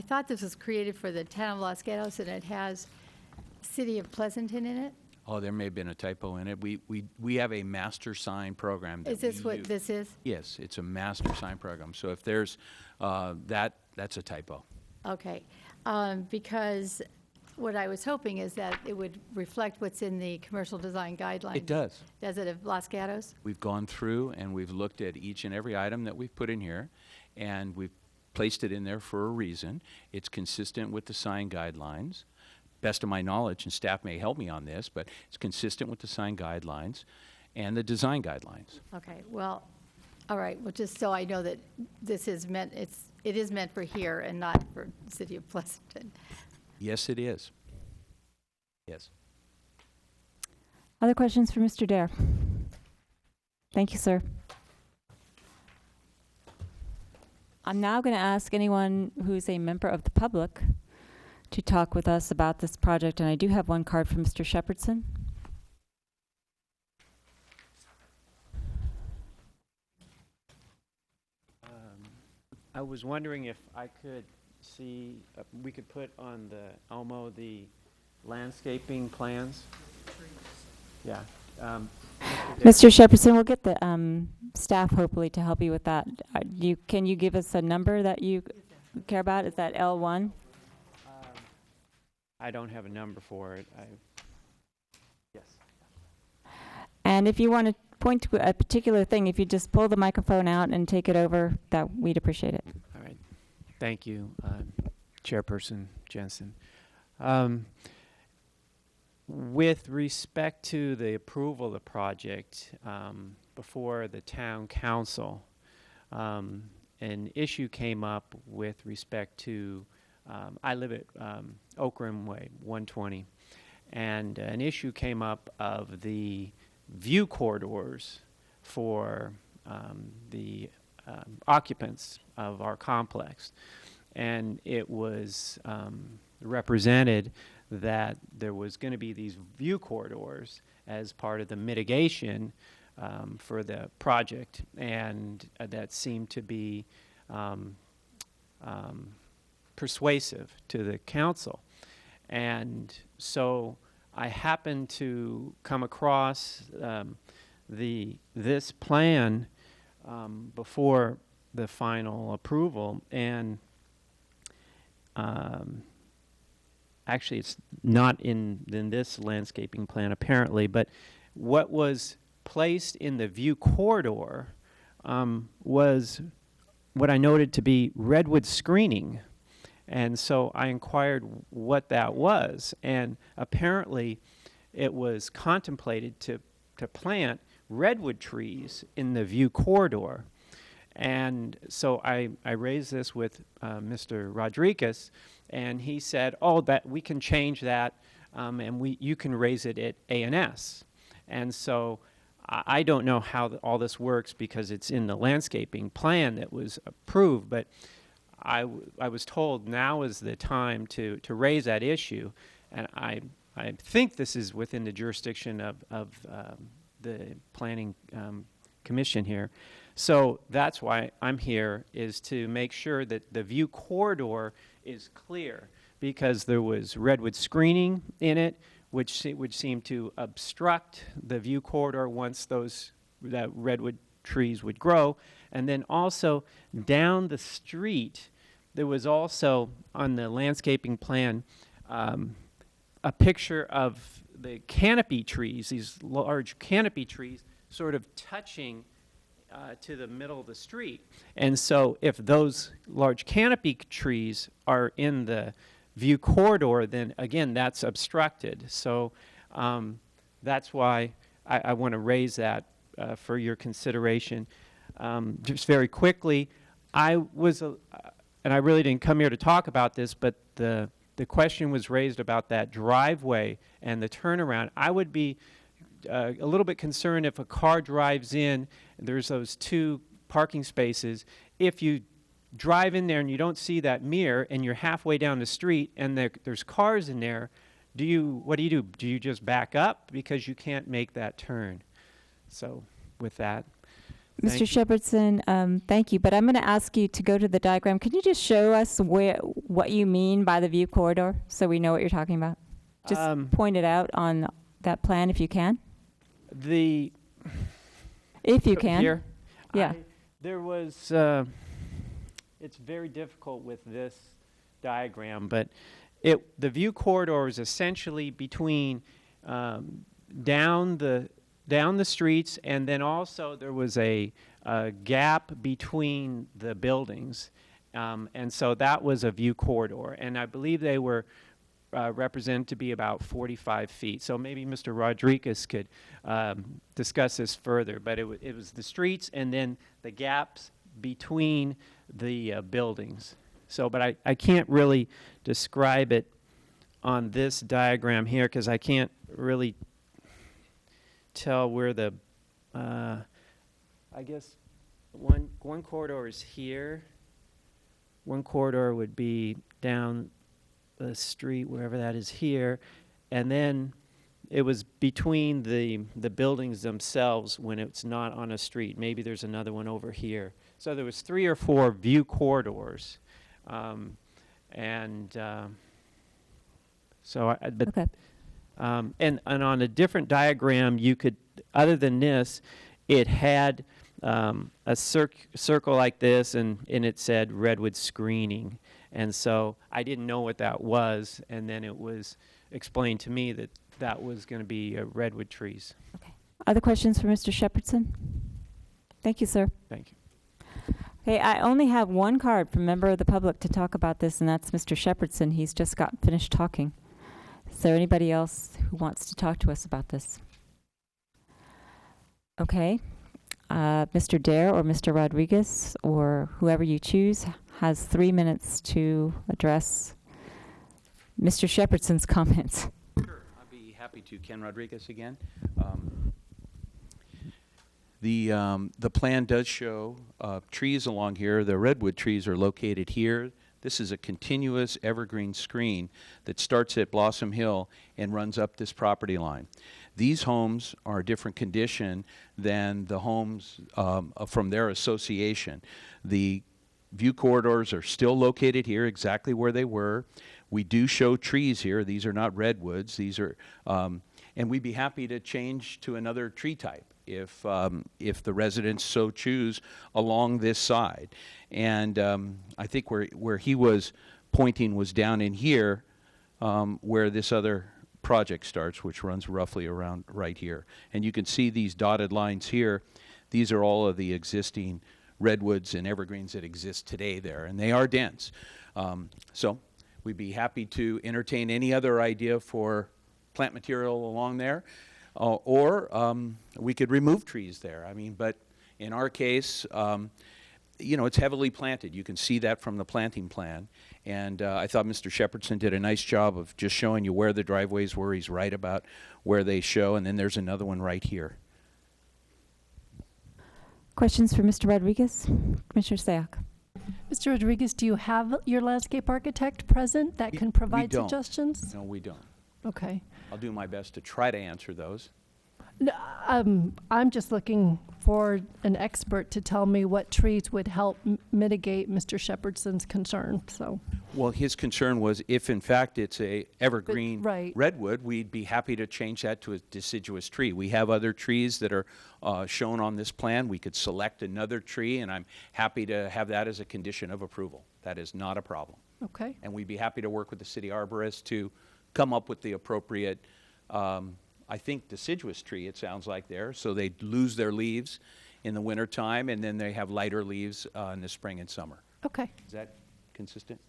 thought this was created for the town of Los Gatos, and it has City of Pleasanton in it. Oh, there may have been a typo in it. We have a master sign program. Is this what this is? Yes, it's a master sign program. So if there's that's a typo. Okay, because what I was hoping is that it would reflect what's in the commercial design guidelines. It does. Does it of Los Gatos? We've gone through and we've looked at each and every item that we've put in here, and we've placed it in there for a reason. It's consistent with the sign guidelines. Best of my knowledge, and staff may help me on this, but it's consistent with the sign guidelines and the design guidelines. Okay, well, all right, well, just so I know that this is meant, it is meant for here and not for the City of Pleasanton. Yes, it is. Yes. Other questions for Mr. Dare? Thank you, sir. I'm now going to ask anyone who's a member of the public to talk with us about this project, and I do have one card from Mr. Shepherdson. I was wondering if I could see, we could put on the Elmo the landscaping plans. Yeah. Mr. Shepherdson, we'll get the staff hopefully to help you with that. Can you give us a number that you care about? Is that L1? I don't have a number for it. Yes. And if you want to point to a particular thing, if you just pull the microphone out and take it over, that we'd appreciate it. All right. Thank you, Chairperson Jensen. With respect to the approval of the project before the town council, an issue came up with respect to, I live at Oakram Way, 120, and an issue came up of the view corridors for the occupants of our complex. And it was represented that there was going to be these view corridors as part of the mitigation for the project, and that seemed to be persuasive to the council. And so I happened to come across this plan before the final approval, and actually it's not in this landscaping plan apparently, but what was placed in the view corridor was what I noted to be redwood screening. And so I inquired what that was, and apparently it was contemplated to plant redwood trees in the view corridor. And so I raised this with Mr. Rodriguez, and he said, oh, that we can change that, and you can raise it at A&S. And so I don't know how all this works because it's in the landscaping plan that was approved, but I was told now is the time to raise that issue, and I think this is within the jurisdiction of the Planning Commission here. So that's why I'm here, is to make sure that the view corridor is clear, because there was redwood screening in it, which would seem to obstruct the view corridor once that redwood trees would grow. And then also down the street, there was also on the landscaping plan a picture of the canopy trees, these large canopy trees sort of touching to the middle of the street. And so if those large canopy trees are in the view corridor, then again, that's obstructed. So that's why I want to raise that for your consideration. Just very quickly, I was, and I really didn't come here to talk about this, but the question was raised about that driveway and the turnaround. I would be a little bit concerned if a car drives in, and there's those 2 parking spaces. If you drive in there and you don't see that mirror and you're halfway down the street and there's cars in there, what do you do? Do you just back up because you can't make that turn? So with that. Mr. Shepherdson, thank you, but I'm going to ask you to go to the diagram. Can you just show us what you mean by the view corridor so we know what you're talking about? Just point it out on that plan if you can. If you can. Here? Yeah. There was, it's very difficult with this diagram, but the view corridor is essentially between down the streets, and then also there was a gap between the buildings, and so that was a view corridor, and I believe they were represented to be about 45 feet. So maybe Mr. Rodriguez could discuss this further, but it was the streets and then the gaps between the buildings. So, but I can't really describe it on this diagram here because I can't really tell where the, I guess one corridor is here. One corridor would be down the street, wherever that is here. And then it was between the buildings themselves when it's not on a street. Maybe there's another one over here. So there was 3 or 4 view corridors. Okay. And on a different diagram, you could, other than this, it had a circle like this, and it said redwood screening. And so I didn't know what that was, and then it was explained to me that that was going to be redwood trees. Okay. Other questions for Mr. Shepherdson? Thank you, sir. Thank you. Okay, I only have one card from a member of the public to talk about this, and that's Mr. Shepherdson. He's just got finished talking. Is there anybody else who wants to talk to us about this? Okay. Mr. Dare or Mr. Rodriguez or whoever you choose has 3 minutes to address Mr. Shepherdson's comments. Sure, I'd be happy to. Ken Rodriguez again. The plan does show trees along here. The redwood trees are located here. This is a continuous evergreen screen that starts at Blossom Hill and runs up this property line. These homes are a different condition than the homes from their association. The view corridors are still located here exactly where they were. We do show trees here. These are not redwoods. These are, and we'd be happy to change to another tree type if the residents so choose along this side. And I think where he was pointing was down in here where this other project starts, which runs roughly around right here. And you can see these dotted lines here. These are all of the existing redwoods and evergreens that exist today there, and they are dense. So we'd be happy to entertain any other idea for plant material along there. Or we could remove trees there. I mean, but in our case, you know, it's heavily planted. You can see that from the planting plan. And I thought Mr. Shepherdson did a nice job of just showing you where the driveways were. He's right about where they show. And then there's another one right here. Questions for Mr. Rodriguez? Commissioner Sayoc. Mr. Rodriguez, do you have your landscape architect present that can provide suggestions? No, we don't. Okay. I'll do my best to try to answer those. No, I'm just looking for an expert to tell me what trees would help mitigate Mr. Shepherdson's concern. So. Well, his concern was if, in fact, it's a evergreen right. redwood, we'd be happy to change that to a deciduous tree. We have other trees that are shown on this plan. We could select another tree, and I'm happy to have that as a condition of approval. That is not a problem. Okay. And we'd be happy to work with the city arborist to come up with the appropriate, I think, deciduous tree, it sounds like there, so they lose their leaves in the wintertime, and then they have lighter leaves in the spring and summer. Okay. Is that consistent?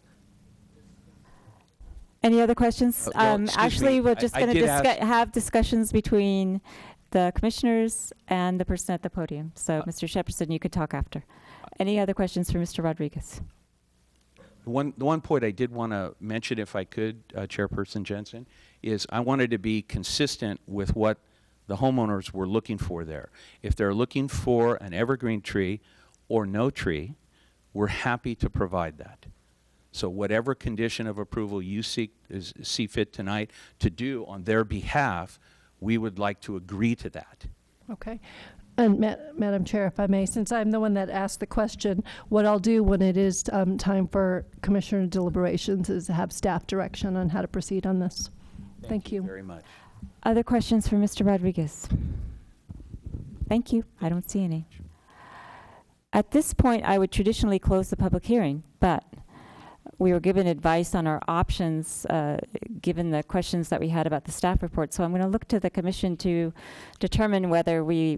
Any other questions? Well, excuse Actually, me, we're just I going to did ask- have discussions between the commissioners and the person at the podium. So, Mr. Shepherdson, you could talk after. Any other questions for Mr. Rodriguez? The one point I did want to mention, if I could, Chairperson Jensen, is I wanted to be consistent with what the homeowners were looking for there. If they're looking for an evergreen tree or no tree, we're happy to provide that. So whatever condition of approval you see fit tonight to do on their behalf, we would like to agree to that. Okay. And Madam Chair, if I may, since I'm the one that asked the question, what I'll do when it is time for Commissioner deliberations is have staff direction on how to proceed on this. Thank you very much. Other questions for Mr. Rodriguez? Thank you. I don't see any. At this point, I would traditionally close the public hearing, but we were given advice on our options given the questions that we had about the staff report. So I'm going to look to the commission to determine whether we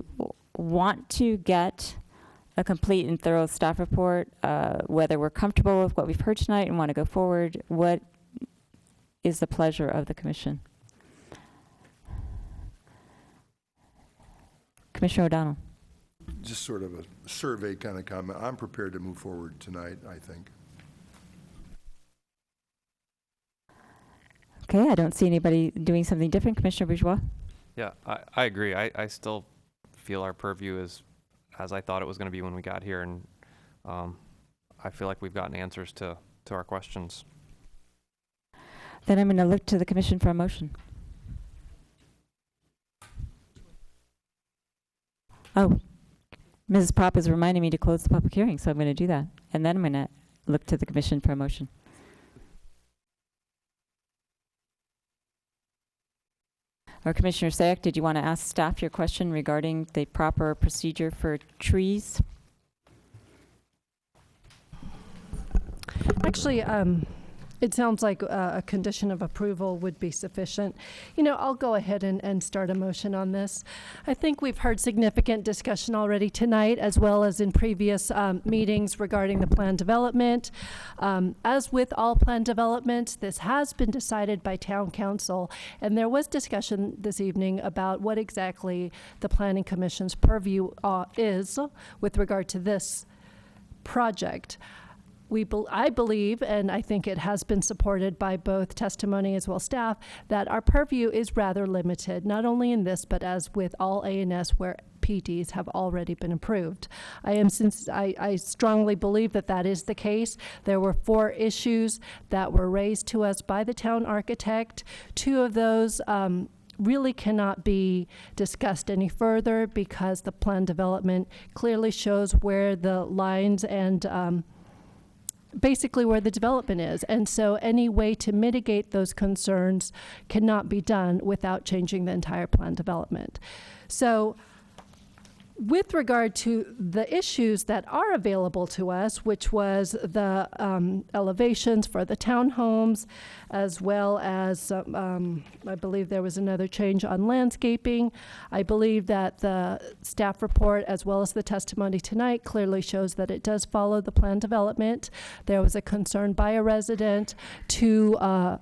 want to get a complete and thorough staff report, whether we're comfortable with what we've heard tonight and want to go forward. What is the pleasure of the commission? Commissioner O'Donnell. Just sort of a survey kind of comment. I'm prepared to move forward tonight, I think. Okay, I don't see anybody doing something different. Commissioner Bourgeois? Yeah, I agree. I still feel our purview is as I thought it was going to be when we got here, and I feel like we've gotten answers to our questions. Then I'm going to look to the commission for a motion. Oh, Mrs. Pop is reminding me to close the public hearing, so I'm going to do that. And then I'm going to look to the commission for a motion. Or Commissioner Sayak, did you want to ask staff your question regarding the proper procedure for trees? Actually, it sounds like a condition of approval would be sufficient. You know, I'll go ahead and start a motion on this. I think we've heard significant discussion already tonight, as well as in previous meetings regarding the plan development. As with all plan development, this has been decided by town council, and there was discussion this evening about what exactly the Planning Commission's purview is with regard to this project. I believe, and I think it has been supported by both testimony as well as staff, that our purview is rather limited, not only in this, but as with all A&S where PDs have already been approved. I strongly believe that that is the case. There were 4 issues that were raised to us by the town architect. 2 of those really cannot be discussed any further because the plan development clearly shows where the lines and basically where the development is. And so any way to mitigate those concerns cannot be done without changing the entire plan development. So with regard to the issues that are available to us, which was the elevations for the townhomes, as well as I believe there was another change on landscaping. I believe that the staff report, as well as the testimony tonight, clearly shows that it does follow the plan development. There was a concern by a resident to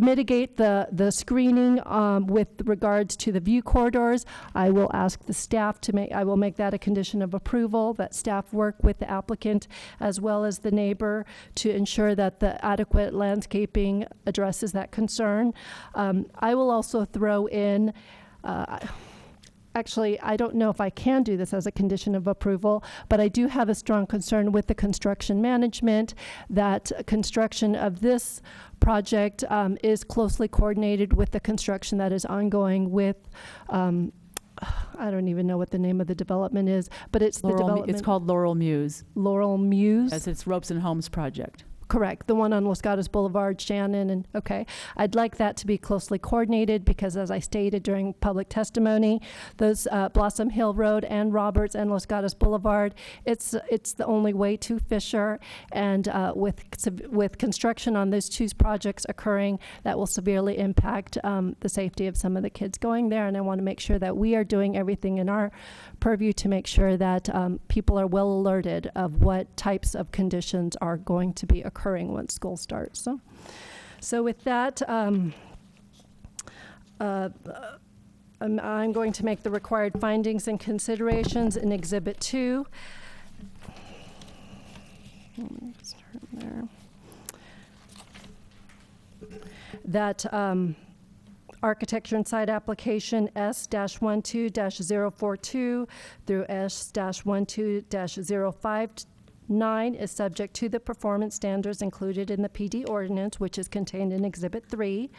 mitigate the screening with regards to the view corridors. I will ask the staff I will make that a condition of approval, that staff work with the applicant as well as the neighbor to ensure that the adequate landscaping addresses that concern. I will also throw in actually, I don't know if I can do this as a condition of approval, but I do have a strong concern with the construction management, that construction of this project is closely coordinated with the construction that is ongoing with, I don't even know what the name of the development is, but it's the development. It's called Laurel Muse. Laurel Muse? Yes, it's Ropes and Homes project. Correct, the one on Los Gatos Boulevard, Shannon, and okay. I'd like that to be closely coordinated because, as I stated during public testimony, those Blossom Hill Road and Roberts and Los Gatos Boulevard, it's the only way to Fisher, and with construction on those 2 projects occurring, that will severely impact the safety of some of the kids going there, and I want to make sure that we are doing everything in our purview to make sure that people are well alerted of what types of conditions are going to be occurring occurring once school starts. So with that, I'm going to make the required findings and considerations in Exhibit 2. Let me start there. That architecture and site application S-12-042 through S-12-059 is subject to the performance standards included in the PD ordinance, which is contained in Exhibit 3,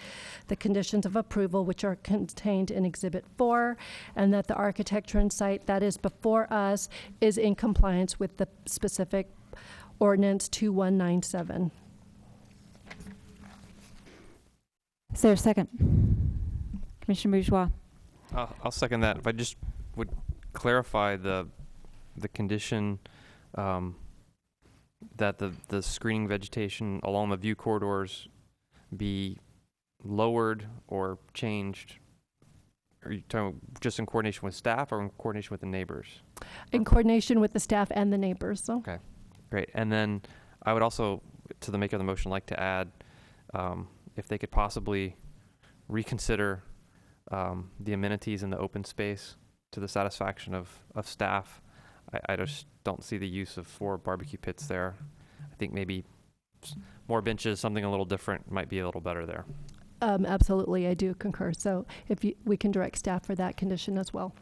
the conditions of approval, which are contained in Exhibit 4, and that the architecture and site that is before us is in compliance with the specific ordinance 2197. Is there a second? Commissioner Bourgeois. I'll second that. If I just would clarify the condition that the screening vegetation along the view corridors be lowered or changed. Are you talking just in coordination with staff or in coordination with the neighbors? In coordination with the staff and the neighbors. So. Okay, great. And then I would also, to the maker of the motion, like to add, if they could possibly reconsider the amenities in the open space to the satisfaction of staff. I just don't see the use of 4 barbecue pits there. I think maybe more benches, something a little different might be a little better there. Absolutely, I do concur. So if we can direct staff for that condition as well.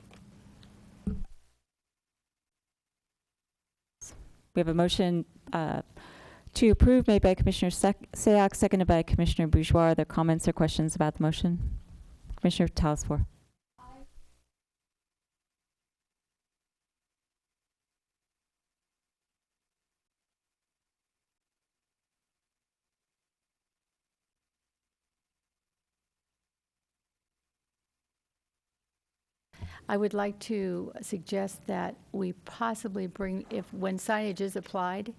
We have a motion to approve made by Commissioner Sayak, seconded by Commissioner Bourgeois. Are there comments or questions about the motion? Commissioner Telesfor. I would like to suggest that we possibly bring, when signage is applied,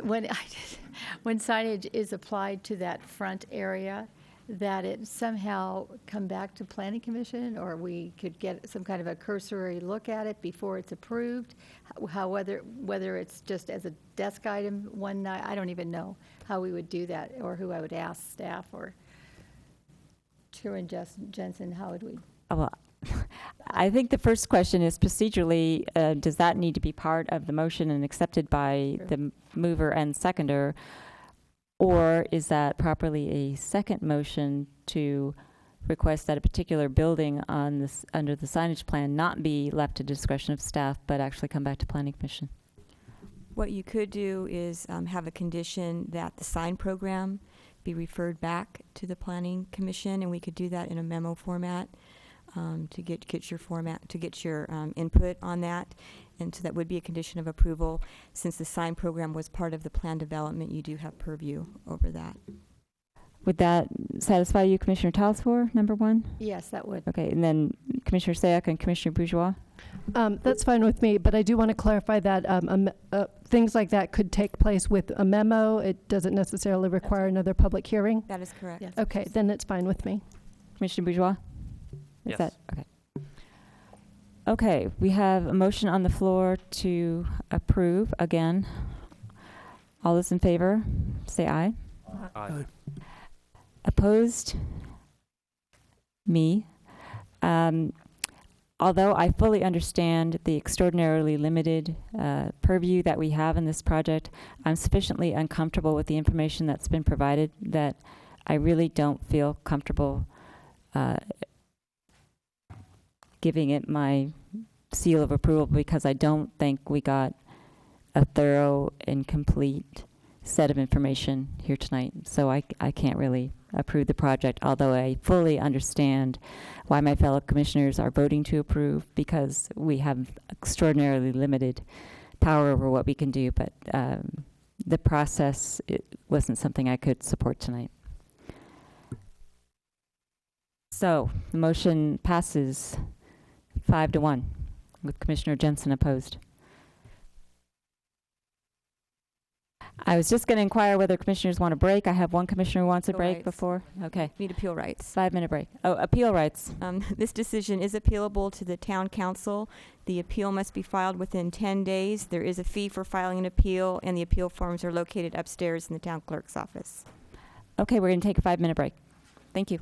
when signage is applied to that front area, that it somehow come back to Planning Commission, or we could get some kind of a cursory look at it before it's approved. Whether it's just as a desk item one night, I don't even know how we would do that, or who I would ask, staff or Chairman Jensen, how would we? Well, I think the first question is procedurally, does that need to be part of the motion and accepted by the mover and seconder? Or is that properly a second motion to request that a particular building on this, under the signage plan, not be left to discretion of staff, but actually come back to Planning Commission? What you could do is have a condition that the sign program be referred back to the Planning Commission, and we could do that in a memo format to get your input on that. And so that would be a condition of approval. Since the sign program was part of the plan development, you do have purview over that. Would that satisfy you, Commissioner Telesfor, number 1? Yes, that would. Okay, and then Commissioner Sayak and Commissioner Bourgeois? That's fine with me, but I do want to clarify that things like that could take place with a memo. It doesn't necessarily require another public hearing? That is correct. Yes. Okay, then it's fine with me. Commissioner Bourgeois? Yes. Okay. Okay, we have a motion on the floor to approve. Again, all those in favor, say aye. Aye. Opposed? Me. Although I fully understand the extraordinarily limited purview that we have in this project, I'm sufficiently uncomfortable with the information that's been provided that I really don't feel comfortable giving it my seal of approval, because I don't think we got a thorough and complete set of information here tonight. So I can't really approve the project, although I fully understand why my fellow commissioners are voting to approve, because we have extraordinarily limited power over what we can do. But the process, it wasn't something I could support tonight. So the motion passes 5-1 with Commissioner Jensen opposed. I was just going to inquire whether commissioners want a break. I have one commissioner who wants a Appeal break rights. before. Okay. Need appeal rights. 5-minute break. Oh, appeal rights. This decision is appealable to the town council. The appeal must be filed within 10 days. There is a fee for filing an appeal, and the appeal forms are located upstairs in the town clerk's office. Okay, we're going to take a 5-minute break. Thank you.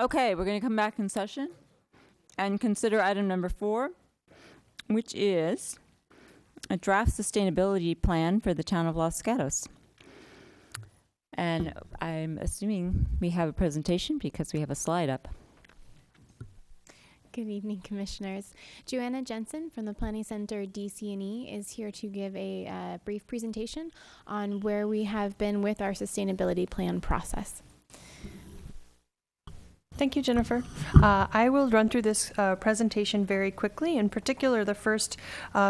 Okay, we're going to come back in session and consider item number 4, which is a draft sustainability plan for the town of Los Gatos. And I'm assuming we have a presentation because we have a slide up. Good evening, Commissioners. Joanna Jensen from the Planning Center DC&E is here to give a brief presentation on where we have been with our sustainability plan process. Thank you, Jennifer. I will run through this presentation very quickly. In particular, the first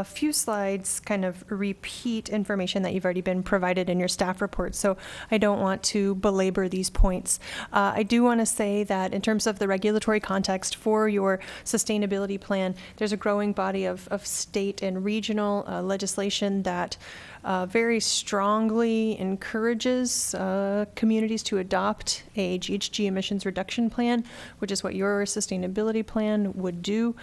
few slides kind of repeat information that you've already been provided in your staff report, so I don't want to belabor these points. I do want to say that in terms of the regulatory context for your sustainability plan, there's a growing body of state and regional legislation that very strongly encourages communities to adopt a GHG emissions reduction plan, which is what your sustainability plan would do,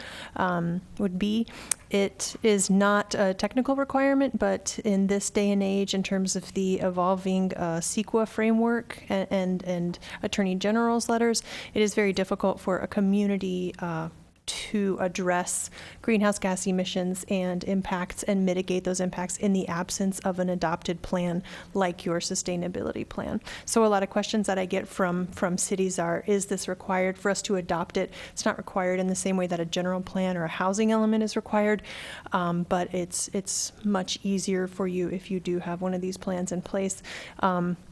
would be. It is not a technical requirement, but in this day and age, in terms of the evolving CEQA framework and Attorney General's letters, it is very difficult for a community to address greenhouse gas emissions and impacts and mitigate those impacts in the absence of an adopted plan like your sustainability plan. So a lot of questions that I get from cities are, is this required for us to adopt it? It's not required in the same way that a general plan or a housing element is required, but it's much easier for you if you do have one of these plans in place.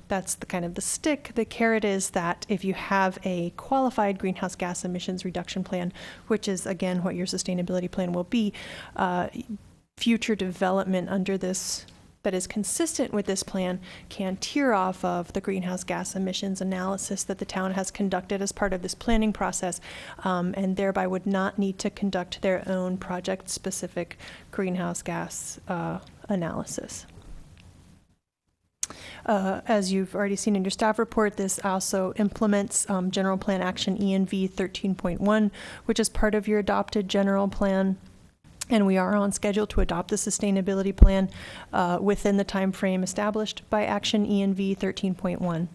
That's the kind of the stick. The carrot is that if you have a qualified greenhouse gas emissions reduction plan, which is again what your sustainability plan will be, future development under this that is consistent with this plan can tier off of the greenhouse gas emissions analysis that the town has conducted as part of this planning process, and thereby would not need to conduct their own project-specific greenhouse gas analysis. As you've already seen in your staff report, this also implements General Plan Action ENV 13.1, which is part of your adopted general plan. And we are on schedule to adopt the sustainability plan within the time frame established by Action ENV 13.1.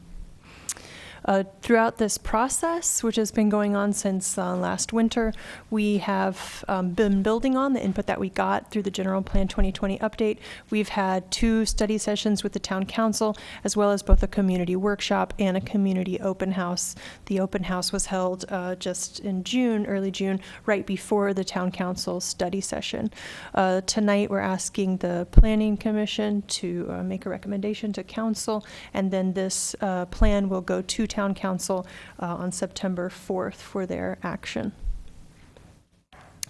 Throughout this process, which has been going on since last winter, we have been building on the input that we got through the General Plan 2020 update. We've had 2 study sessions with the Town Council, as well as both a community workshop and a community open house. The open house was held just in June, early June, right before the Town Council study session. Tonight, we're asking the Planning Commission to make a recommendation to Council, and then this plan will go to Town Council on September 4th for their action.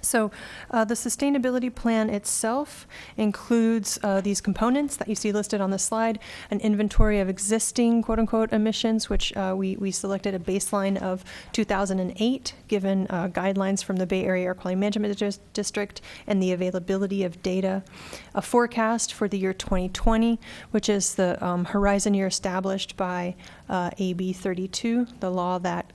So the sustainability plan itself includes these components that you see listed on the slide: an inventory of existing quote-unquote emissions, which we selected a baseline of 2008, given guidelines from the Bay Area Air Quality Management District and the availability of data; a forecast for the year 2020, which is the horizon year established by AB 32, the law that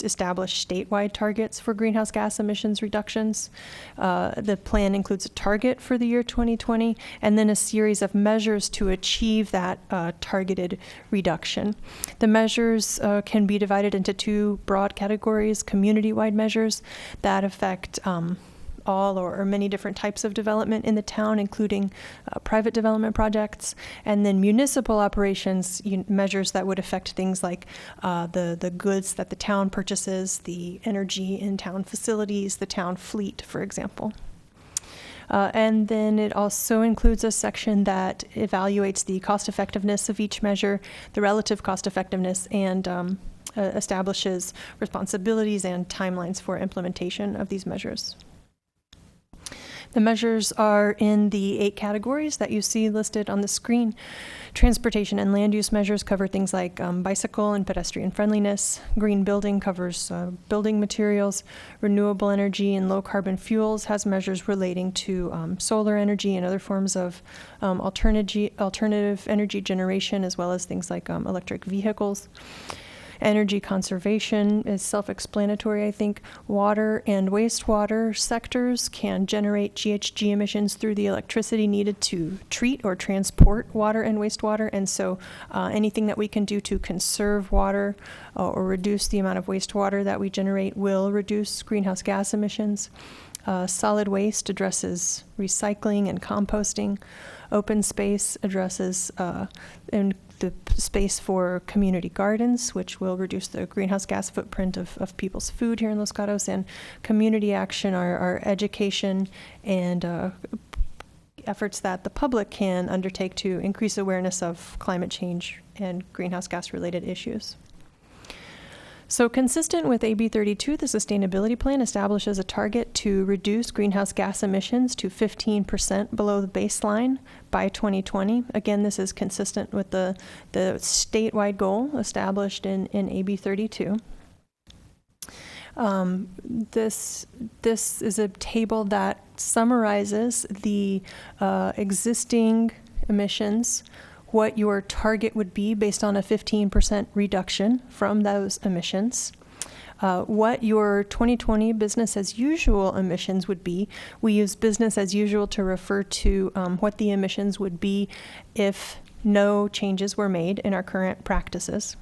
establish statewide targets for greenhouse gas emissions reductions. The plan includes a target for the year 2020 and then a series of measures to achieve that targeted reduction. The measures can be divided into 2 broad categories: community-wide measures that affect all or many different types of development in the town, including private development projects, and then municipal operations measures that would affect things like the goods that the town purchases, the energy in town facilities, the town fleet, for example. And then it also includes a section that evaluates the cost effectiveness of each measure, the relative cost effectiveness, and establishes responsibilities and timelines for implementation of these measures. The measures are in the 8 categories that you see listed on the screen. Transportation and land use measures cover things like bicycle and pedestrian friendliness. Green building covers building materials. Renewable energy and low carbon fuels has measures relating to solar energy and other forms of alternative energy generation, as well as things like electric vehicles. Energy conservation is self-explanatory, I think. Water and wastewater sectors can generate GHG emissions through the electricity needed to treat or transport water and wastewater, and so anything that we can do to conserve water or reduce the amount of wastewater that we generate will reduce greenhouse gas emissions. Solid waste addresses recycling and composting. Open space addresses the space for community gardens, which will reduce the greenhouse gas footprint of people's food here in Los Gatos. And community action are education and efforts that the public can undertake to increase awareness of climate change and greenhouse gas related issues. So consistent with AB 32, the sustainability plan establishes a target to reduce greenhouse gas emissions to 15% below the baseline by 2020. Again, this is consistent with the statewide goal established in AB 32. This is a table that summarizes the existing emissions, what your target would be based on a 15% reduction from those emissions, what your 2020 business as usual emissions would be. We use business as usual to refer to what the emissions would be if no changes were made in our current practices.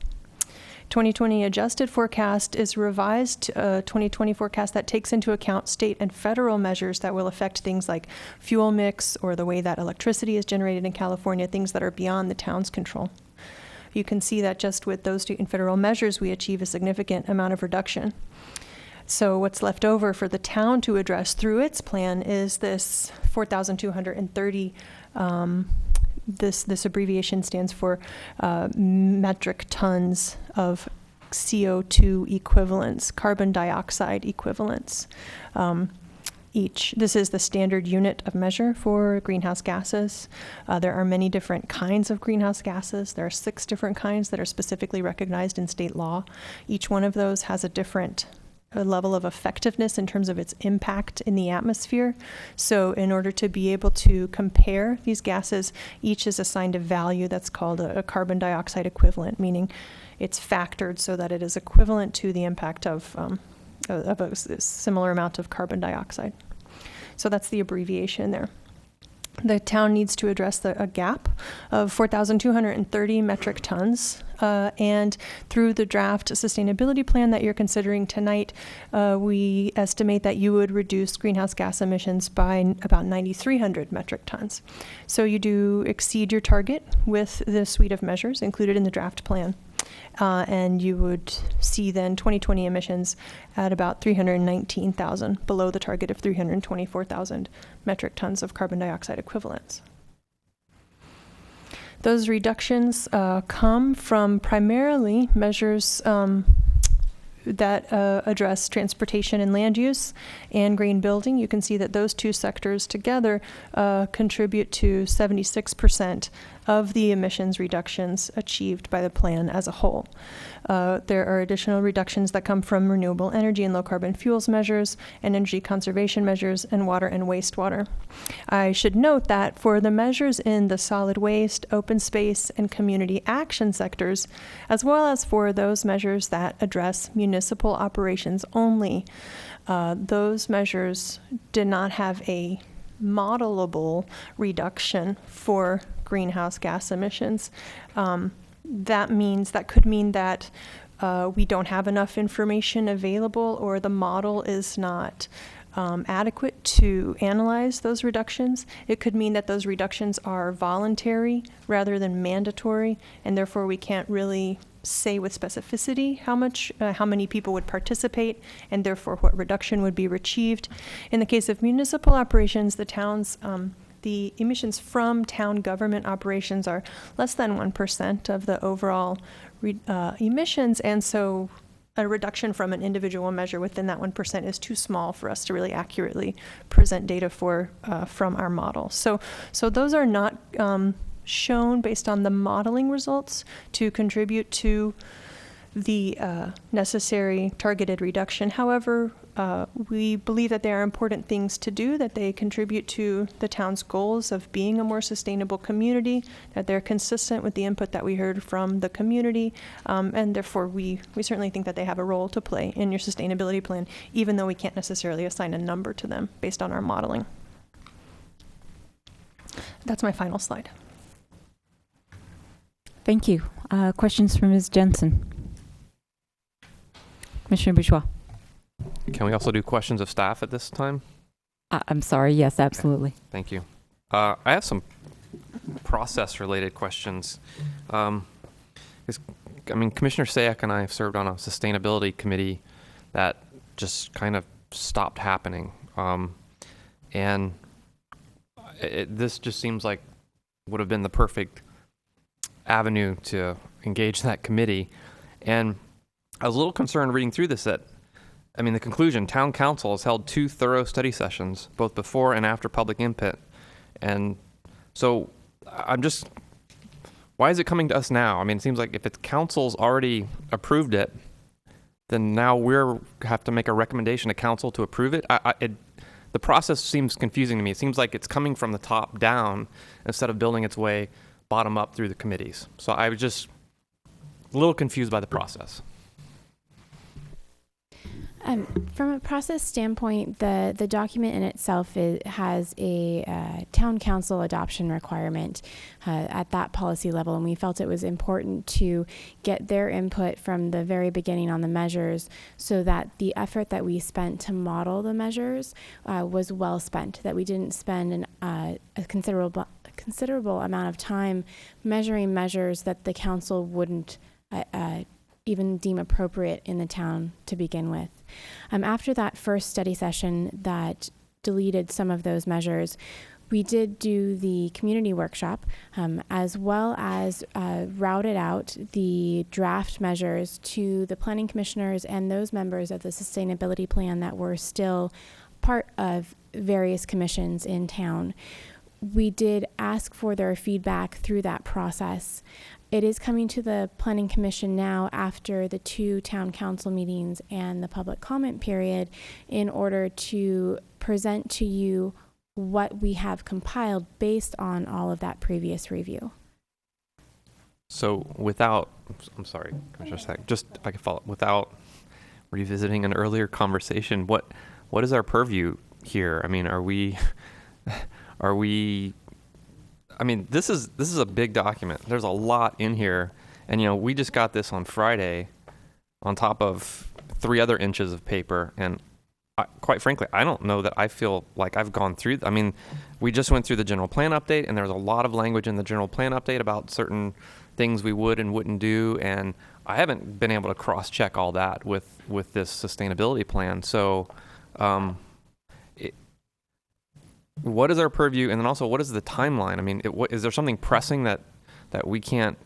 2020 adjusted forecast is revised 2020 forecast that takes into account state and federal measures that will affect things like fuel mix or the way that electricity is generated in California, things that are beyond the town's control. You can see that just with those state and federal measures, we achieve a significant amount of reduction. So what's left over for the town to address through its plan is this 4,230 This abbreviation stands for metric tons of CO2 equivalents, carbon dioxide equivalents. each. This is the standard unit of measure for greenhouse gases. There are many different kinds of greenhouse gases. There are 6 different kinds that are specifically recognized in state law. Each one of those has a different level of effectiveness in terms of its impact in the atmosphere. So in order to be able to compare these gases, each is assigned a value that's called a carbon dioxide equivalent, meaning it's factored so that it is equivalent to the impact of a similar amount of carbon dioxide. So that's the abbreviation there. The town needs to address a gap of 4,230 metric tons. And through the draft sustainability plan that you're considering tonight, we estimate that you would reduce greenhouse gas emissions by about 9,300 metric tons. So you do exceed your target with the suite of measures included in the draft plan. And you would see then 2020 emissions at about 319,000, below the target of 324,000 metric tons of carbon dioxide equivalents. Those reductions come from primarily measures that address transportation and land use and green building. You can see that those 2 sectors together contribute to 76% of the emissions reductions achieved by the plan as a whole. There are additional reductions that come from renewable energy and low carbon fuels measures and energy conservation measures and water and wastewater. I should note that for the measures in the solid waste, open space, and community action sectors, as well as for those measures that address municipal operations only, those measures did not have a modelable reduction for greenhouse gas emissions. That could mean that we don't have enough information available, or the model is not adequate to analyze those reductions. It could mean that those reductions are voluntary rather than mandatory, and therefore we can't really say with specificity how many people would participate, and therefore what reduction would be achieved. In the case of municipal operations, the emissions from town government operations are less than 1% of the overall emissions, and so a reduction from an individual measure within that 1% is too small for us to really accurately present data for from our model. So those are not shown based on the modeling results to contribute to the necessary targeted reduction. However, we believe that they are important things to do, that they contribute to the town's goals of being a more sustainable community, that they're consistent with the input that we heard from the community, and therefore we certainly think that they have a role to play in your sustainability plan, even though we can't necessarily assign a number to them based on our modeling. That's my final slide. Thank you. Questions from Ms. Jensen? Commissioner Bourgeois. Can we also do questions of staff at this time? I'm sorry. Yes, absolutely. Okay. Thank you. I have some process-related questions. Commissioner Sayak and I have served on a sustainability committee that just kind of stopped happening. And this just seems like would have been the perfect avenue to engage that committee. And I was a little concerned reading through this the conclusion, town council has held 2 thorough study sessions, both before and after public input. And so why is it coming to us now? It seems like if it's council's already approved it, then now we have to make a recommendation to council to approve it. The process seems confusing to me. It seems like it's coming from the top down instead of building its way bottom up through the committees. So I was just a little confused by the process. From a process standpoint, the document in itself has a town council adoption requirement at that policy level, and we felt it was important to get their input from the very beginning on the measures so that the effort that we spent to model the measures was well spent, that we didn't spend a considerable amount of time measuring measures that the council wouldn't even deem appropriate in the town to begin with. After that first study session that deleted some of those measures, we did do the community workshop, as well as routed out the draft measures to the planning commissioners and those members of the sustainability plan that were still part of various commissions in town. We did ask for their feedback through that process. It is coming to the Planning Commission now after the 2 town council meetings and the public comment period in order to present to you what we have compiled based on all of that previous review. So without, I'm sorry, Commissioner Sack, just if I could follow up, without revisiting an earlier conversation, what is our purview here? I mean, I mean, this is a big document. There's a lot in here. And, you know, we just got this on Friday on top of 3 other inches of paper. And quite frankly, I don't know that I feel like I've gone through. I mean, we just went through the general plan update, and there's a lot of language in the general plan update about certain things we would and wouldn't do. And I haven't been able to cross-check all that with this sustainability plan. So what is our purview? And then also, what is the timeline? I mean, is there something pressing that we can't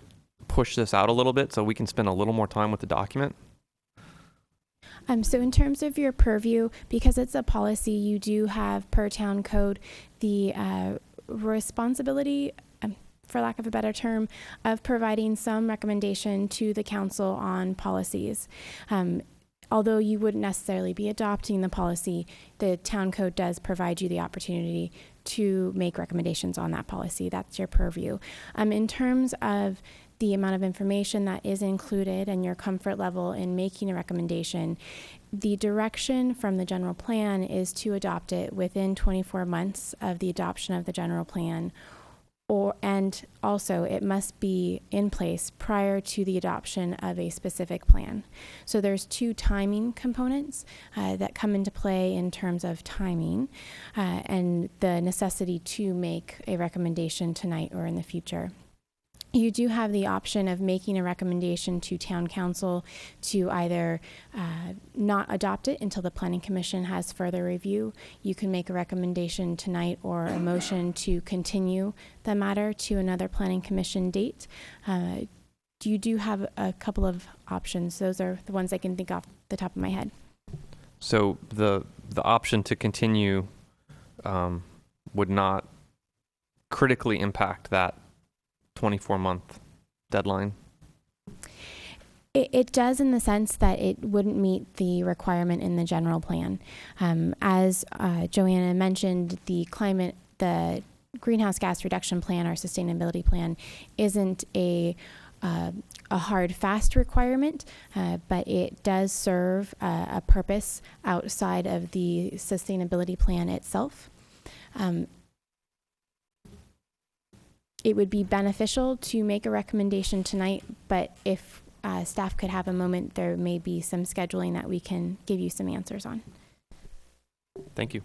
push this out a little bit so we can spend a little more time with the document? So in terms of your purview, because it's a policy, you do have per town code the responsibility, for lack of a better term, of providing some recommendation to the council on policies. Although you wouldn't necessarily be adopting the policy, the town code does provide you the opportunity to make recommendations on that policy. That's your purview. In terms of the amount of information that is included and your comfort level in making a recommendation, the direction from the general plan is to adopt it within 24 months of the adoption of the general plan, and also it must be in place prior to the adoption of a specific plan. So there's 2 timing components that come into play in terms of timing and the necessity to make a recommendation tonight or in the future. You do have the option of making a recommendation to town council to either not adopt it until the Planning Commission has further review. You can make a recommendation tonight or a motion to continue the matter to another Planning Commission date. You do have a couple of options. Those are the ones I can think off the top of my head. So the option to continue would not critically impact that 24-month deadline? It does in the sense that it wouldn't meet the requirement in the general plan. As Joanna mentioned, the greenhouse gas reduction plan, our sustainability plan, isn't a hard, fast requirement, but it does serve a purpose outside of the sustainability plan itself. It would be beneficial to make a recommendation tonight, but if staff could have a moment, there may be some scheduling that we can give you some answers on. Thank you.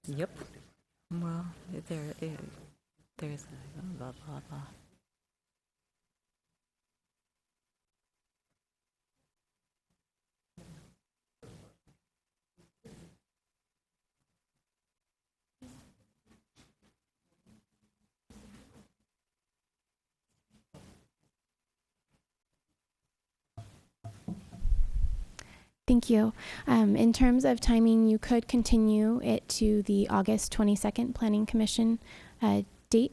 Yep. Well, there's blah, blah, blah. Thank you. In terms of timing, you could continue it to the August 22nd Planning Commission date,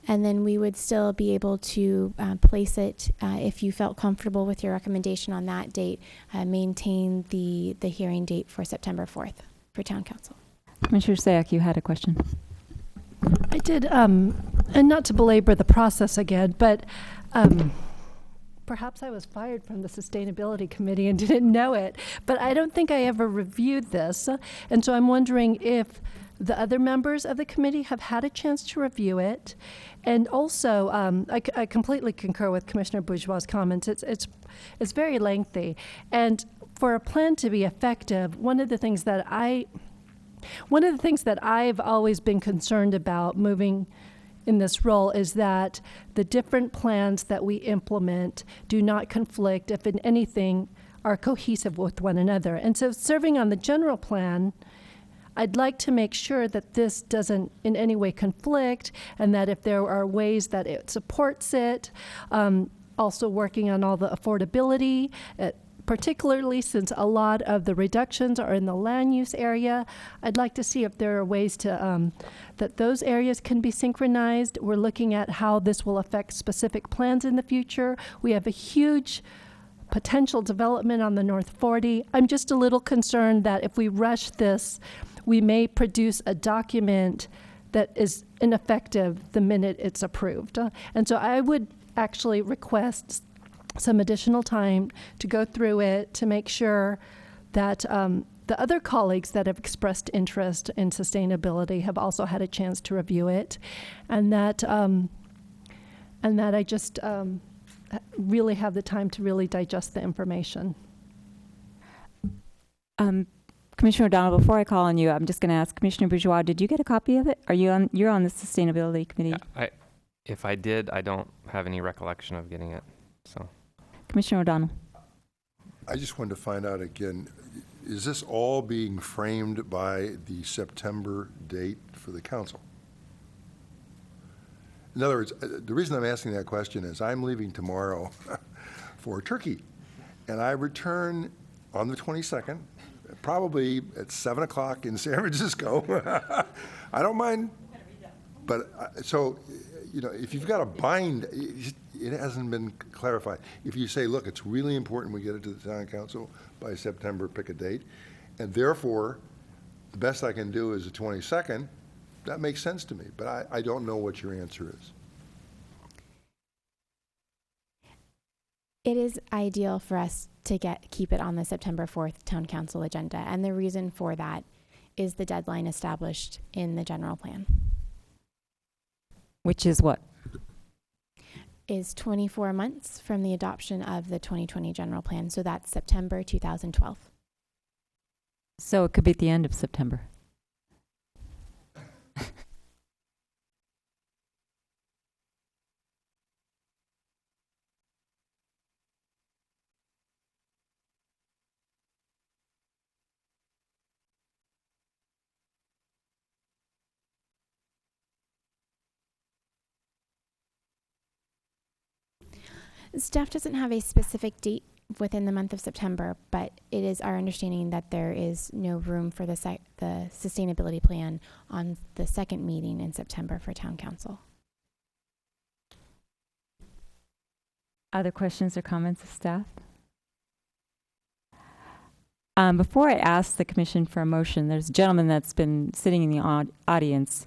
and then we would still be able to place it, if you felt comfortable with your recommendation on that date, maintain the hearing date for September 4th for Town Council. Commissioner Sayak, you had a question. I did, and not to belabor the process again, but perhaps I was fired from the Sustainability Committee and didn't know it, but I don't think I ever reviewed this. And so I'm wondering if the other members of the committee have had a chance to review it. And also, I completely concur with Commissioner Bourgeois' comments. It's very lengthy. And for a plan to be effective, one of the things that I've always been concerned about moving in this role is that the different plans that we implement do not conflict, if in anything, are cohesive with one another. And so serving on the general plan, I'd like to make sure that this doesn't in any way conflict, and that if there are ways that it supports it, also working on all the affordability, particularly since a lot of the reductions are in the land use area. I'd like to see if there are ways to that those areas can be synchronized. We're looking at how this will affect specific plans in the future. We have a huge potential development on the North 40. I'm just a little concerned that if we rush this, we may produce a document that is ineffective the minute it's approved. And so I would actually request some additional time to go through it to make sure that the other colleagues that have expressed interest in sustainability have also had a chance to review it, and that I just really have the time to really digest the information. Commissioner O'Donnell, before I call on you, I'm just going to ask Commissioner Bourgeois, did you get a copy of it? You're on the Sustainability Committee? Yeah, if I did, I don't have any recollection of getting it. So, Commissioner O'Donnell. I just wanted to find out again, is this all being framed by the September date for the council? In other words, the reason I'm asking that question is I'm leaving tomorrow for Turkey, and I return on the 22nd, probably at 7 o'clock in San Francisco. I don't mind, but so, you know, if you've got a bind, it hasn't been clarified. If you say, look, it's really important we get it to the town council by September, pick a date, and therefore, the best I can do is the 22nd, that makes sense to me, but I don't know what your answer is. It is ideal for us to keep it on the September 4th town council agenda, and the reason for that is the deadline established in the general plan. Which is what? Is 24 months from the adoption of the 2020 general plan, so that's September 2012. So it could be at the end of September. Staff doesn't have a specific date within the month of September, but it is our understanding that there is no room for the sustainability plan on the second meeting in September for town council. Other questions or comments of staff? Before I ask the commission for a motion, there's a gentleman that's been sitting in the audience,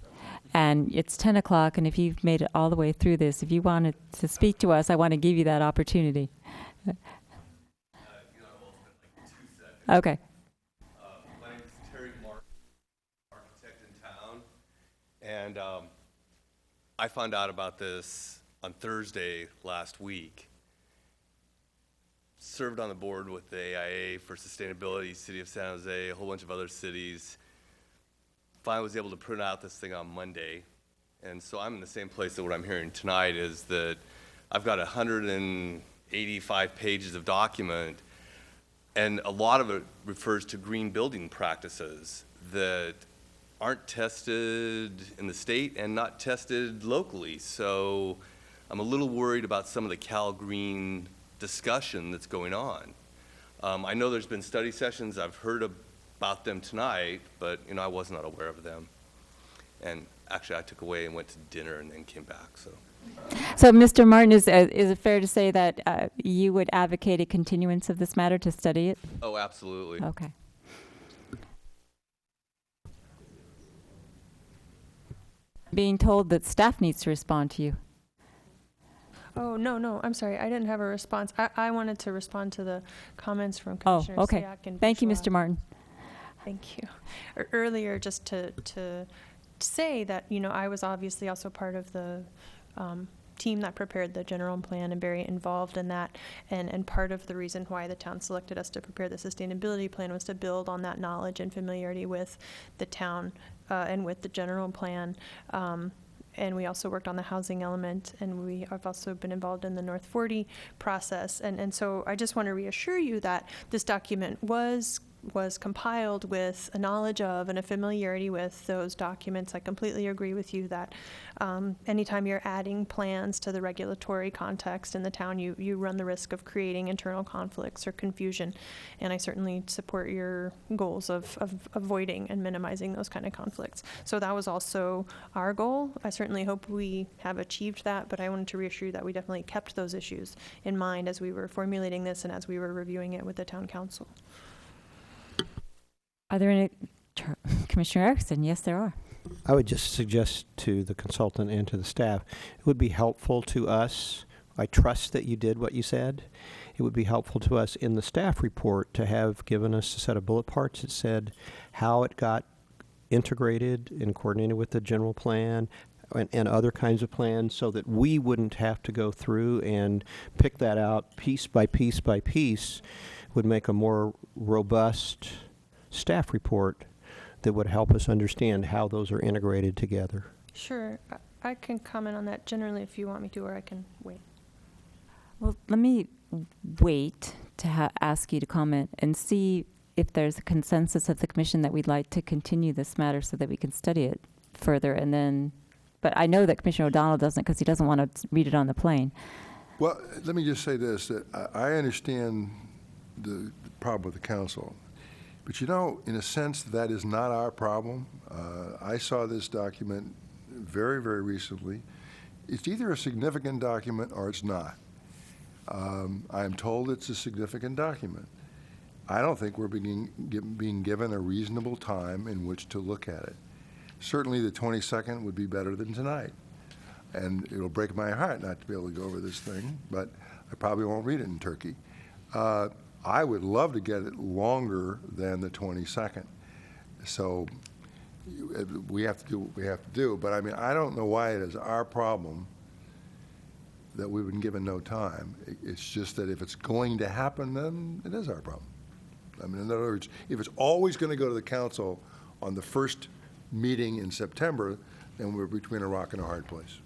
and it's 10 o'clock, and if you've made it all the way through this, if you wanted to speak to us, I want to give you that opportunity. Okay. My name is Terry Mark, architect in town, and I found out about this on Thursday last week. Served on the board with the AIA for Sustainability, City of San Jose, a whole bunch of other cities. Finally was able to print out this thing on Monday, and so I'm in the same place that what I'm hearing tonight is that I've got 185 pages of document, and a lot of it refers to green building practices that aren't tested in the state and not tested locally. So I'm a little worried about some of the Cal Green discussion that's going on. I know there's been study sessions, I've heard about them tonight, but I was not aware of them. And actually I took away and went to dinner and then came back, so. So Mr. Martin, is it fair to say that you would advocate a continuance of this matter to study it? Oh, absolutely. Okay. Being told that staff needs to respond to you. Oh, no, I'm sorry. I didn't have a response. I wanted to respond to the comments from Oh, Commissioner okay. Sayak and Thank you, Bourgeois. Mr. Martin. Thank you. Earlier, just to say that, I was obviously also part of the team that prepared the general plan and very involved in that. And part of the reason why the town selected us to prepare the sustainability plan was to build on that knowledge and familiarity with the town and with the general plan. And we also worked on the housing element, and we have also been involved in the North 40 process. And so I just want to reassure you that this document was compiled with a knowledge of and a familiarity with those documents. I completely agree with you that anytime you're adding plans to the regulatory context in the town, you run the risk of creating internal conflicts or confusion. And I certainly support your goals of avoiding and minimizing those kind of conflicts. So that was also our goal. I certainly hope we have achieved that, but I wanted to reassure you that we definitely kept those issues in mind as we were formulating this and as we were reviewing it with the town council. Are there any, Commissioner Erickson? Yes, there are. I would just suggest to the consultant and to the staff, it would be helpful to us. I trust that you did what you said. It would be helpful to us in the staff report to have given us a set of bullet parts that said how it got integrated and coordinated with the general plan and other kinds of plans, so that we wouldn't have to go through and pick that out piece by piece by piece. Would make a more robust staff report that would help us understand how those are integrated together. Sure. I can comment on that generally if you want me to, or I can wait. Well, let me wait to ask you to comment and see if there's a consensus of the commission that we'd like to continue this matter so that we can study it further. And then, but I know that Commissioner O'Donnell doesn't, because he doesn't want to read it on the plane. Well, let me just say this, that I understand the problem with the council. But in a sense, that is not our problem. I saw this document very, very recently. It's either a significant document or it's not. I am told it's a significant document. I don't think we're being given a reasonable time in which to look at it. Certainly the 22nd would be better than tonight. And it'll break my heart not to be able to go over this thing, but I probably won't read it in Turkey. I would love to get it longer than the 22nd. So we have to do what we have to do. But I mean, I don't know why it is our problem that we've been given no time. It's just that if it's going to happen, then it is our problem. I mean, in other words, if it's always going to go to the council on the first meeting in September, then we're between a rock and a hard place.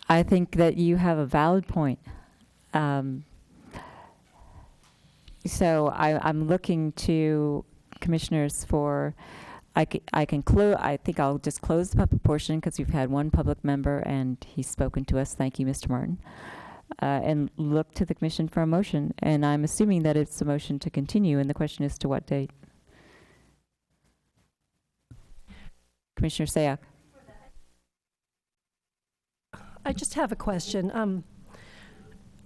I think that you have a valid point. So I'm looking to commissioners for, I think I'll just close the public portion because we've had one public member and he's spoken to us. Thank you, Mr. Martin. And look to the commission for a motion. And I'm assuming that it's a motion to continue, and the question is to what date? Commissioner Sayak. I just have a question.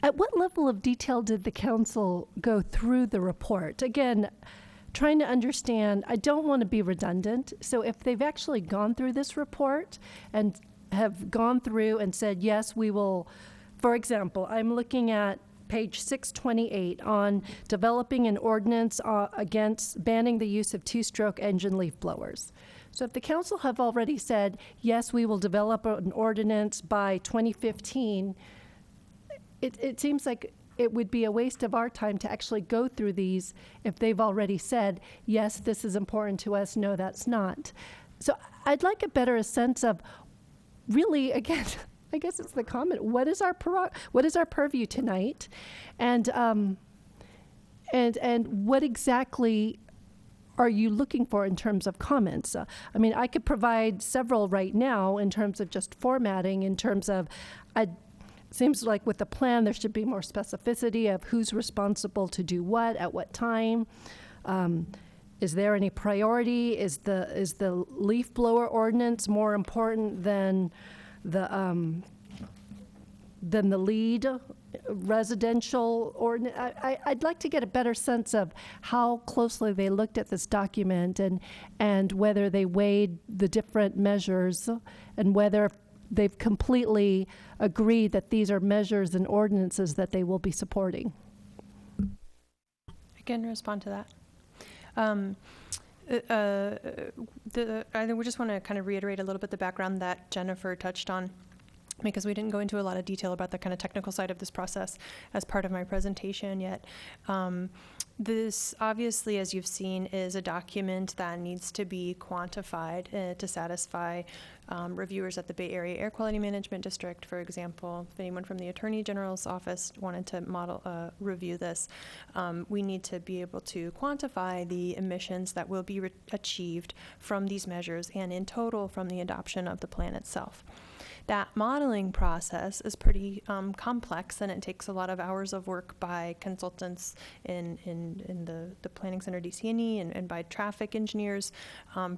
At what level of detail did the council go through the report? Again, trying to understand, I don't want to be redundant. So if they've actually gone through this report and have gone through and said, yes, we will, for example, I'm looking at page 628 on developing an ordinance against banning the use of two-stroke engine leaf blowers. So if the council have already said, yes, we will develop an ordinance by 2015, it seems like it would be a waste of our time to actually go through these if they've already said, yes, this is important to us, no, that's not. So I'd like a better sense of really, again, I guess it's the comment, what is our purview tonight? And what exactly are you looking for in terms of comments? I mean, I could provide several right now in terms of just formatting, in terms of, seems like with the plan, there should be more specificity of who's responsible to do what, at what time. Is there any priority? Is the leaf blower ordinance more important than the lead residential ordinance. I'd like to get a better sense of how closely they looked at this document and whether they weighed the different measures and whether they've completely agreed that these are measures and ordinances that they will be supporting. I can respond to that. I think we just want to kind of reiterate a little bit the background that Jennifer touched on, because we didn't go into a lot of detail about the kind of technical side of this process as part of my presentation yet. This obviously, as you've seen, is a document that needs to be quantified to satisfy reviewers at the Bay Area Air Quality Management District, for example. If anyone from the Attorney General's office wanted to review this, we need to be able to quantify the emissions that will be achieved from these measures and in total from the adoption of the plan itself. That modeling process is pretty complex, and it takes a lot of hours of work by consultants in the Planning Center DC&E and by traffic engineers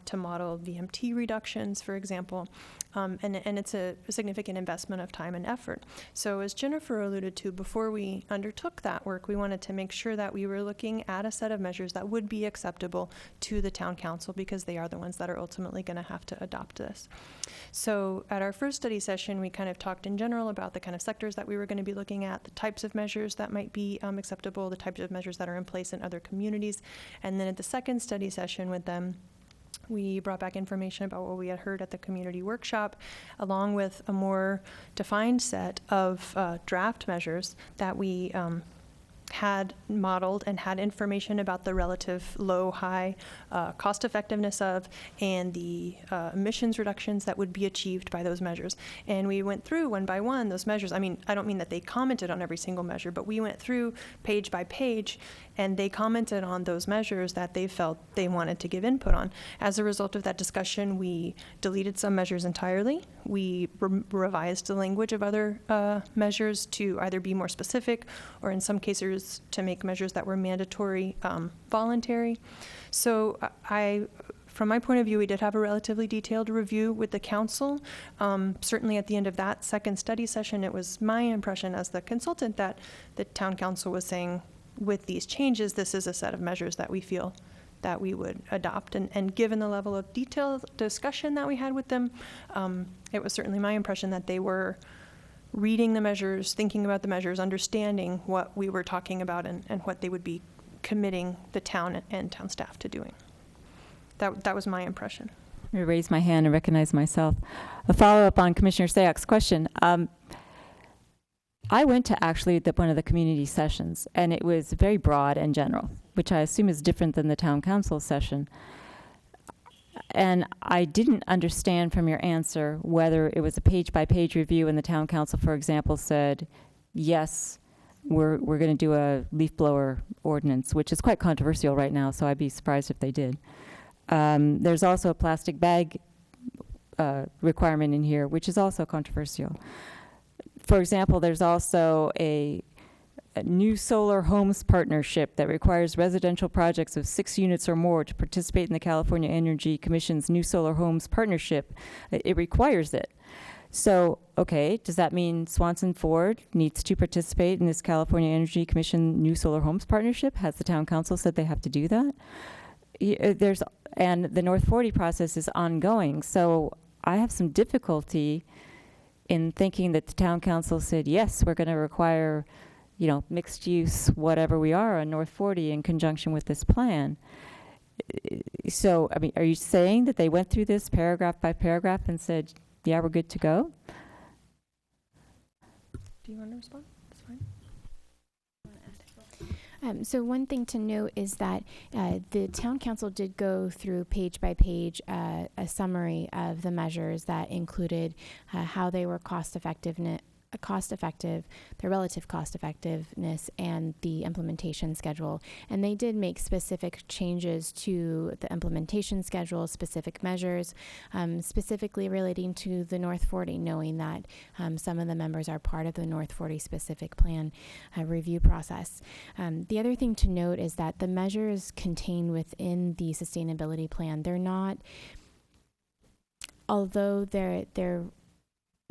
to model VMT reductions, for example. And it's a significant investment of time and effort. So as Jennifer alluded to, before we undertook that work, we wanted to make sure that we were looking at a set of measures that would be acceptable to the town council, because they are the ones that are ultimately going to have to adopt this. So at our first study session, we kind of talked in general about the kind of sectors that we were going to be looking at, the types of measures that might be acceptable, the types of measures that are in place in other communities. And then at the second study session with them, we brought back information about what we had heard at the community workshop, along with a more defined set of draft measures that we had modeled and had information about the relative low-high cost effectiveness of and the emissions reductions that would be achieved by those measures. And we went through one by one those measures. I mean, I don't mean that they commented on every single measure, but we went through page by page, and they commented on those measures that they felt they wanted to give input on. As a result of that discussion, we deleted some measures entirely. We revised the language of other measures to either be more specific or in some cases to make measures that were mandatory voluntary. So from my point of view, we did have a relatively detailed review with the council. Certainly at the end of that second study session, it was my impression as the consultant that the town council was saying, with these changes, this is a set of measures that we feel that we would adopt. And given the level of detailed discussion that we had with them, it was certainly my impression that they were reading the measures, thinking about the measures, understanding what we were talking about and what they would be committing the town and town staff to doing. That was my impression. Let me raise my hand and recognize myself. A follow-up on Commissioner Sayak's question. I went to actually one of the community sessions, and it was very broad and general, which I assume is different than the town council session. And I didn't understand from your answer whether it was a page-by-page review and the town council, for example, said, yes, we're going to do a leaf blower ordinance, which is quite controversial right now, so I'd be surprised if they did. There's also a plastic bag requirement in here, which is also controversial. For example, there's also a new solar homes partnership that requires residential projects of 6 units or more to participate in the California Energy Commission's new solar homes partnership. It requires it. So, okay, does that mean Swanson Ford needs to participate in this California Energy Commission new solar homes partnership? Has the town council said they have to do that? And the North 40 process is ongoing. So I have some difficulty in thinking that the town council said, yes, we're going to require, mixed use, whatever we are on North 40 in conjunction with this plan. So, I mean, are you saying that they went through this paragraph by paragraph and said, yeah, we're good to go? Do you want to respond? That's fine. So one thing to note is that the town council did go through page by page a summary of the measures that included how they were cost effective, their relative cost effectiveness, and the implementation schedule. And they did make specific changes to the implementation schedule, specific measures, specifically relating to the North 40, knowing that some of the members are part of the North 40 specific plan review process. The other thing to note is that the measures contained within the sustainability plan, they're not, although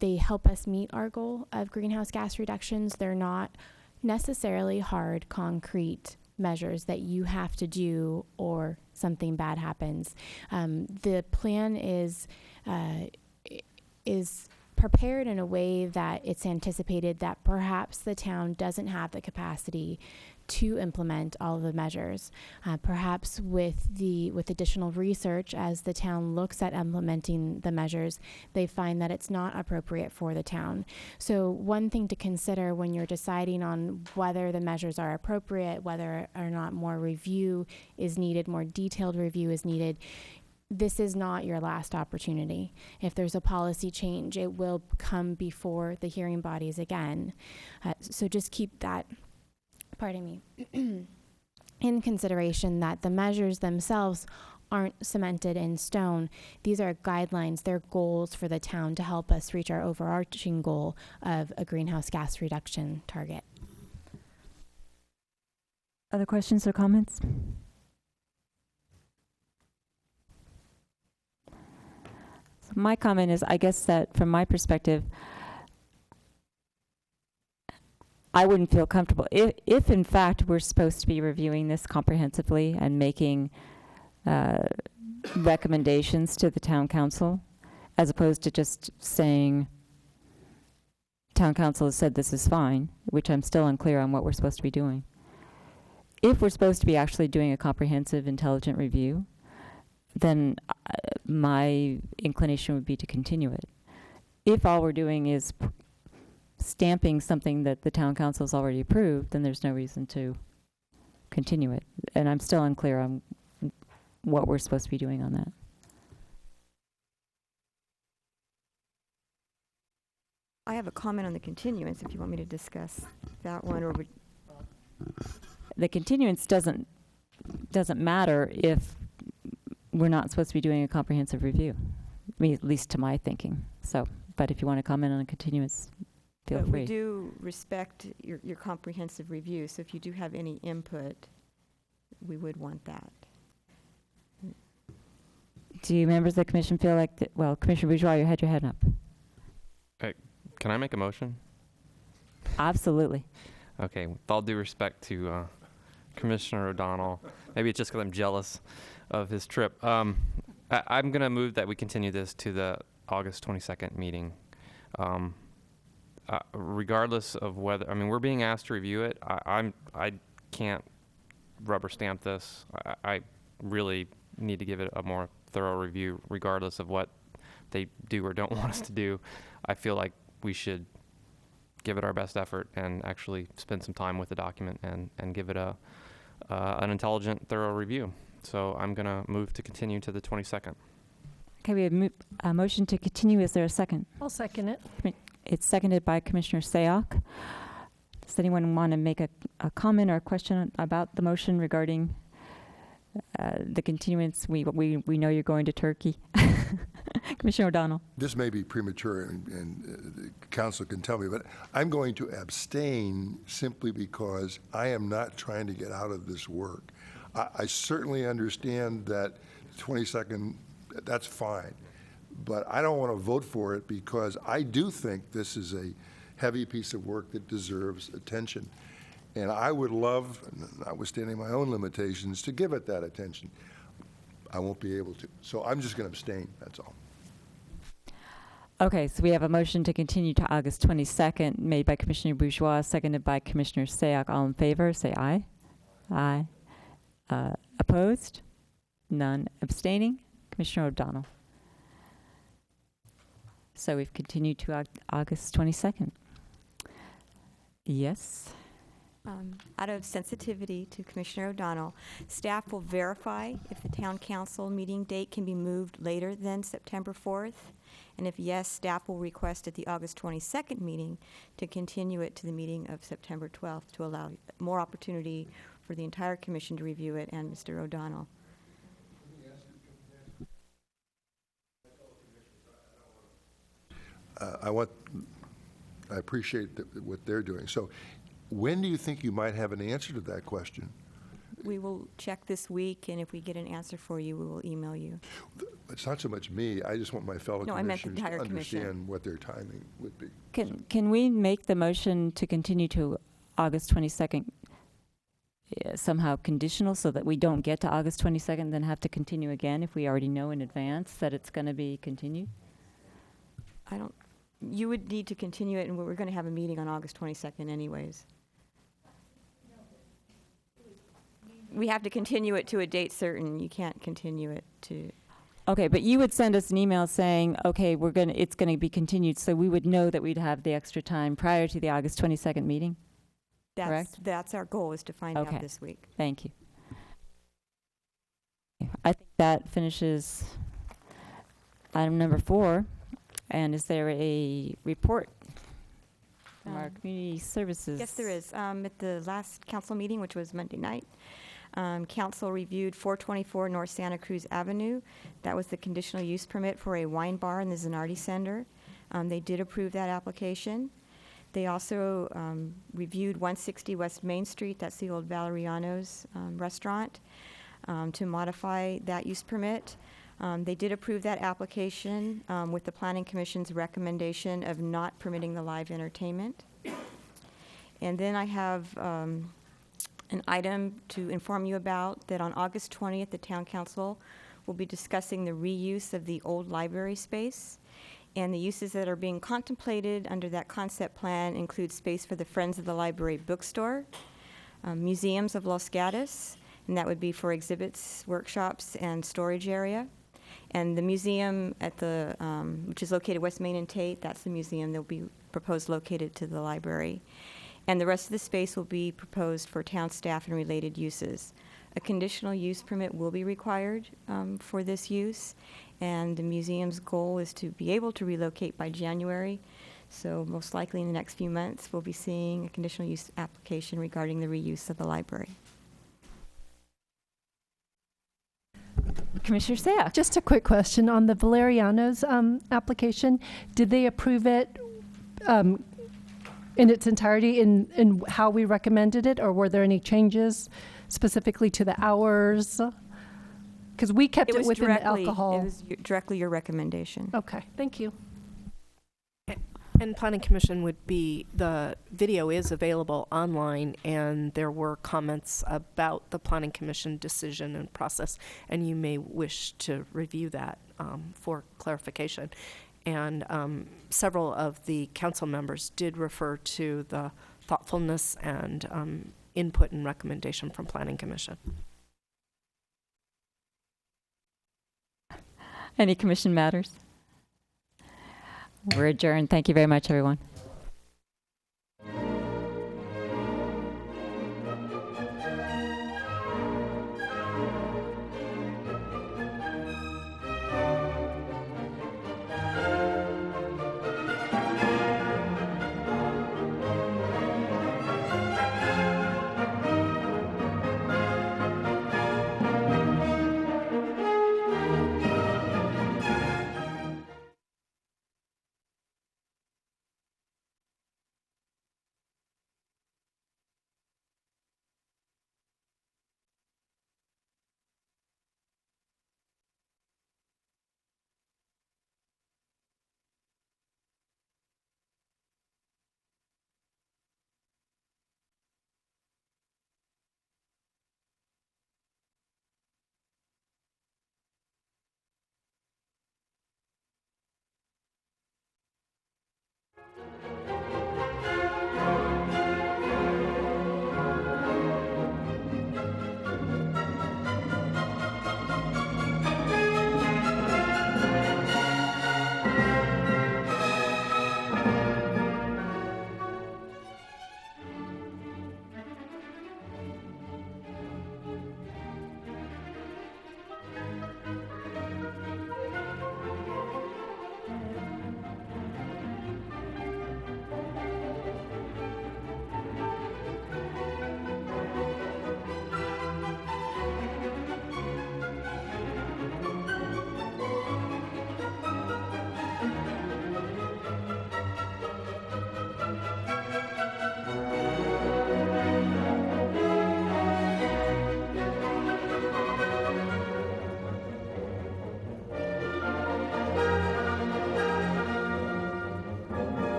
they help us meet our goal of greenhouse gas reductions. They're not necessarily hard, concrete measures that you have to do or something bad happens. The plan is prepared in a way that it's anticipated that perhaps the town doesn't have the capacity to implement all of the measures. Perhaps with additional research, as the town looks at implementing the measures, they find that it's not appropriate for the town. So one thing to consider when you're deciding on whether the measures are appropriate, whether or not more review is needed, more detailed review is needed, this is not your last opportunity. If there's a policy change, it will come before the hearing bodies again. So just keep that, pardon me, in consideration that the measures themselves aren't cemented in stone. These are guidelines, they're goals for the town to help us reach our overarching goal of a greenhouse gas reduction target. Other questions or comments? So my comment is, I guess that from my perspective, I wouldn't feel comfortable if in fact we're supposed to be reviewing this comprehensively and making recommendations to the town council, as opposed to just saying town council has said this is fine, which I'm still unclear on what we're supposed to be doing. If we're supposed to be actually doing a comprehensive, intelligent review, then my inclination would be to continue it. If all we're doing is stamping something that the town council has already approved, then there's no reason to continue it. And I'm still unclear on what we're supposed to be doing on that. I have a comment on the continuance if you want me to discuss that one, or would The continuance doesn't matter if we're not supposed to be doing a comprehensive review. I mean, at least to my thinking. So, but if you want to comment on a continuance, feel but free. we do respect your comprehensive review, so if you do have any input, we would want that. Do you members of the commission feel like, well, Commissioner Bourgeois, you had your hand up. Can I make a motion? Absolutely. Okay, with all due respect to Commissioner O'Donnell, maybe it's just because I'm jealous of his trip. I'm going to move that we continue this to the August 22nd meeting. Regardless of whether, I mean, we're being asked to review it. I can't rubber stamp this. I really need to give it a more thorough review, regardless of what they do or don't want us to do. I feel like we should give it our best effort and actually spend some time with the document and give it an intelligent, thorough review. So I'm going to move to continue to the 22nd. Okay, we have a motion to continue. Is there a second? I'll second it. It's seconded by Commissioner Sayoc. Does anyone want to make a comment or a question about the motion regarding the continuance? We know you're going to Turkey. Commissioner O'Donnell. This may be premature, and the council can tell me, but I'm going to abstain simply because I am not trying to get out of this work. I certainly understand that 22nd, that's fine, but I don't want to vote for it because I do think this is a heavy piece of work that deserves attention. And I would love, notwithstanding my own limitations, to give it that attention. I won't be able to. So I'm just going to abstain, that's all. Okay, so we have a motion to continue to August 22nd, made by Commissioner Bourgeois, seconded by Commissioner Sayoc. All in favor, say aye. Aye. Opposed? None. Abstaining? Commissioner O'Donnell. So we've continued to August 22nd. Yes? Out of sensitivity to Commissioner O'Donnell, staff will verify if the town council meeting date can be moved later than September 4th. And if yes, staff will request at the August 22nd meeting to continue it to the meeting of September 12th to allow more opportunity for the entire commission to review it and Mr. O'Donnell. I appreciate what they're doing. So when do you think you might have an answer to that question? We will check this week, and if we get an answer for you, we will email you. It's not so much me, I just want my fellow No, I meant the commissioners to entire commission. understand what their timing would be. Can we make the motion to continue to August 22nd somehow conditional so that we don't get to August 22nd, then have to continue again if we already know in advance that it's going to be continued? You would need to continue it, and we're going to have a meeting on August 22nd anyways. We have to continue it to a date certain. You can't continue it to... Okay, but you would send us an email saying, okay, it's going to be continued, so we would know that we'd have the extra time prior to the August 22nd meeting? Correct? That's our goal, is to find Okay. out this week. Thank you. I think that finishes item number 4. And is there a report from our community services? Yes, there is. At the last council meeting, which was Monday night, council reviewed 424 North Santa Cruz Avenue. That was the conditional use permit for a wine bar in the Zanardi Center. They did approve that application. They also reviewed 160 West Main Street, that's the old Valeriano's restaurant, to modify that use permit. They did approve that application with the Planning Commission's recommendation of not permitting the live entertainment. And then I have an item to inform you about that on August 20th, the Town Council will be discussing the reuse of the old library space. And the uses that are being contemplated under that concept plan include space for the Friends of the Library bookstore, museums of Los Gatos, and that would be for exhibits, workshops, and storage area. And the museum at the, which is located West Main and Tate, that's the museum that will be proposed located to the library. And the rest of the space will be proposed for town staff and related uses. A conditional use permit will be required for this use, and the museum's goal is to be able to relocate by January. So most likely in the next few months, we'll be seeing a conditional use application regarding the reuse of the library. Commissioner Sayak. Just a quick question on the Valeriano's application. Did they approve it in its entirety in how we recommended it, or were there any changes specifically to the hours? Because we kept it within the alcohol. It was directly your recommendation. Okay, thank you. And Planning Commission would be, the video is available online, and there were comments about the Planning Commission decision and process, and you may wish to review that for clarification. And several of the council members did refer to the thoughtfulness and input and recommendation from Planning Commission. Any commission matters? We're adjourned. Thank you very much, everyone.